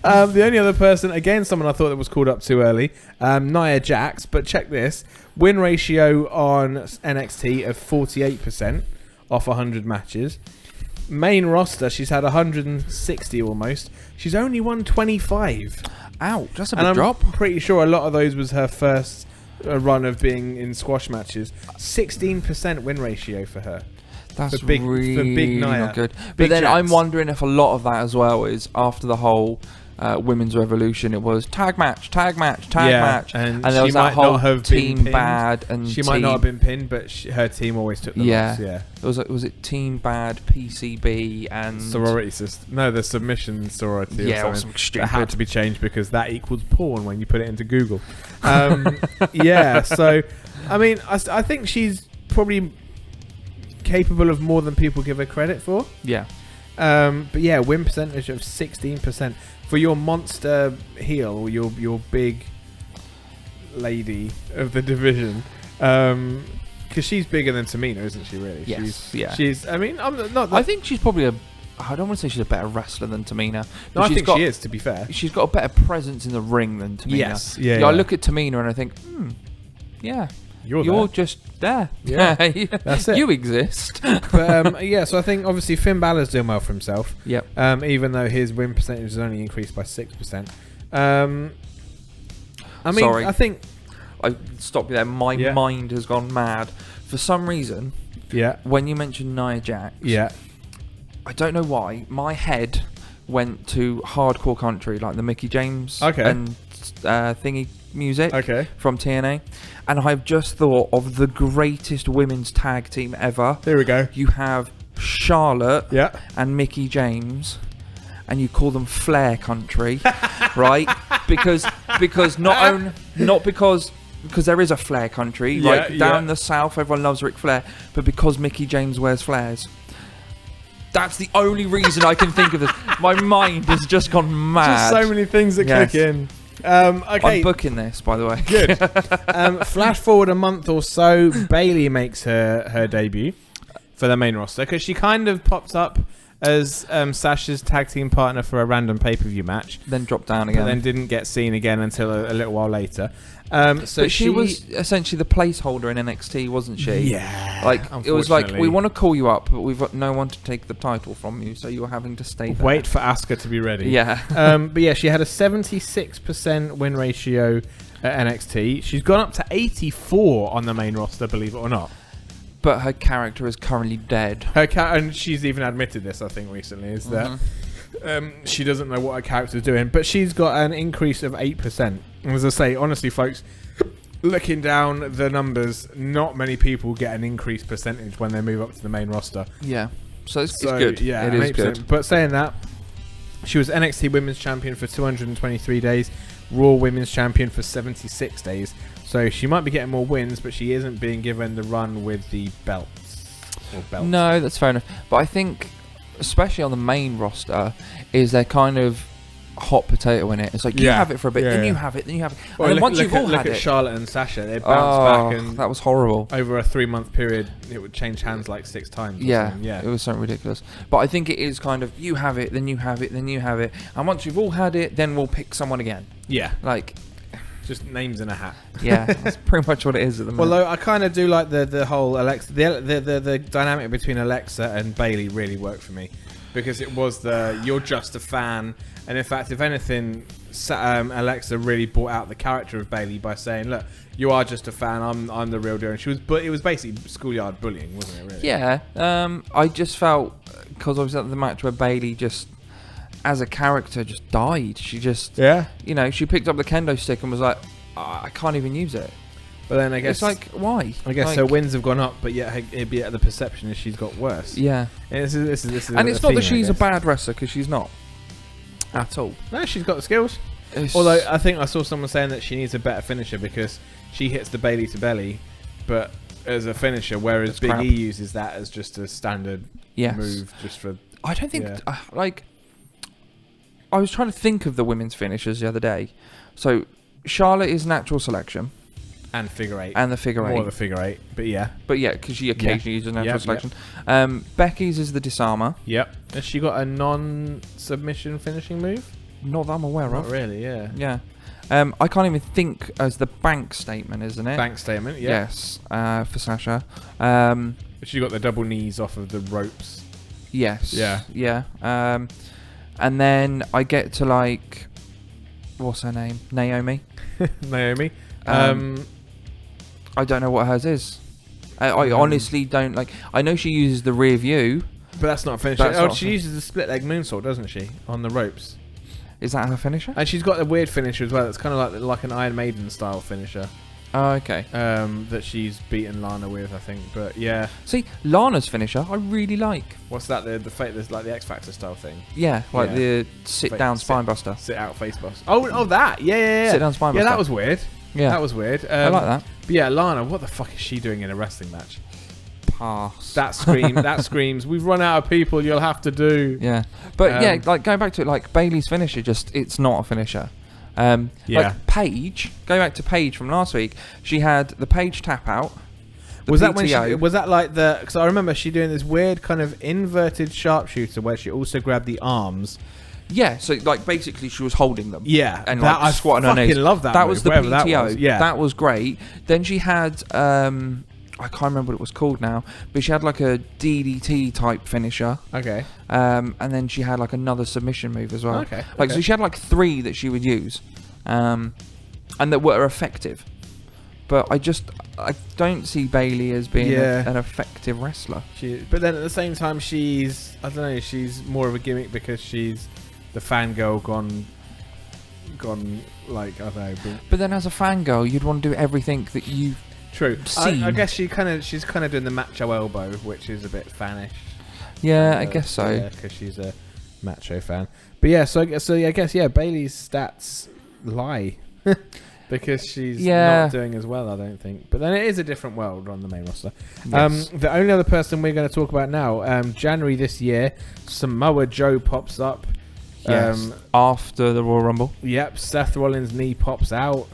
The only other person, again, someone I thought that was called up too early, Nia Jax. But check this: win ratio on NXT of 48% off 100 matches. Main roster, she's had 160 almost. She's only won 25. Ouch, that's a big drop. I'm pretty sure a lot of those was her first run of being in squash matches. 16% win ratio for her. That's for big really Nia. not good. But then I'm wondering if a lot of that as well is after the whole Women's Revolution, it was tag match, and there was that whole team bad, and she might not have been pinned, but her team always took the loss. Yeah, was it team bad, PCB, and sorority system? No, the submission sorority. Yeah, or something something stupid. that had to be changed because that equals porn when you put it into Google. Yeah, so I mean, I think she's probably capable of more than people give her credit for. Yeah. But yeah, win percentage of 16% for your monster heel, your big lady of the division. Because she's bigger than Tamina, isn't she? Really? Yes. She's. I mean, I'm not. I think she's probably I don't want to say she's a better wrestler than Tamina. No, I think she is. To be fair, she's got a better presence in the ring than Tamina. Yes. I look at Tamina and I think, yeah. You're just there. Yeah, that's it. You exist. But yeah, so I think obviously Finn Balor's doing well for himself. Yep. Even though his win percentage has only increased by 6%. I mean, Sorry. I think I stopped you there. My mind has gone mad for some reason. Yeah. When you mentioned Nia Jax. Yeah. I don't know why. My head went to hardcore country, like the Mickey James and thingy music from TNA. And I've just thought of the greatest women's tag team ever. There we go. You have Charlotte and Mickey James, and you call them Flair Country, right? Because there is a Flair Country, right? Down the south, everyone loves Ric Flair, but because Mickey James wears flares. That's the only reason I can think of this. My mind has just gone mad. Just so many things that click in. Okay. I'm booking this, by the way. Good. Flash forward a month or so, Bayley makes her debut for the main roster because she kind of pops up as Sasha's tag team partner for a random pay-per-view match. Then dropped down again. But then didn't get seen again until a little while later. So she was essentially the placeholder in NXT, wasn't she? Yeah. Like it was like, we want to call you up, but we've got no one to take the title from you, so you're having to stay there. Wait for Asuka to be ready. Yeah. But yeah, she had a 76% win ratio at NXT. She's gone up to 84 on the main roster, believe it or not. But her character is currently dead. And she's even admitted this, I think, recently, is that she doesn't know what her character's doing. But she's got an increase of 8%. And as I say, honestly, folks, looking down the numbers, not many people get an increased percentage when they move up to the main roster. Yeah. So it's good. Yeah, it is good. But saying that, she was NXT Women's Champion for 223 days, Raw Women's Champion for 76 days. So she might be getting more wins, but she isn't being given the run with the belts. No, that's fair enough. But I think, especially on the main roster, is they're kind of hot potato in it. It's like you have it for a bit, then you have it, then you have it. Well, and then once you've all look had at it, Charlotte and Sasha, they bounced back, and that was horrible. Over a 3-month period, it would change hands like 6 times. Yeah, it was something ridiculous. But I think it is kind of you have it, then you have it, then you have it, and once you've all had it, then we'll pick someone again. Yeah, like just names in a hat. Yeah, that's pretty much what it is at the moment. Well, I kind of do like the whole Alexa, the dynamic between Alexa and Bayley really worked for me, because it was you're just a fan, and in fact, if anything, Alexa really brought out the character of Bayley by saying, "Look, you are just a fan. I'm the real deal." And it was basically schoolyard bullying, wasn't it? Really? Yeah. I just felt, because I was at the match where Bayley just, as a character, just died. She just, she picked up the kendo stick and was like, I can't even use it. But then I guess it's like, why? I guess her wins have gone up, but yet the perception is she's got worse. Yeah. And this is and it's not that she's a bad wrestler, because she's not at all. No, she's got the skills. Although I think I saw someone saying that she needs a better finisher because she hits the Bayley to belly, but as a finisher, whereas Big E uses that as just a standard move, just for. I don't think I was trying to think of the women's finishers the other day. So Charlotte is natural selection. And figure eight. And the figure eight. More the figure eight, but yeah. But yeah, because she occasionally uses natural selection. Becky's is the disarmer. Yep. Has she got a non-submission finishing move? Not that I'm aware of. Not really, yeah. Yeah. I can't even think as the bank statement, isn't it? Bank statement, yeah. Yes, for Sasha. She got the double knees off of the ropes. Yes. Yeah. Yeah. And then I get to like, what's her name? Naomi. Naomi. I don't know what hers is. I honestly don't like. I know she uses the rear view, but that's not a finish. She uses the split leg moonsault, doesn't she, on the ropes? Is that her finisher? And she's got a weird finisher as well. It's kind of like an Iron Maiden style finisher. Oh, okay. That she's beaten Lana with, I think. But yeah. See, Lana's finisher, I really like. What's that? There's like the X Factor style thing. Yeah, like the sit down spine buster. Sit out face buster. Oh, that. Yeah. Sit down spine buster. Yeah, that was weird. Yeah, that was weird. I like that. But yeah, Lana, what the fuck is she doing in a wrestling match? Pass. That screams. We've run out of people. You'll have to do. Yeah, but yeah, like going back to it, like Bayley's finisher, it's not a finisher. Like Paige, going back to Paige from last week, she had the Paige tap out. Was that when because I remember she doing this weird kind of inverted sharpshooter where she also grabbed the arms. Yeah, so like basically she was holding them. Yeah, and like I squatting on her knees. Love that. That move, was the PTO. That was. Yeah, that was great. Then she had I can't remember what it was called now, but she had like a DDT type finisher. Okay. And then she had like another submission move as well. Okay. Like so she had like 3 that she would use, and that were effective. But I don't see Bayley as being an effective wrestler. But then at the same time, she's more of a gimmick because she's the fangirl gone like I don't know. But then as a fangirl, you'd want to do everything that you. True. I guess she's kind of doing the macho elbow, which is a bit fanish. Yeah, I guess so. Yeah, because she's a macho fan. But yeah, I guess Bayley's stats lie because she's not doing as well, I don't think. But then it is a different world on the main roster. Yes. The only other person we're going to talk about now, January this year, Samoa Joe pops up. Yes. After the Royal Rumble. Yep. Seth Rollins' knee pops out.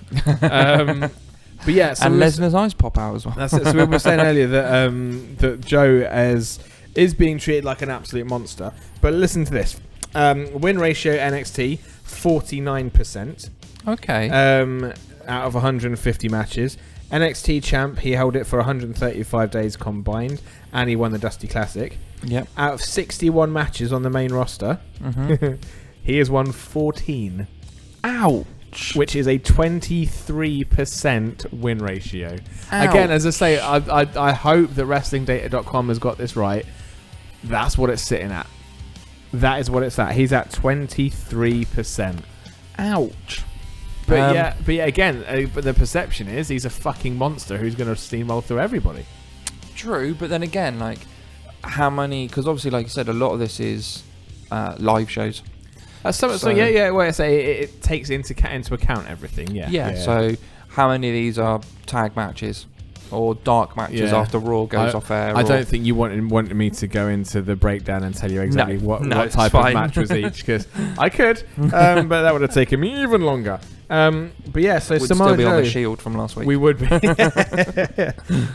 But yeah, and Lesnar's eyes pop out as well. That's it. So we were saying earlier that Joe is being treated like an absolute monster. But listen to this: win ratio NXT 49%. Okay. Out of 150 matches, NXT champ, he held it for 135 days combined, and he won the Dusty Classic. Yep. Out of 61 matches on the main roster, he has won 14. Ouch. Which is a 23% win ratio. Ouch. Again, as I say, I hope that WrestlingData.com has got this right. That's what it's sitting at. That is what it's at. He's at 23%. Ouch. But but the perception is he's a fucking monster who's going to steamroll through everybody. True, but then again, like, how many? Because obviously, like you said, a lot of this is live shows. It takes into account everything. Yeah. So how many of these are tag matches or dark matches after Raw goes off air? I don't think you wanted me to go into the breakdown and tell you exactly what type of match was each, because I could, but that would have taken me even longer. But yeah, so we'd Samoa still be Joe, on the Shield from last week. We would be.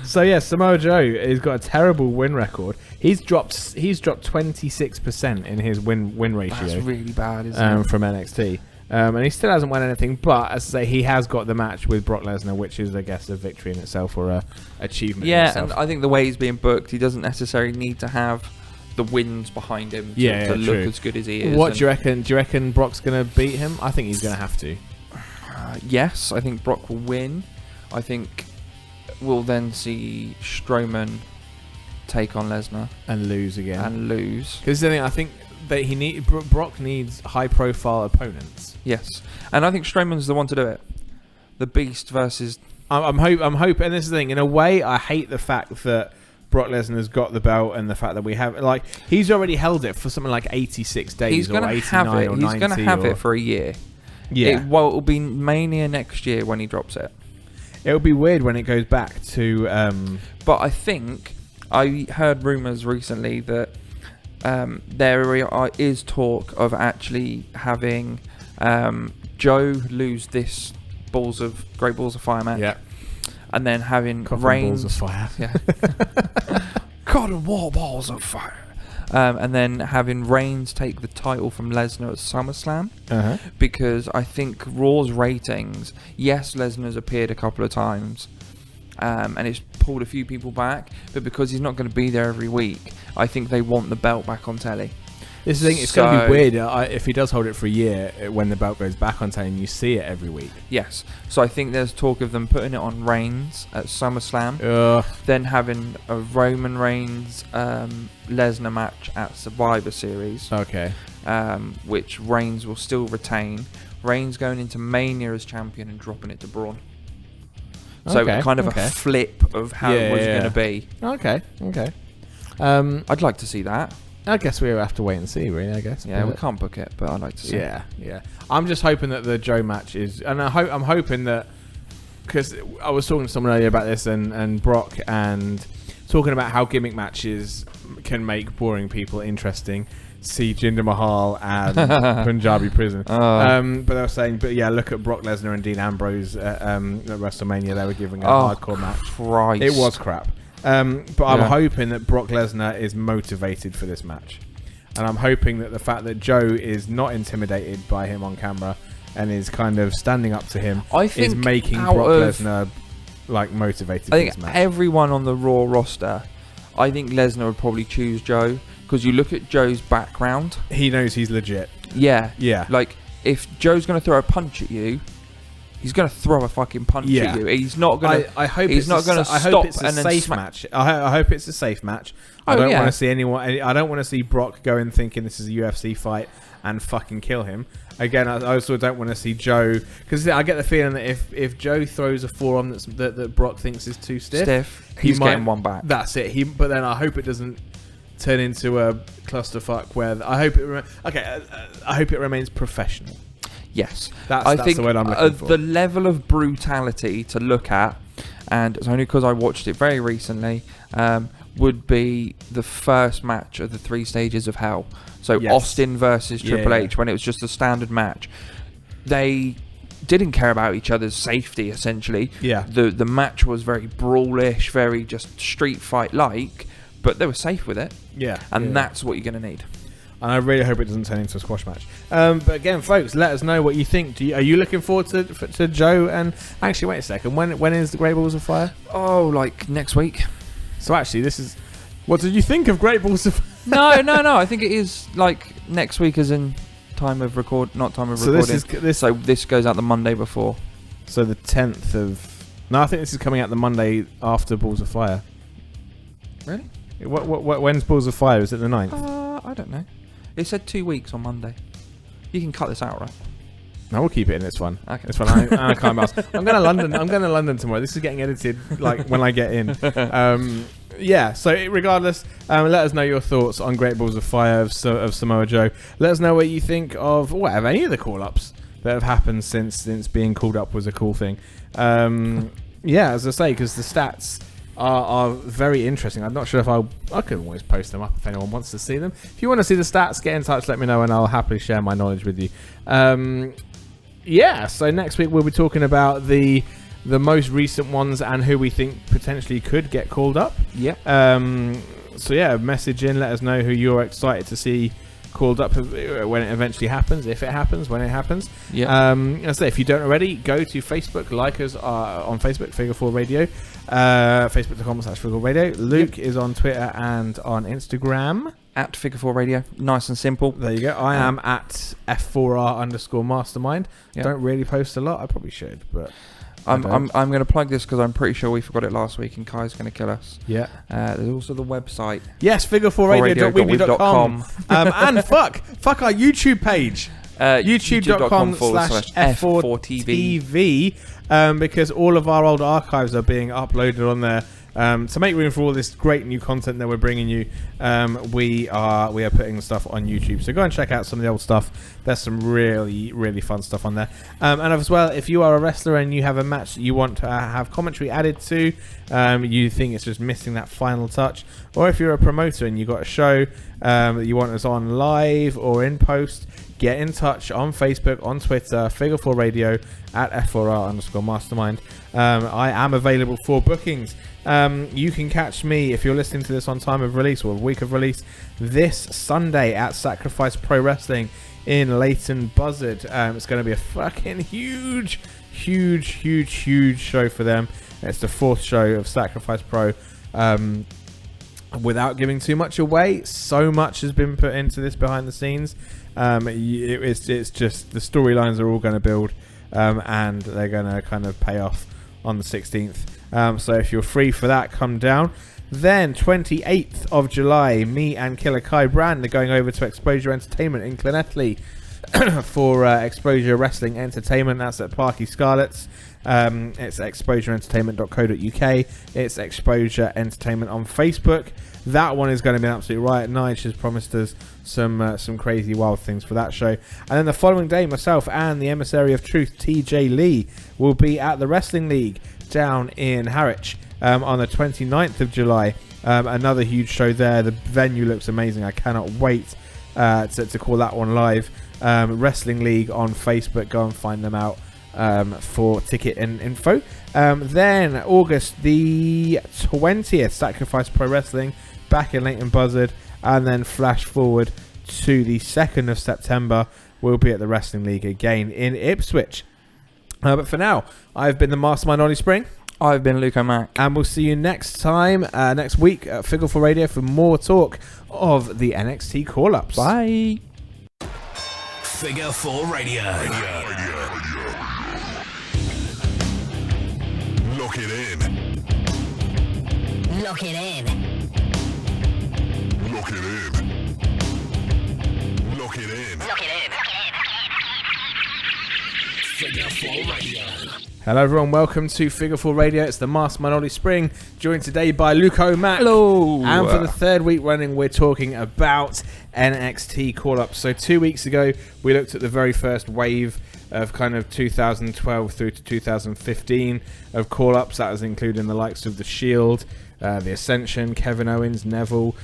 So yeah, Samoa Joe has got a terrible win record. He's dropped 26% in his win ratio. That's really bad, isn't it? From NXT. And he still hasn't won anything, but as I say, he has got the match with Brock Lesnar, which is, I guess, a victory in itself or a achievement. Yeah, in itself. And I think the way he's being booked, he doesn't necessarily need to have the wins behind him to look as good as he is. What do you reckon? Do you reckon Brock's going to beat him? I think he's going to have to. Yes, I think Brock will win. I think we'll then see Strowman take on Lesnar and lose again. Because I think that Brock needs high-profile opponents. Yes, and I think Strowman's the one to do it. The Beast versus. I'm hoping, and this is the thing. In a way, I hate the fact that Brock Lesnar's got the belt, and the fact that we have he's already held it for something like 86 days. He's going to have it. He's going to have it for a year. Yeah. It will be Mania next year when he drops it. It'll be weird when it goes back to. But I think I heard rumours recently that there is talk of actually having Joe lose this Great Balls of Fire match. Yeah. And then having Reigns. Balls of Fire. Yeah. Cotton War Balls of Fire. And then having Reigns take the title from Lesnar at SummerSlam. Because I think Raw's ratings, yes, Lesnar's appeared a couple of times, and it's pulled a few people back, but because he's not going to be there every week, I think they want the belt back on telly. This is the thing, it's going to be weird if he does hold it for a year when the belt goes back on Tane. You see it every week. Yes. So I think there's talk of them putting it on Reigns at SummerSlam, then having a Roman Reigns Lesnar match at Survivor Series. Okay. Which Reigns will still retain. Reigns going into Mania as champion and dropping it to Braun. So kind of a flip of how it was going to be. Okay. I'd like to see that. I guess we have to wait and see, really. I guess. Yeah, we can't book it, but I'd like to see. Yeah. I'm just hoping that the Joe match is, and I'm hoping that, because I was talking to someone earlier about this and Brock and talking about how gimmick matches can make boring people interesting. See Jinder Mahal and Punjabi Prison. But they were saying, look at Brock Lesnar and Dean Ambrose at WrestleMania. They were giving a hardcore match. Christ. It was crap. But I'm hoping that Brock Lesnar is motivated for this match. And I'm hoping that the fact that Joe is not intimidated by him on camera and is kind of standing up to him is making Brock Lesnar motivated for this match. I think everyone on the Raw roster, I think Lesnar would probably choose Joe. Because you look at Joe's background. He knows he's legit. Yeah. Yeah. Like, if Joe's going to throw a punch at you, he's going to throw a fucking punch at you. He's not going to... I hope it's a safe match. I hope it's a safe match. I don't want to see anyone... I don't want to see Brock go in thinking this is a UFC fight and fucking kill him. Again, I also don't want to see Joe... Because I get the feeling that if Joe throws a forearm that Brock thinks is too stiff... He's getting one back. That's it. But then I hope it doesn't turn into a clusterfuck where I hope it remains professional. Yes, I think the word I'm looking for. The level of brutality to look at, and it's only because I watched it very recently, would be the first match of the 3 stages of hell. So Austin versus Triple H, when it was just a standard match. They didn't care about each other's safety, essentially. Yeah. The match was very brawlish, very just street fight like, but they were safe with it. Yeah. And that's what you're going to need. And I really hope it doesn't turn into a squash match. But again, folks, let us know what you think. Are you looking forward to Joe? And actually, wait a second. When is the Great Balls of Fire? Oh, like next week. So actually, this is... What did you think of Great Balls of Fire? No. I think it is like next week as in time of record, not time of recording. So this goes out the Monday before. So the 10th of... No, I think this is coming out the Monday after Balls of Fire. Really? When's Balls of Fire? Is it the 9th? I don't know. It said 2 weeks on Monday. You can cut this out, right? No, we'll keep it in. It's fun. Okay. It's fun. I can't mouse. I'm going to London tomorrow. This is getting edited when I get in. So regardless, let us know your thoughts on Great Balls of Fire of Samoa Joe. Let us know what you think of any of the call-ups that have happened since being called up was a cool thing. As I say, because the stats are very interesting. I'm not sure if I could always post them up if anyone wants to see them. If you want to see the stats, get in touch, let me know, and I'll happily share my knowledge with you. So next week we'll be talking about the most recent ones and who we think potentially could get called up. Message in, let us know who you're excited to see called up when it eventually happens, if it happens, when it happens. I say, if you don't already, go to Facebook, like us on Facebook, Figure 4 Radio, facebook.com/Figure Radio. Luke is on Twitter and on Instagram at Figure 4 Radio. Nice and simple. There you go. I am at F4R_Mastermind. Don't really post a lot. I probably should, but I'm going to plug this because I'm pretty sure we forgot it last week and Kai's going to kill us. There's also the website. Yes, figure4radio.weebly.com. And fuck our YouTube page. YouTube.com/F4TV. Because all of our old archives are being uploaded on there. To make room for all this great new content that we're bringing you, we are putting stuff on YouTube. So go and check out some of the old stuff. There's some really, really fun stuff on there. And as well, if you are a wrestler and you have a match that you want to have commentary added to, you think it's just missing that final touch, or if you're a promoter and you've got a show that you want us on live or in post, get in touch on Facebook, on Twitter, Figure 4 Radio, at F4R_Mastermind. I am available for bookings. You can catch me, if you're listening to this on time of release or week of release, this Sunday at Sacrifice Pro Wrestling in Leighton Buzzard. It's going to be a fucking huge show for them. It's the 4th show of Sacrifice Pro. without giving too much away, so much has been put into this behind the scenes. It's just the storylines are all going to build, and they're going to kind of pay off on the 16th. So if you're free for that, come down. Then 28th of July, me and Killer Kai Brand are going over to Exposure Entertainment in Llanelli for Exposure Wrestling Entertainment. That's at Parky Scarlett's. It's exposureentertainment.co.uk. It's Exposure Entertainment on Facebook. That one is going to be an absolute riot. Nige has promised us some crazy wild things for that show. And then the following day, myself and the Emissary of Truth, TJ Lee, will be at the Wrestling League down in Harwich on the 29th of July. Another huge show there. The venue looks amazing. I cannot wait to call that one live. Wrestling League on Facebook. Go and find them out for ticket and info. Then August the 20th, Sacrifice Pro Wrestling back in Leighton Buzzard. And then flash forward to the 2nd of September, we'll be at the Wrestling League again in Ipswich. But for now, I've been the Mastermind Ollie Spring. I've been Luke O'Mac. And we'll see you next time, next week at Figure 4 Radio for more talk of the NXT Call Ups. Bye. Figure 4 Radio. Lock it in. Lock it in. Lock it in. Lock it in. Lock it in. Figure 4 Radio. Hello everyone, welcome to Figure 4 Radio. It's the Mastermind Ollie Spring, joined today by Luke O'Mac. Hello. And for the third week running, we're talking about NXT call-ups. So 2 weeks ago, we looked at the very first wave of kind of 2012 through to 2015 of call-ups. That was including the likes of The Shield, The Ascension, Kevin Owens, Neville,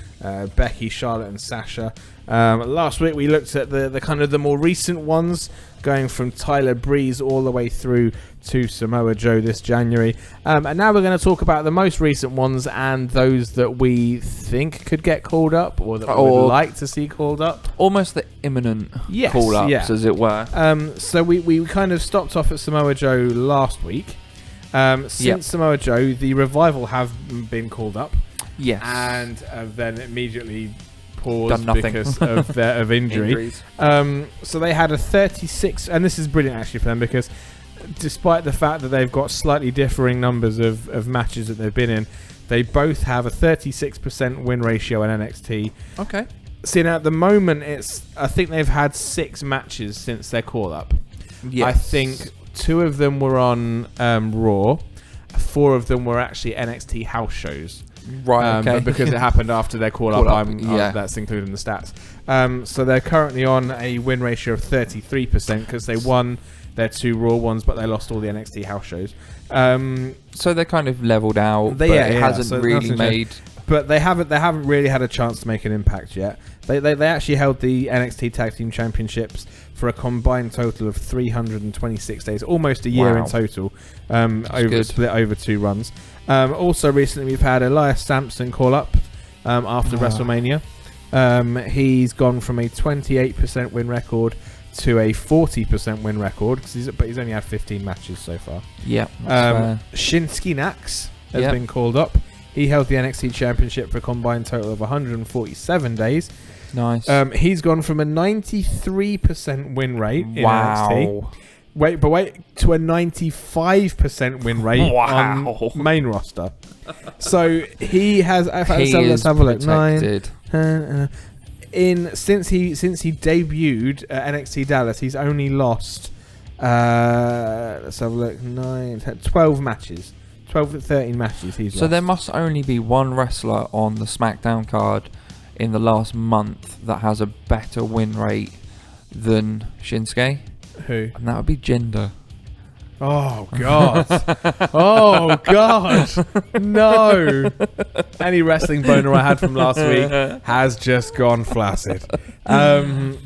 Becky, Charlotte and Sasha. Last week we looked at the kind of the more recent ones, going from Tyler Breeze all the way through to Samoa Joe this January. And now we're going to talk about the most recent ones and those that we think could get called up or that we would like to see called up. Almost the imminent call-ups, as it were. So we kind of stopped off at Samoa Joe last week. Since Samoa Joe, the Revival have been called up. Yes. And then immediately paused because of injury. So they had a 36, and this is brilliant actually for them because despite the fact that they've got slightly differing numbers of matches that they've been in, they both have a 36% win ratio in NXT. Okay. See, now at the moment, I think they've had 6 matches since their call-up. Yes. I think 2 of them were on Raw. 4 of them were actually NXT house shows. Right, okay. But because it happened after their call-up, that's included in the stats. So they're currently on a win ratio of 33% because they won their 2 Raw ones, but they lost all the NXT house shows. So they're kind of leveled out, but it hasn't really made... But they haven't really had a chance to make an impact yet. They actually held the NXT Tag Team Championships for a combined total of 326 days, almost a year in total, split over 2 runs. Also recently we've had Elias Sampson call up after WrestleMania. He's gone from a 28% win record to a 40% win record, but he's only had 15 matches so far. Yeah. Shinsuke Nax has been called up. He held the NXT Championship for a combined total of 147 days. Nice. He's gone from a 93% win rate in NXT. Wait, to a 95% win rate on main roster. So he has. Let's have a look. Protected. Since he debuted at NXT Dallas, he's only lost. Let's have a look. 12 matches. 12 to 13 matches he's lost. So there must only be one wrestler on the SmackDown card in the last month that has a better win rate than Shinsuke. Who? And that would be Jinder. Oh, God. Oh, God. No. Any wrestling boner I had from last week has just gone flaccid. Oh,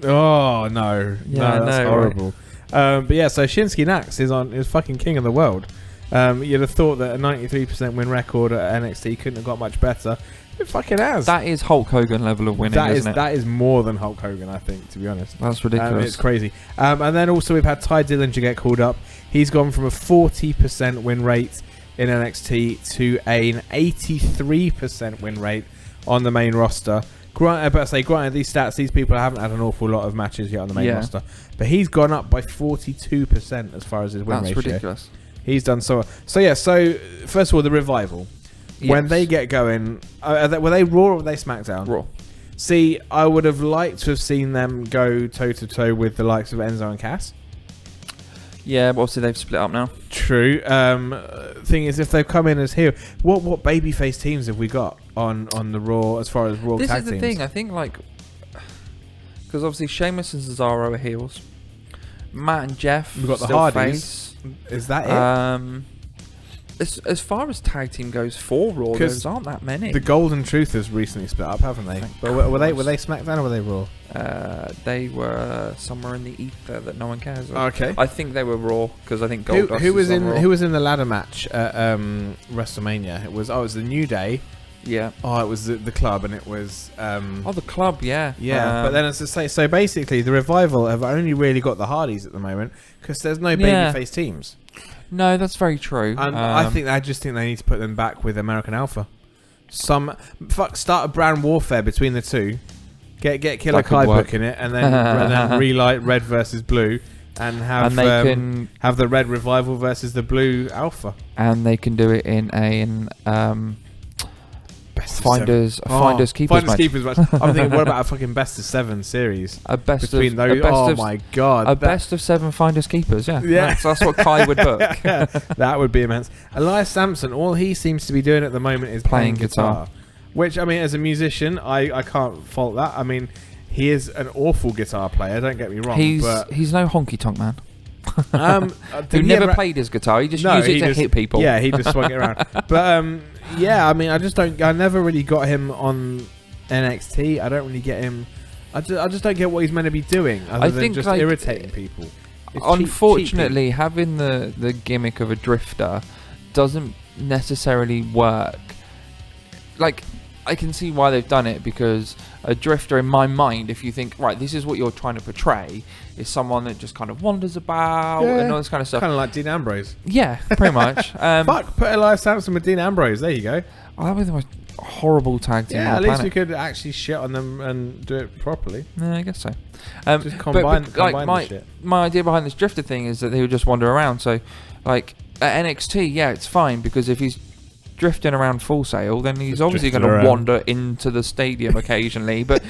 no. No, that's horrible. Right. But yeah, so Shinsuke Nax is fucking king of the world. You'd have thought that a 93% win record at NXT couldn't have got much better. It fucking has. That is Hulk Hogan level of winning, isn't it? That is more than Hulk Hogan, I think, to be honest. That's ridiculous. It's crazy. And then also we've had Ty Dillinger get called up. He's gone from a 40% win rate in NXT to an 83% win rate on the main roster. Granted, these stats, these people haven't had an awful lot of matches yet on the main roster, but he's gone up by 42% as far as his win ratio. That's ridiculous. He's done so. So first of all, the Revival. Yes. When they get going, were they Raw or were they SmackDown? Raw. See, I would have liked to have seen them go toe-to-toe with the likes of Enzo and Cass. Yeah, but obviously they've split up now. True. Thing is, if they've come in as heel, what babyface teams have we got on the Raw as far as Raw tag teams? This is the thing. I think because obviously Sheamus and Cesaro are heels. Matt and Jeff. We've got the Hardys. Is that it? As far as tag team goes for Raw, there aren't that many. The Golden Truthers recently split up, haven't they? But were they SmackDown or were they Raw? They were somewhere in the ether that no one cares about. Okay. I think they were Raw because I think Goldust who was in Raw. Who was in the ladder match at WrestleMania? It was the New Day. Yeah. Oh, it was the club, and it was. The club, yeah. Yeah, but then as I say, so basically, the Revival have only really got the Hardys at the moment because there's no babyface teams. No, that's very true. And I just think they need to put them back with American Alpha. Start a brand warfare between the two. Get Killer Kai booking it, and then relight Red versus Blue, and have the Red Revival versus the Blue Alpha. And they can do it in Finders Keepers match. I'm thinking, what about a fucking best of 7 series? Between those. Oh my god! Best of 7 Finders Keepers. Yeah. That's what Kai would book. That would be immense. Elias Sampson, all he seems to be doing at the moment is playing guitar. Which, I mean, as a musician, I can't fault that. I mean, he is an awful guitar player. Don't get me wrong. He's no honky tonk man. Who never played his guitar. He just used it to hit people. Yeah, he just swung it around. But yeah, I mean, I never really got him on NXT. I don't really get him. I just don't get what he's meant to be doing other than just irritating people. It's unfortunately, cheap. having the gimmick of a drifter doesn't necessarily work. Like, I can see why they've done it, because a drifter, in my mind, if you think, right, this is what you're trying to portray, is someone that just kind of wanders about and all this kind of stuff. Kind of like Dean Ambrose. Yeah, pretty much. Put Elias Sampson with Dean Ambrose. There you go. Oh, that was the most horrible tag team. Yeah, at least we could actually shit on them and do it properly. Yeah, I guess so. Just combine the shit. My idea behind this drifter thing is that they would just wander around. So, like, at NXT, yeah, it's fine, because if he's drifting around Full Sail, then he's obviously going to wander into the stadium occasionally. But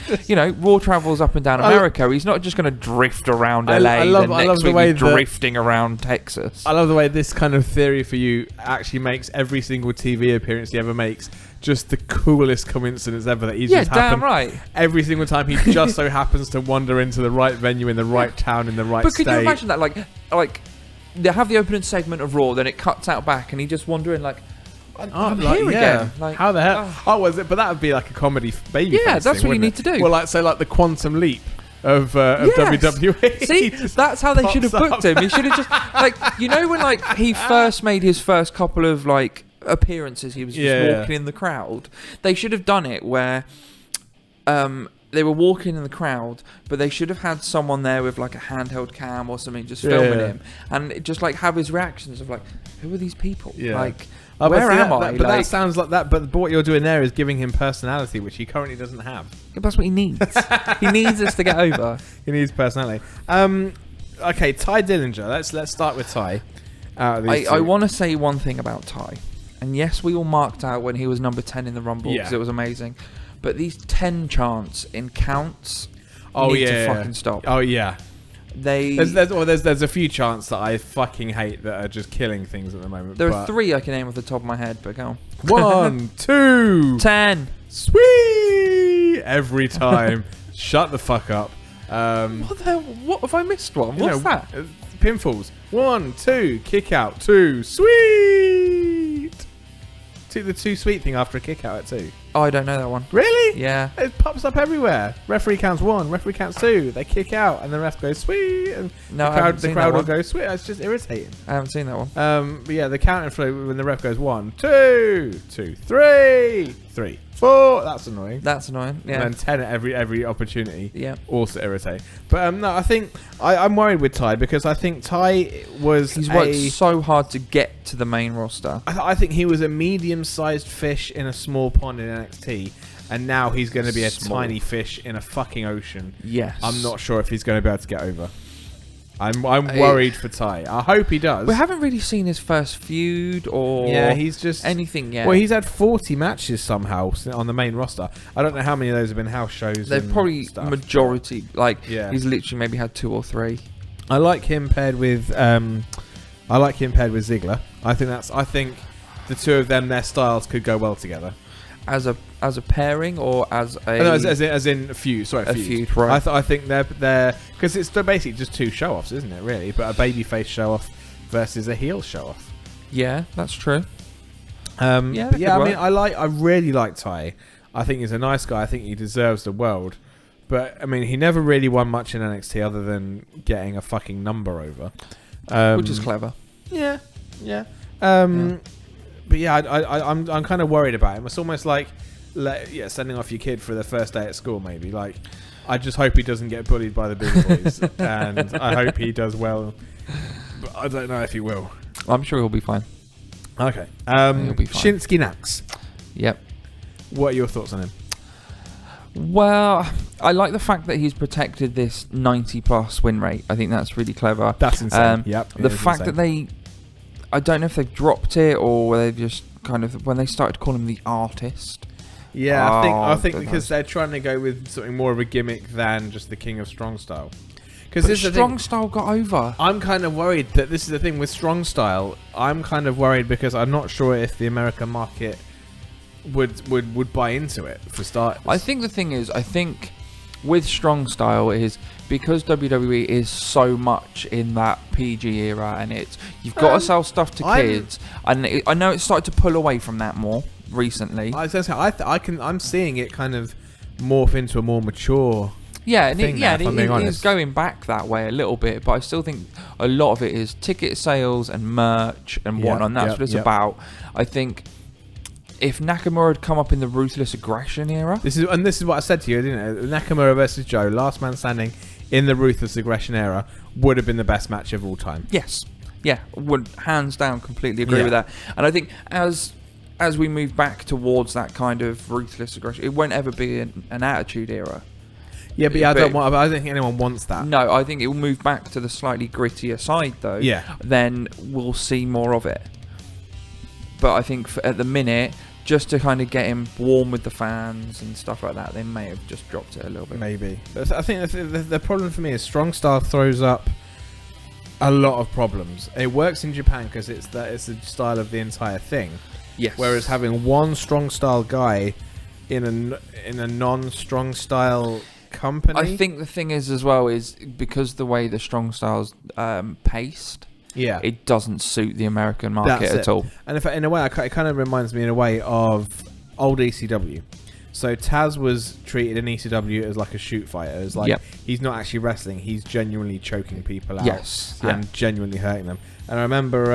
Raw travels up and down America. He's not just going to drift around LA. I love the way drifting around Texas. I love the way this kind of theory for you actually makes every single TV appearance he ever makes just the coolest coincidence ever. That he's just happened right. Every single time he just so happens to wander into the right venue in the right town in the right state. But could you imagine that? Like they have the opening segment of Raw, then it cuts out back, and he just wandering like. I'm here again. Like, how the hell? Was it? But that would be like a comedy baby. Yeah, that's what you need to do. Well, like the quantum leap of WWE. See, that's how they should have booked him. He should have just when he first made his first couple of appearances, he was just walking in the crowd. They should have done it where they were walking in the crowd, but they should have had someone there with like a handheld cam or something just filming him, and just have his reactions of who are these people? Yeah. Where am I? But that sounds like that. But what you're doing there is giving him personality, which he currently doesn't have. Yeah, that's what he needs. He needs us to get over. He needs personality. Okay, Ty Dillinger. Let's start with Ty. I want to say one thing about Ty, and yes, we all marked out when he was number 10 in the Rumble because it was amazing. But these 10 chants in counts need to fucking stop. Oh yeah. There's a few chants that I fucking hate that are just killing things at the moment. There are 3 I can name off the top of my head, but go on. 1, 2, 10. Sweet! Every time. Shut the fuck up. What the hell? What have I missed one? What's that? Pinfalls. 1, 2, kick out. 2, sweet! The 2 sweet thing after a kick out at 2. Oh, I don't know that one. Really? Yeah. It pops up everywhere. Referee counts 1, referee counts 2. They kick out, and the ref goes sweet, and No, the crowd will go sweet. It's just irritating. I haven't seen that one. But yeah, the counting flow when the ref goes 1, 2, 2, 3, 3, 4. That's annoying. That's annoying. Yeah. And then 10 at every opportunity. Yeah. Also irritating. But no, I think I'm worried with Ty because I think Ty was He's worked so hard to get to the main roster. I think he was a medium-sized fish in a small pond in NXT, and now he's going to be a tiny fish in a fucking ocean. Yes. I'm not sure if he's going to be able to get over. I'm worried for Ty. I hope he does. We haven't really seen his first feud or he's just anything yet. Well, he's had 40 matches somehow on the main roster. I don't know how many of those have been house shows. They're probably stuff. majority. He's literally maybe had 2 or 3. I like him paired with Ziggler. I think the two of them, their styles could go well together. As a pairing or as a no, as in a feud. Sorry, a feud. Right. I think they're because it's basically just 2 show-offs, isn't it? Really, but a babyface show-off versus a heel show-off. Yeah, that's true. I mean, I really like Ty. I think he's a nice guy. I think he deserves the world. But I mean, he never really won much in NXT other than getting a fucking number over, which is clever. Yeah. But yeah, I'm kind of worried about him. It's almost like sending off your kid for the first day at school. Maybe I just hope he doesn't get bullied by the big boys, and I hope he does well. But I don't know if he will. I'm sure he'll be fine. Okay. He'll be fine. Shinsuke Nax. Yep. What are your thoughts on him? Well, I like the fact that he's protected this 90+ win rate. I think that's really clever. That's insane. Yep. The fact that I don't know if they've dropped it or they've just kind of when they started calling him the artist. Yeah, I think because they're trying to go with something more of a gimmick than just the King of Strong Style. Because Strong Style got over. I'm kind of worried that this is the thing with Strong Style. I'm kind of worried because I'm not sure if the American market would buy into it for starters. I think the thing is, with Strong Style is because WWE is so much in that PG era, and you've got to sell stuff to kids, and I know it's started to pull away from that more recently. I'm seeing it kind of morph into a more mature. Yeah, and it is going back that way a little bit, but I still think a lot of it is ticket sales and merch and whatnot. And that's what it's about. I think if Nakamura had come up in the Ruthless Aggression era, this is what I said to you, didn't it? Nakamura versus Joe, last man standing in the Ruthless Aggression era, would have been the best match of all time. Yes, yeah, would hands down completely agree with that. And I think as we move back towards that kind of Ruthless Aggression, it won't ever be an Attitude Era. Yeah, but I don't think anyone wants that. No, I think it will move back to the slightly grittier side, though. Yeah. Then we'll see more of it. But I think at the minute, just to kind of get him warm with the fans and stuff like that, they may have just dropped it a little bit. Maybe. But I think the problem for me is Strong Style throws up a lot of problems. It works in Japan because it's the style of the entire thing. Yes. Whereas having one Strong Style guy in a non-Strong Style company, I think the thing is as well is because the way the Strong Style's paced, it doesn't suit the American market at all. And in a way, it kind of reminds me in a way of old ECW. So Taz was treated in ECW as like a shoot fighter. As like he's not actually wrestling; he's genuinely choking people out and genuinely hurting them. And I remember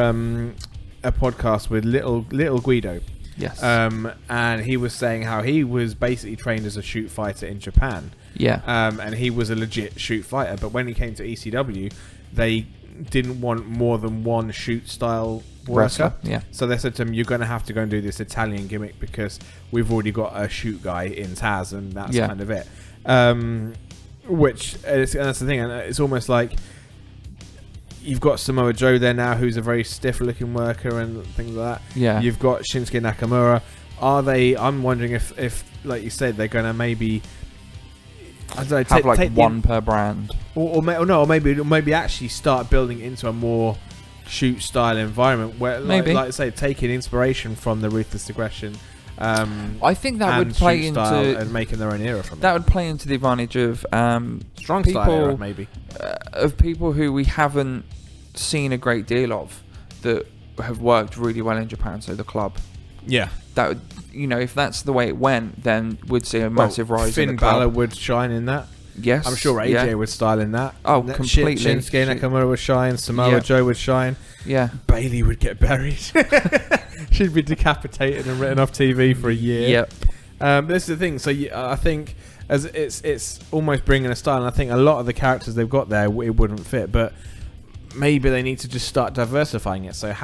a podcast with Little Guido. Yes. And he was saying how he was basically trained as a shoot fighter in Japan. Yeah. And he was a legit shoot fighter, but when he came to ECW, they didn't want more than one shoot style worker. Yeah. So they said to him, "You're going to have to go and do this Italian gimmick because we've already got a shoot guy in Taz, and that's kind of it." And that's the thing, and it's almost like you've got Samoa Joe there now, who's a very stiff-looking worker and things like that. Yeah. You've got Shinsuke Nakamura. I'm wondering if, like you said, they're going to maybe, I don't know, take one per brand, or maybe actually start building into a more shoot style environment where, like I say, taking inspiration from the Ruthless Aggression. I think that would play into and making their own era from that. Would play into the advantage of Strong people, style era, maybe of people who we haven't seen a great deal of that have worked really well in Japan. So the Club. Yeah. That would, if that's the way it went, then we'd see a massive rise in the Finn club. Balor would shine in that. Yes. I'm sure AJ would style in that. Oh, completely. Shinsuke Nakamura would shine. Samoa Joe would shine. Yeah. Bailey would get buried. She'd be decapitated and written off TV for a year. Yep. But this is the thing. So I think as it's almost bringing a style, and I think a lot of the characters they've got there, it wouldn't fit. But maybe they need to just start diversifying it. So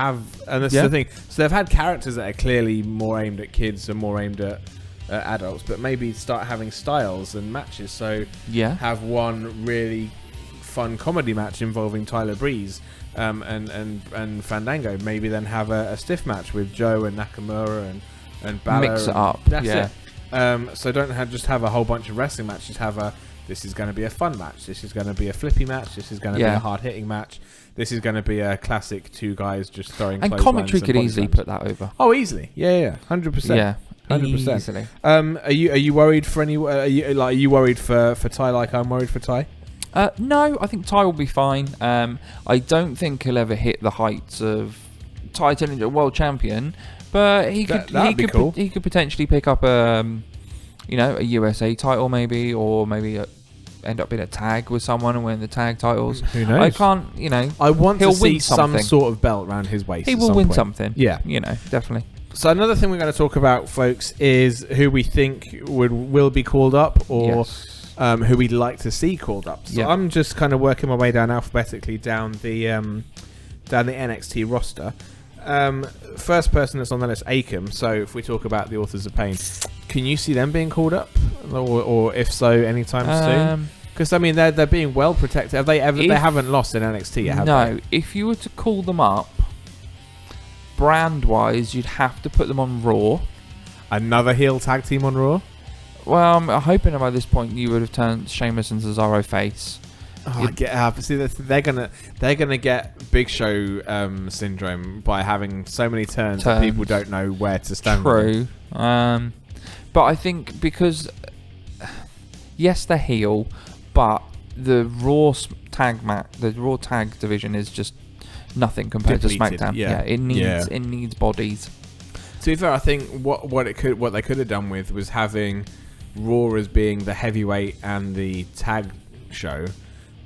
and this is the thing. So they've had characters that are clearly more aimed at kids and more aimed at adults, but maybe start having styles and matches. So have one really fun comedy match involving Tyler Breeze and Fandango. Maybe then have a stiff match with Joe and Nakamura and Balor. Mix it up. That's it. So don't just have a whole bunch of wrestling matches. This is going to be a fun match. This is going to be a flippy match. This is going to be a hard-hitting match. This is going to be a classic two guys just throwing. And commentary could easily put that over. Oh, easily. Yeah, 100%. Yeah. 100%. Easily. Are you worried for any? Are you worried for Ty like I'm worried for Ty? No, I think Ty will be fine. I don't think he'll ever hit the heights of Ty Dillinger, world champion, but he could potentially pick up a USA title maybe, or maybe end up in a tag with someone and win the tag titles. Who knows? I can't, I want to see some sort of belt around his waist. He will win something. Yeah, definitely. So another thing we're going to talk about, folks, is who we think will be called up, or who we'd like to see called up. So I'm just kind of working my way down alphabetically down the NXT roster. First person that's on the list, Akam. So if we talk about the Authors of Pain, can you see them being called up, or if so, anytime soon? Because they're being well protected. Have they ever? They haven't lost in NXT yet, have they? No. If you were to call them up, brand-wise, you'd have to put them on Raw. Another heel tag team on Raw? Well, I'm hoping by this point you would have turned Sheamus and Cesaro face. Oh, I get up. See, they're gonna get Big Show syndrome by having so many turns that people don't know where to stand. True, but I think because yes, they're heel, but the Raw tag division is just nothing compared depleted, to SmackDown. It needs bodies. To be fair, I think what they could have done with was having Raw as being the heavyweight and the tag show,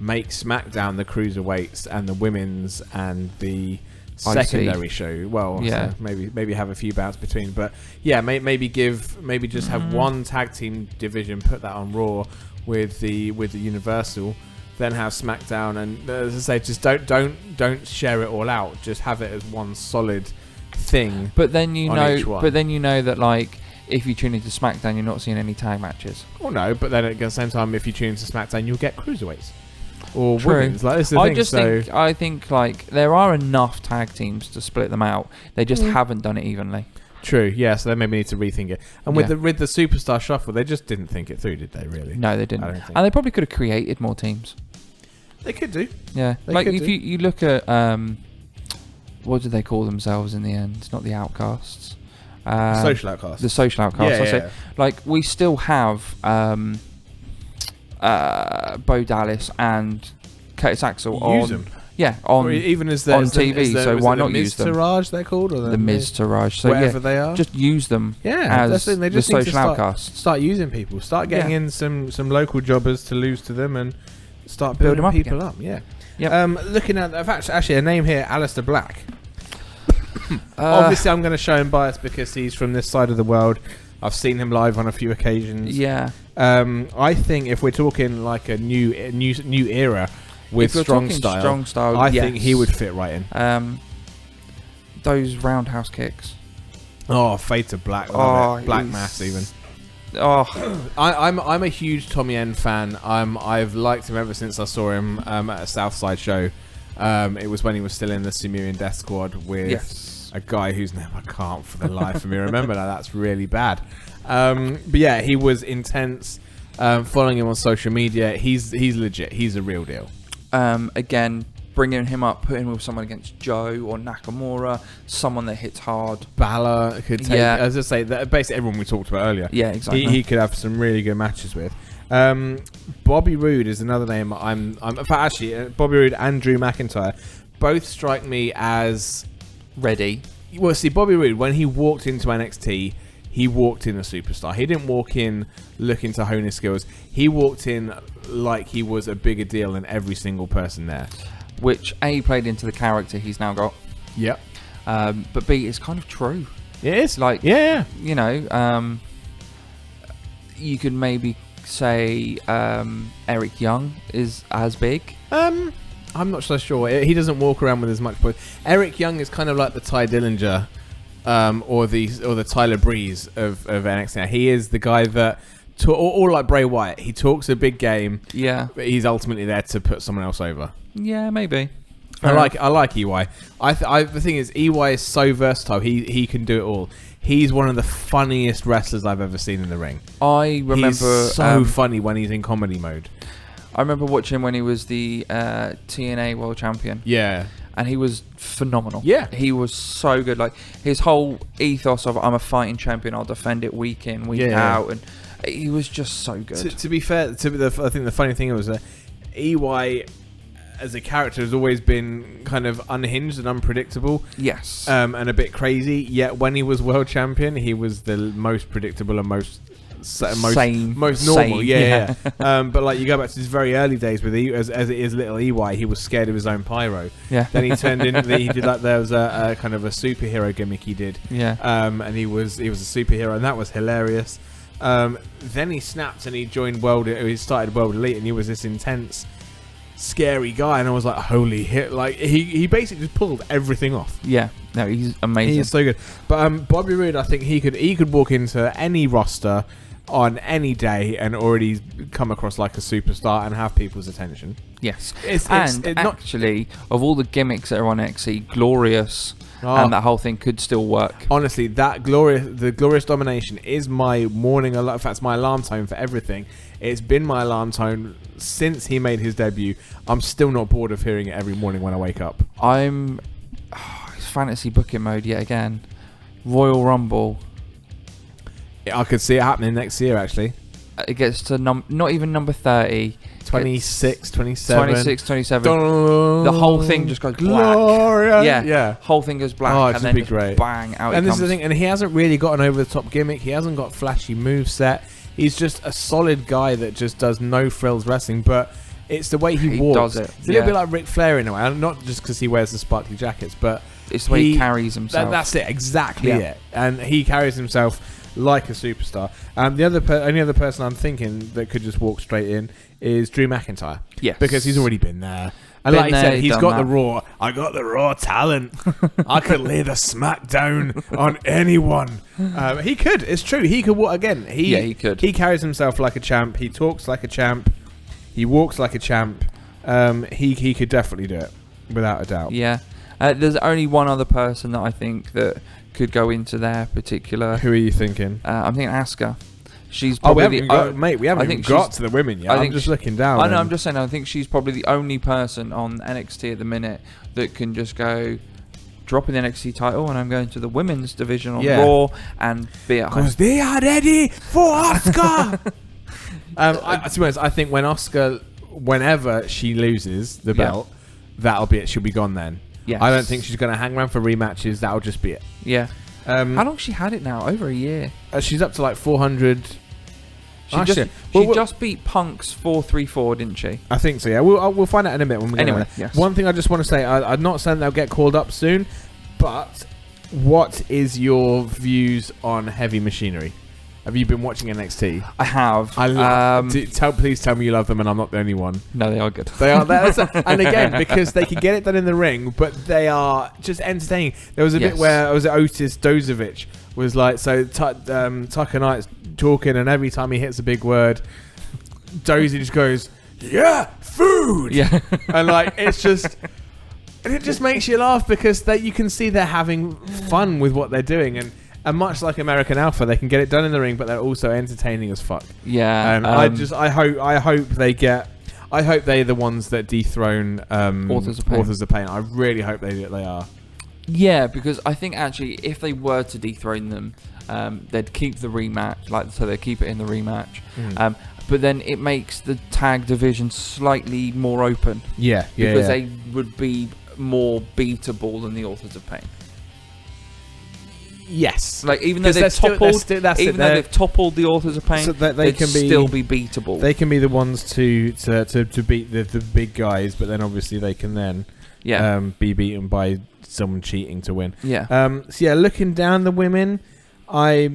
make SmackDown the cruiserweights and the women's and the secondary show. Well, so maybe have a few bouts between, but maybe just have one tag team division, put that on Raw with the Universal, then have SmackDown, and as I say, just don't share it all out. Just have it as one solid thing. But then you know that like if you tune into SmackDown, you're not seeing any tag matches. Oh no, but then at the same time, if you tune into SmackDown, you'll get cruiserweights or True. women's. Like, this is the thing, I think like there are enough tag teams to split them out. They just haven't done it evenly. True, yeah. So they maybe need to rethink it. And with the Superstar Shuffle, they just didn't think it through, did they? Really? No, they didn't. And they probably could have created more teams. They could do. Yeah, like if you look at what do they call themselves in the end? It's not the Outcasts. Social Outcasts. The Social Outcasts. Yeah. Like we still have Bo Dallas and Curtis Axel use on. them. Yeah, on even as on TV. So why not use them? The Miz they're called, or the Miz Taraj. So whatever they are, just use them. Yeah, as that's the thing. They just the need to Social Outcasts. Start using people. Start getting in some local jobbers to lose to them, and start building people up. Yeah. Yep. Looking at actually a name here, Alistair Black. Obviously, I'm going to show him bias because he's from this side of the world. I've seen him live on a few occasions. Yeah. I think if we're talking like a new era with strong style, I think he would fit right in. Those roundhouse kicks. Oh, Fate of Black. Black Mass even. Oh, I'm a huge Tommy End fan. I've liked him ever since I saw him at a Southside show. It was when he was still in the Sumerian Death Squad with a guy whose name I can't for the life of me remember. Now that's really bad. But yeah, he was intense. Following him on social media, he's legit. He's a real deal. Again, bringing him up, putting him with someone against Joe or Nakamura, someone that hits hard. Balor could take, as I say, basically everyone we talked about earlier. Yeah, exactly. He could have some really good matches with. Bobby Roode is another name. In fact, actually, Bobby Roode and Drew McIntyre both strike me as ready. Well, see, Bobby Roode, when he walked into NXT, he walked in a superstar. He didn't walk in looking to hone his skills. He walked in like he was a bigger deal than every single person there. Which A, played into the character he's now got. Yep. But B, it's kind of true. It is. Like, yeah. You know, you could maybe say Eric Young is as big. I'm not so sure. He doesn't walk around with as much. But Eric Young is kind of like the Ty Dillinger, or the Tyler Breeze of NXT. Now, he is the guy that, or like Bray Wyatt. He talks a big game. Yeah. But he's ultimately there to put someone else over. Yeah, maybe. I like EY. The thing is, EY is so versatile. He can do it all. He's one of the funniest wrestlers I've ever seen in the ring. I remember he's so funny when he's in comedy mode. I remember watching him when he was the TNA World Champion. Yeah. And he was phenomenal. Yeah. He was so good. Like, his whole ethos of, I'm a fighting champion, I'll defend it week in, week out. And he was just so good. To be fair, I think the funny thing was that EY, as a character, has always been kind of unhinged and unpredictable. Yes. And a bit crazy. Yet when he was world champion, he was the most predictable and most normal. Yeah. But like, you go back to his very early days with as it is little EY, he was scared of his own pyro. Yeah. Then he turned into he did like, there was a kind of a superhero gimmick he did. Yeah. And he was a superhero, and that was hilarious. Then he snapped and he joined he started World Elite, and he was this intense, scary guy, and I was like, holy hit. Like, he basically just pulled everything off. Yeah. No, he's amazing. He's so good. But Bobby Roode, I think he could walk into any roster on any day and already come across like a superstar and have people's attention. Yes. It's actually, of all the gimmicks that are on NXT, Glorious and that whole thing could still work. Honestly, the Glorious Domination is my morning alarm. In fact, it's my alarm tone for everything. It's been my alarm tone since he made his debut. I'm still not bored of hearing it every morning when I wake up. It's fantasy booking mode yet again. Royal Rumble. I could see it happening next year, actually. It gets to not even number 30. 26, 27. 26, 27. The whole thing just goes black. Yeah. Whole thing goes black. Oh, and then be great. Bang, out and it this comes. is the thing, and he hasn't really got an over-the-top gimmick. He hasn't got flashy moveset. He's just a solid guy that just does no frills wrestling, but it's the way he walks. Does it. It's a little bit like Ric Flair in a way, and not just because he wears the sparkly jackets, but it's the way he carries himself. That's it, exactly it. And he carries himself like a superstar. The only other person I'm thinking that could just walk straight in is Drew McIntyre. Yes. Because he's already been there. And like I said, he's got the raw. I got the raw talent. I could lay the smack down on anyone. He could. It's true. He could walk again. He could. He carries himself like a champ. He talks like a champ. He walks like a champ. He could definitely do it, without a doubt. Yeah. There's only one other person that I think that could go into their particular. Who are you thinking? I'm thinking Asuka. She's probably we haven't even got to the women yet. I'm just looking down. I know. I'm just saying. I think she's probably the only person on NXT at the minute that can just go, dropping the NXT title, and I'm going to the women's division on Raw and be at home. Because they are ready for Asuka. To be honest, I think whenever she loses the belt, that'll be it. She'll be gone then. Yes. I don't think she's going to hang around for rematches. That'll just be it. Yeah. How long has she had it now? Over a year. She's up to like 400. She just beat Punk's 434, didn't she? I think so, yeah. We'll find out in a minute when we get there. Yes. One thing I just want to say, I'm not saying they'll get called up soon, but what is your views on Heavy Machinery? Have you been watching NXT? I have. Please tell me you love them, and I'm not the only one. No, they are good. They are. And again, because they can get it done in the ring, but they are just entertaining. There was a bit where Otis Dozovic was like, Tucker Knight's talking, and every time he hits a big word, Dozy just goes, "Yeah, food." Yeah, and like it's just. And it just makes you laugh because you can see they're having fun with what they're doing, and much like American Alpha, they can get it done in the ring, but they're also entertaining as fuck. Yeah, and I hope they're the ones that dethrone Authors of Pain. I really hope they are. Yeah, because I think actually, if they were to dethrone them, they'd keep the rematch, so they keep it in the rematch. But then it makes the tag division slightly more open. Yeah, because they would be more beatable than the Authors of Pain. Yes. Like even though they've toppled, they've toppled the Authors of Pain, so that they can still be beatable. They can be the ones to beat the big guys, but then obviously they can then be beaten by someone cheating to win. Yeah. So yeah, looking down the women, I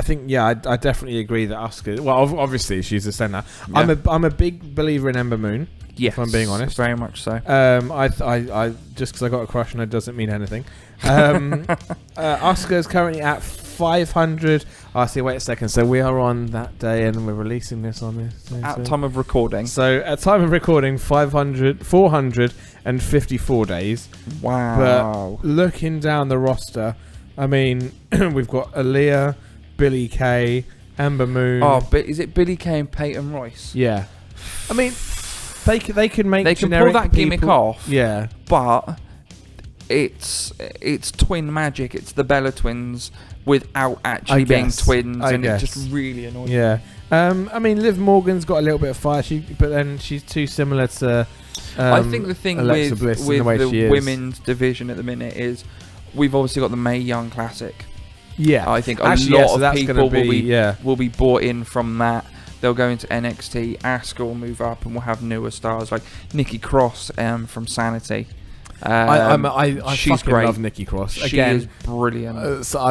think I definitely agree that Asuka. Well, obviously she's a centre. Yeah. I'm a big believer in Ember Moon. Yes, if I'm being honest, very much so. I just because I got a crush on her doesn't mean anything. Asuka is currently at 500. See, wait a second. So we are on that day, and we're releasing this on this at time of recording. So at time of recording, 454 days. Wow. But looking down the roster, I mean, we've got Aaliyah, Billie Kay, Ember Moon. Oh, but is it Billie Kay and Peyton Royce? Yeah. I mean, they can make. They can pull that gimmick off. Yeah. But it's twin magic. It's the Bella twins without actually being twins, and it's just really annoying. Yeah. I mean, Liv Morgan's got a little bit of fire, but then she's too similar to. I think the thing Alexa with Bliss the the women's division at the minute is we've obviously got the Mae Young Classic. Yeah. I think a lot of people will be bought in from that. They'll go into NXT. Asuka will move up, and we'll have newer stars like Nikki Cross from Sanity. I she's fucking great. love Nikki Cross. She is brilliant. So I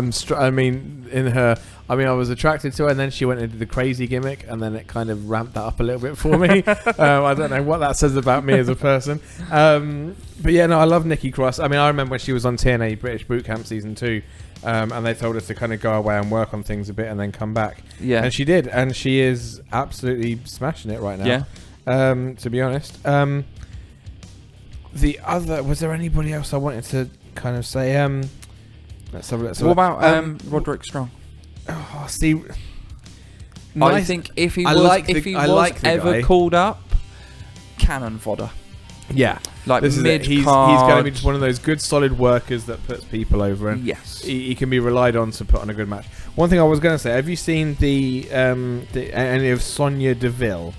was attracted to her, and then she went into the crazy gimmick, and then it kind of ramped that up a little bit for me. I don't know what that says about me as a person. But yeah, no, I love Nikki Cross. I mean, I remember when she was on TNA British Boot Camp Season 2. And they told us to kind of go away and work on things a bit and then come back. Yeah. And she did. And she is absolutely smashing it right now. Yeah. To be honest. Was there anybody else I wanted to kind of say? Let's have a look. What about Roderick Strong? Oh, see. Nice. I think if he was ever called up, cannon fodder. Yeah. Like he's going to be just one of those good solid workers that puts people over, and yes, he can be relied on to put on a good match. One thing I was going to say, have you seen any of Sonya Deville?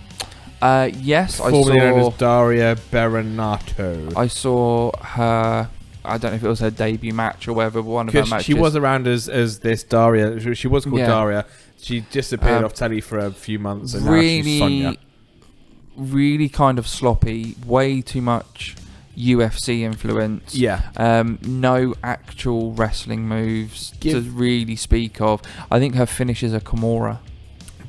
Yes, I saw. Formerly known as Daria Berenato. I saw her. I don't know if it was her debut match or whatever, but one of her matches. She was around as this Daria. She was called Daria. She disappeared off telly for a few months, and now she's Sonya. Really kind of sloppy, way too much UFC influence. Yeah. No actual wrestling moves to really speak of. I think her finish is a Kimura.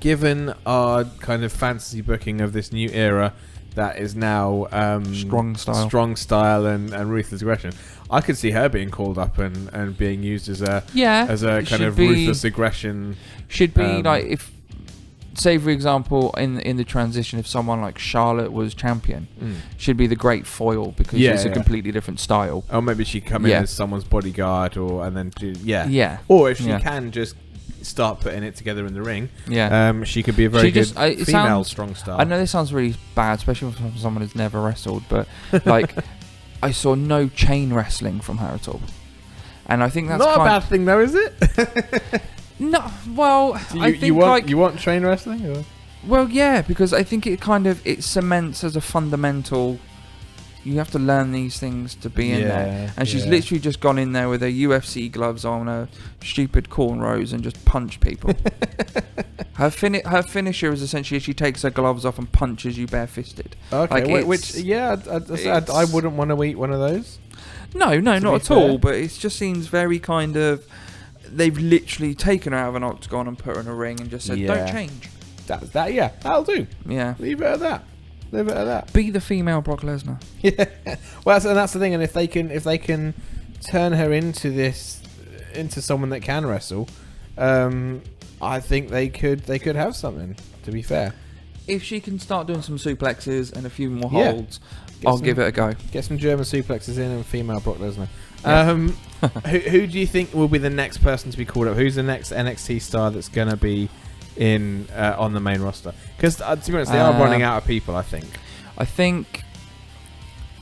Given our kind of fantasy booking of this new era that is now strong style and ruthless aggression, I could see her being called up and being used as a kind of ruthless aggression. Should be like if. Say, for example, in the transition, if someone like Charlotte was champion, she'd be the great foil because she's a completely different style. Or maybe she'd come in as someone's bodyguard, and then do. Or if she can just start putting it together in the ring, she could be a very good female strong star. I know this sounds really bad, especially from someone who's never wrestled, but like I saw no chain wrestling from her at all, and I think that's not a bad thing, though, is it? No, well, I think you want train wrestling? Or? Well, yeah, because I think it cements as a fundamental. You have to learn these things to be in there, and she's literally just gone in there with her UFC gloves on, her stupid cornrows, and just punched people. Her finisher is essentially she takes her gloves off and punches you barefisted. Okay, I wouldn't want to eat one of those. No, not at all. But it just seems very kind of. They've literally taken her out of an octagon and put her in a ring and just said, "Don't change." That'll do. Yeah, leave it at that. Be the female Brock Lesnar. Yeah, well, that's the thing. And if they can turn her into someone that can wrestle, I think they could have something. To be fair, if she can start doing some suplexes and a few more holds, I'll give it a go. Get some German suplexes in and female Brock Lesnar. Yeah. Who do you think will be the next person to be called up? Who's the next NXT star that's going to be in on the main roster? Because to be honest, they are running out of people. I think,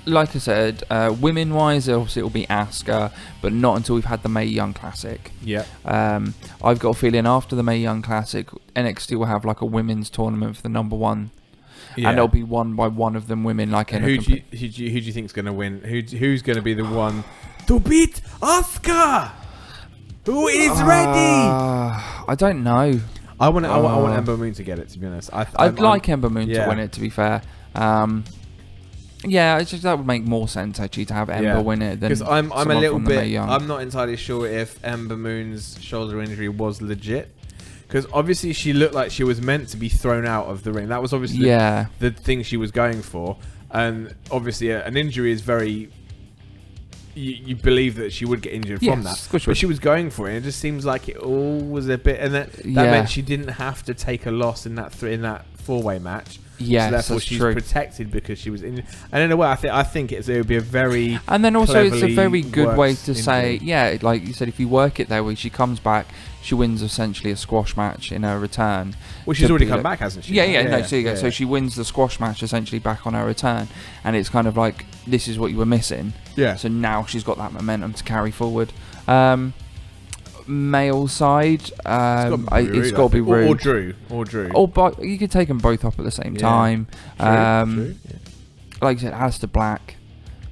like I said, women-wise, obviously it will be Asuka, but not until we've had the Mae Young Classic. Yeah. I've got a feeling after the Mae Young Classic, NXT will have like a women's tournament for the number one. Yeah. And it'll be won by one of them women. Like who do you think is going to win? Who's going to be the one to beat Asuka? Who is ready? I don't know. I want Ember Moon to get it. To be honest, I'd like Ember Moon to win it. To be fair, yeah, it's just that would make more sense actually to have Ember win it than because I'm a little bit. I'm not entirely sure if Ember Moon's shoulder injury was legit. Because obviously she looked like she was meant to be thrown out of the ring. That was obviously the thing she was going for. And obviously an injury is very... You believe that she would get injured from that. But she was going for it. And it just seems like it all was a bit... And that meant she didn't have to take a loss in that four-way match. Yes, so therefore she's protected because she was injured. And in a way, I think it would be a very... And then also it's a very good way to say... Yeah, like you said, if you work it there where she comes back... She wins essentially a squash match in her return. Well, she's already come back, hasn't she? Yeah. So she wins the squash match essentially back on her return, and it's kind of like this is what you were missing. Yeah. So now she's got that momentum to carry forward. Male side, it's got to be Rude. Or Drew. Oh, but you could take them both up at the same time. True. Like I said, Aleister Black,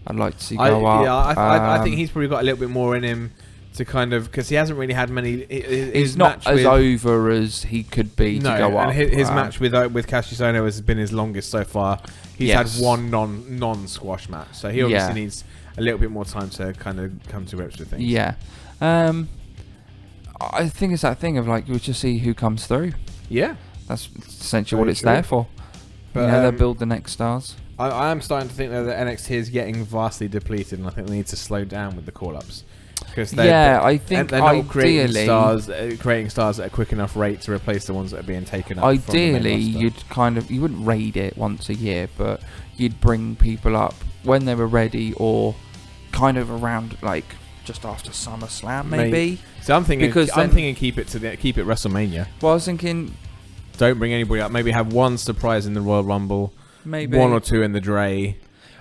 I'd like to see go up. Yeah, I think he's probably got a little bit more in him. To kind of, because he hasn't really had many. He's not as over as he could be to go up. And his match with Cassius Ohno has been his longest so far. He's had one non-squash match, so he obviously needs a little bit more time to kind of come to grips with things. Yeah, I think it's that thing of like we'll just see who comes through. Yeah, that's essentially what it's there for. But they'll build the next stars. I am starting to think that NXT is getting vastly depleted, and I think they need to slow down with the call-ups. I think they're not ideally creating stars at a quick enough rate to replace the ones that are being taken up. Ideally, you wouldn't raid it once a year, but you'd bring people up when they were ready, or kind of around like just after SummerSlam, maybe. So I'm thinking keep it WrestleMania. Well, I was thinking, don't bring anybody up. Maybe have one surprise in the Royal Rumble, maybe one or two in the Dre.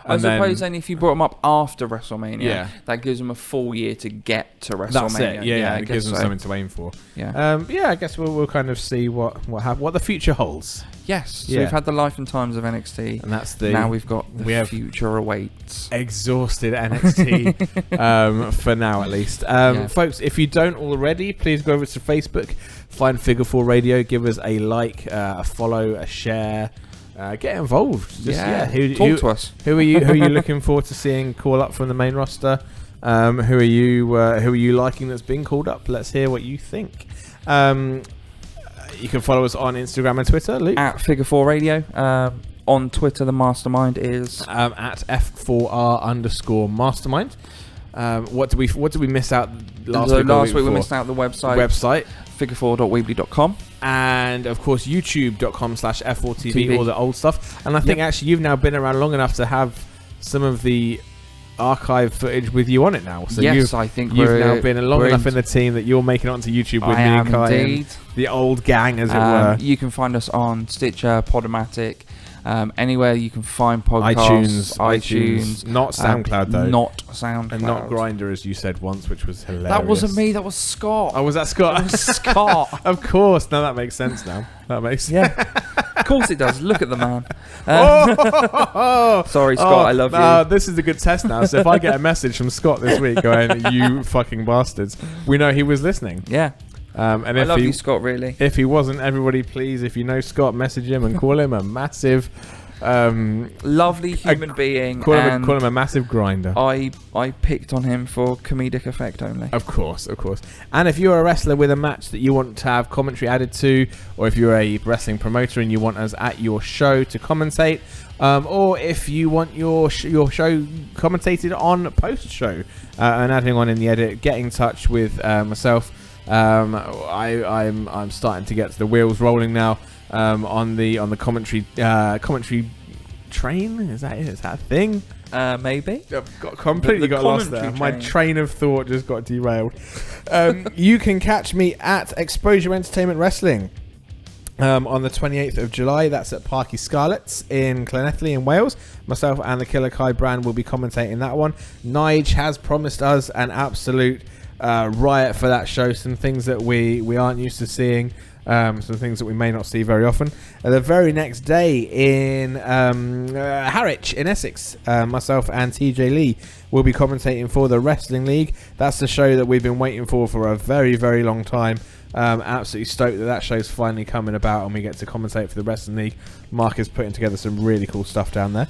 I suppose then if you brought them up after WrestleMania, that gives them a full year to get to WrestleMania. That's it. Yeah, it gives them something to aim for. Yeah. I guess we'll kind of see what the future holds. Yes. So we've had the life and times of NXT, and that's now we've got the future awaits. Exhausted NXT for now at least. Folks, if you don't already, please go over to Facebook, find Figure 4 Radio, give us a like, a follow, a share. Get involved. Talk to us. Who are you looking forward to seeing call up from the main roster? Who are you liking that's been called up? Let's hear what you think. You can follow us on Instagram and Twitter, Luke. At Figure 4 Radio. On Twitter, the Mastermind is at F4R_Mastermind. What did we miss out last week? Last week we missed out the website. Figure4.weebly.com. And of course youtube.com/F4TV, all the old stuff. And I think actually you've now been around long enough to have some of the archive footage with you on it now. So I think you've now been long enough in the team that you're making it onto YouTube with me and Kai and the old gang, as it were. You can find us on Stitcher, Podomatic, anywhere you can find podcasts, iTunes, not SoundCloud though, not SoundCloud, and not Grindr as you said once, which was hilarious. That wasn't me. That was Scott. Oh, was that Scott? It was Scott. Of course. No, that makes sense now. Of course it does. Look at the man. Sorry, Scott. I love you. This is a good test now. So if I get a message from Scott this week going, "You fucking bastards," we know he was listening. Yeah. And I love you, Scott, really. If he wasn't, everybody please, if you know Scott, message him and call him a massive lovely human being. Call him a massive grinder. I picked on him for comedic effect only. Of course. And if you're a wrestler with a match that you want to have commentary added to, or if you're a wrestling promoter and you want us at your show to commentate, or if you want your show commentated on post-show and adding on in the edit, get in touch with myself. I'm starting to get the wheels rolling now on the commentary train. Is that it? Is that a thing? Maybe. I've completely got lost there. My train of thought just got derailed. You can catch me at Exposure Entertainment Wrestling on the 28th of July. That's at Parky Scarlets in Llanelli in Wales. Myself and the Killer Kai brand will be commentating that one. Nige has promised us an absolute riot for that show. Some things that we aren't used to seeing. Some things that we may not see very often. The very next day in Harwich in Essex, myself and TJ Lee will be commentating for the Wrestling League. That's the show that we've been waiting for a very, very long time. Absolutely stoked that show's finally coming about and we get to commentate for the Wrestling League. Mark is putting together some really cool stuff down there.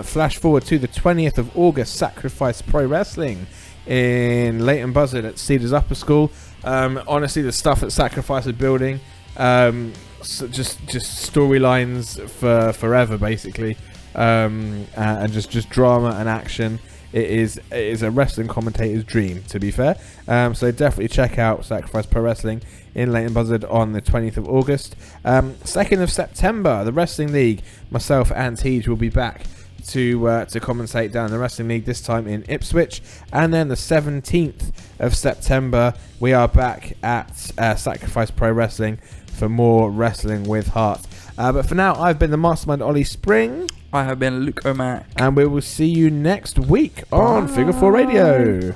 Flash forward to the 20th of August, Sacrifice Pro Wrestling in Leighton Buzzard at Cedars Upper School. Honestly, the stuff that Sacrifice are building, so just storylines for forever, basically, and just drama and action. It is a wrestling commentator's dream, to be fair. So definitely check out Sacrifice Pro Wrestling in Leighton Buzzard on the 20th of August. 2nd of September, the Wrestling League. Myself and Tej will be back to commentate down in the Wrestling League, this time in Ipswich. And then the 17th of September, we are back at Sacrifice Pro Wrestling for more Wrestling with Heart. But for now, I've been the Mastermind Ollie Spring. I have been Luke O'Mac. And we will see you next week on Figure 4 Radio.